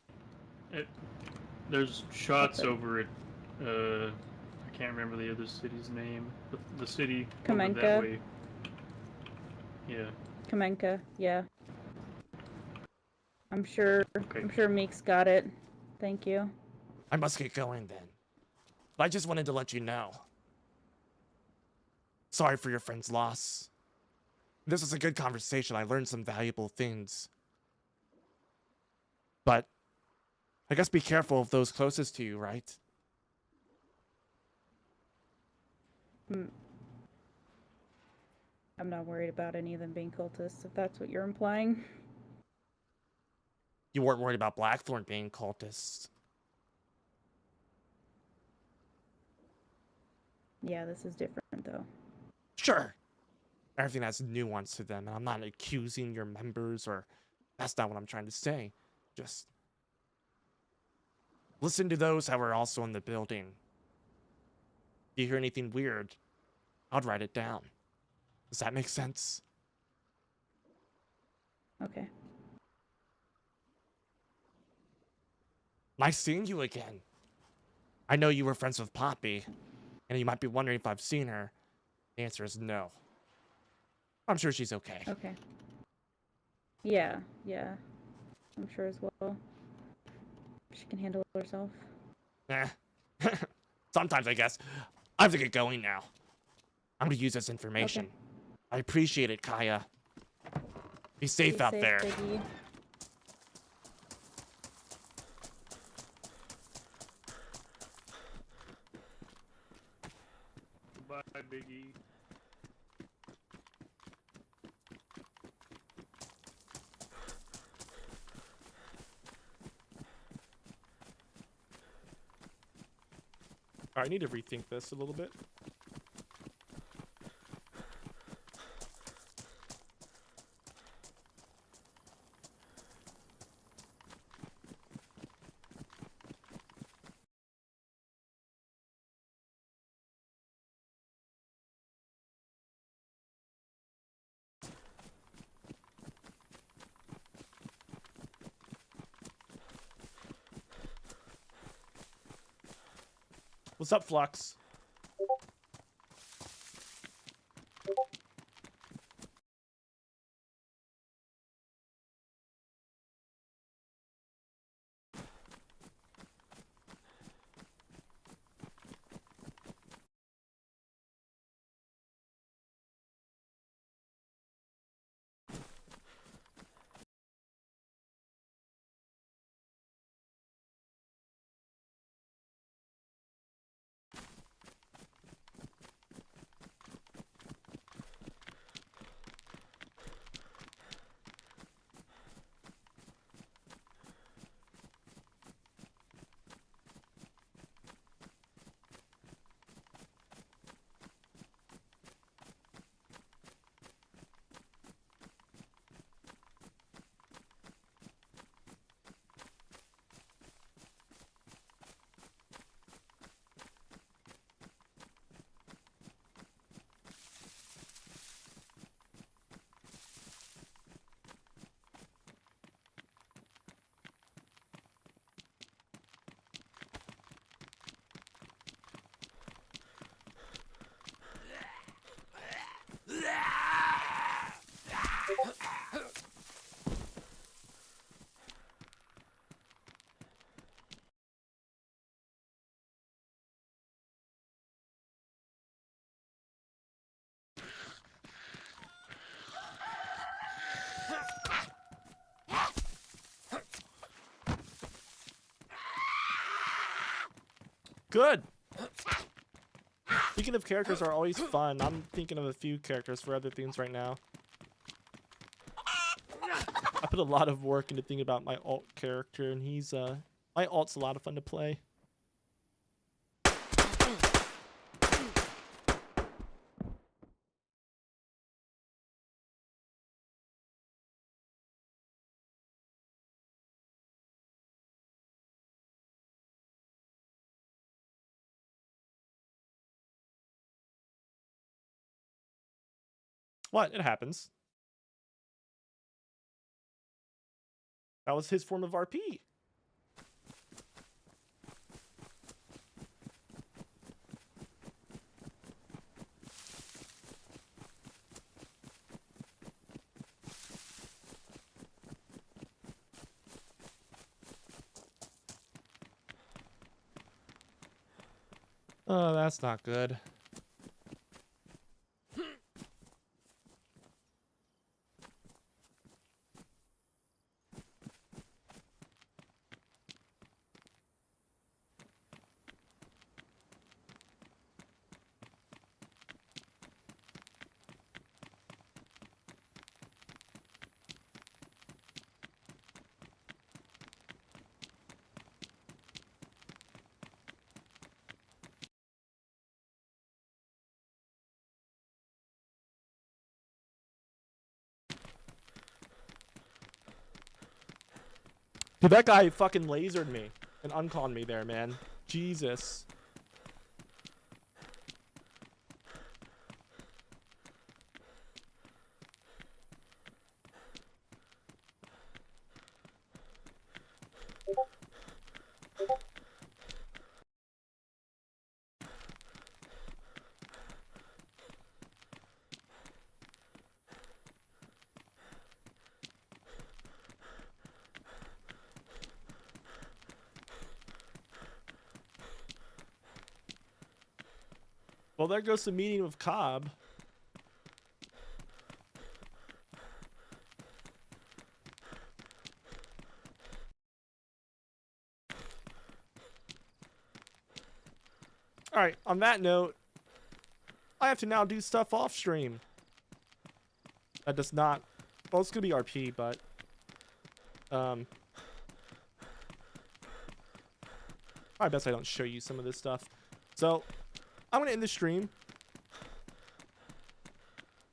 there's shots over at, I can't remember the other city's name, but the city over that Kamenka. way. Yeah. Kamenka, yeah. I'm sure Meek's got it. Thank you. I must get going then. But I just wanted to let you know. Sorry for your friend's loss. This was a good conversation. I learned some valuable things. But I guess be careful of those closest to you, right? I'm not worried about any of them being cultists, if that's what you're implying. You weren't worried about Blackthorn being cultists. Yeah, this is different, though. Sure. Everything has nuance to them, and I'm not accusing your members, or that's not what I'm trying to say. Just listen to those that were also in the building. If you hear anything weird, I'd write it down. Does that make sense? Okay. Nice seeing you again. I know you were friends with Poppy, and you might be wondering if I've seen her. The answer is no. I'm sure she's okay. Okay. Yeah. I'm sure as well. She can handle herself. Eh. Sometimes, I guess. I have to get going now. I'm gonna use this information. Okay. I appreciate it, Kaya. Be safe out there. Biggie. Bye, Biggie. I need to rethink this a little bit. What's up, Flux? Good. Speaking of characters are always fun. I'm thinking of a few characters for other things right now. I put a lot of work into thinking about my alt character, and he's my alt's a lot of fun to play. What? It happens. That was his form of RP. Oh, that's not good. Dude, that guy fucking lasered me and unconned me there, man. Jesus. Well, there goes the meeting with Cobb. Alright, on that note, I have to now do stuff off stream. That does not... Well, it's gonna be RP, but... I best I don't show you some of this stuff. So, I'm gonna end the stream.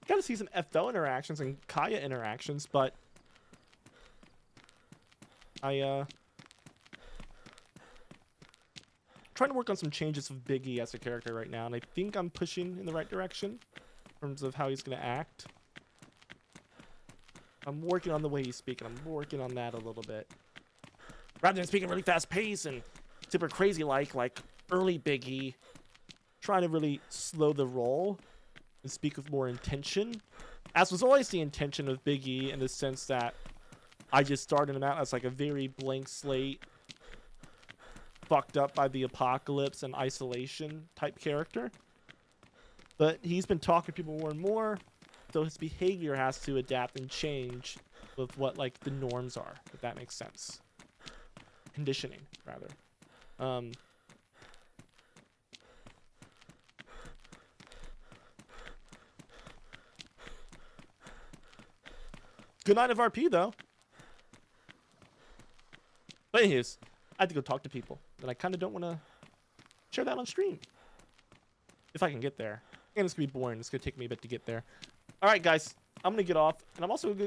Got to see some FL interactions and Kaya interactions, but... trying to work on some changes of Biggie as a character right now, and I think I'm pushing in the right direction in terms of how he's going to act. I'm working on the way he's speaking. I'm working on that a little bit. Rather than speaking really fast pace and super crazy like early Biggie, trying to really slow the roll and speak with more intention. As was always the intention of Biggie, in the sense that I just started him out as like a very blank slate, fucked up by the apocalypse and isolation type character. But he's been talking to people more and more, so his behavior has to adapt and change with what like the norms are, if that makes sense. Conditioning, rather. Good night of RP though. But anyways, I have to go talk to people, and I kind of don't want to share that on stream. If I can get there. And it's going to be boring. It's going to take me a bit to get there. All right, guys. I'm going to get off, and I'm also going to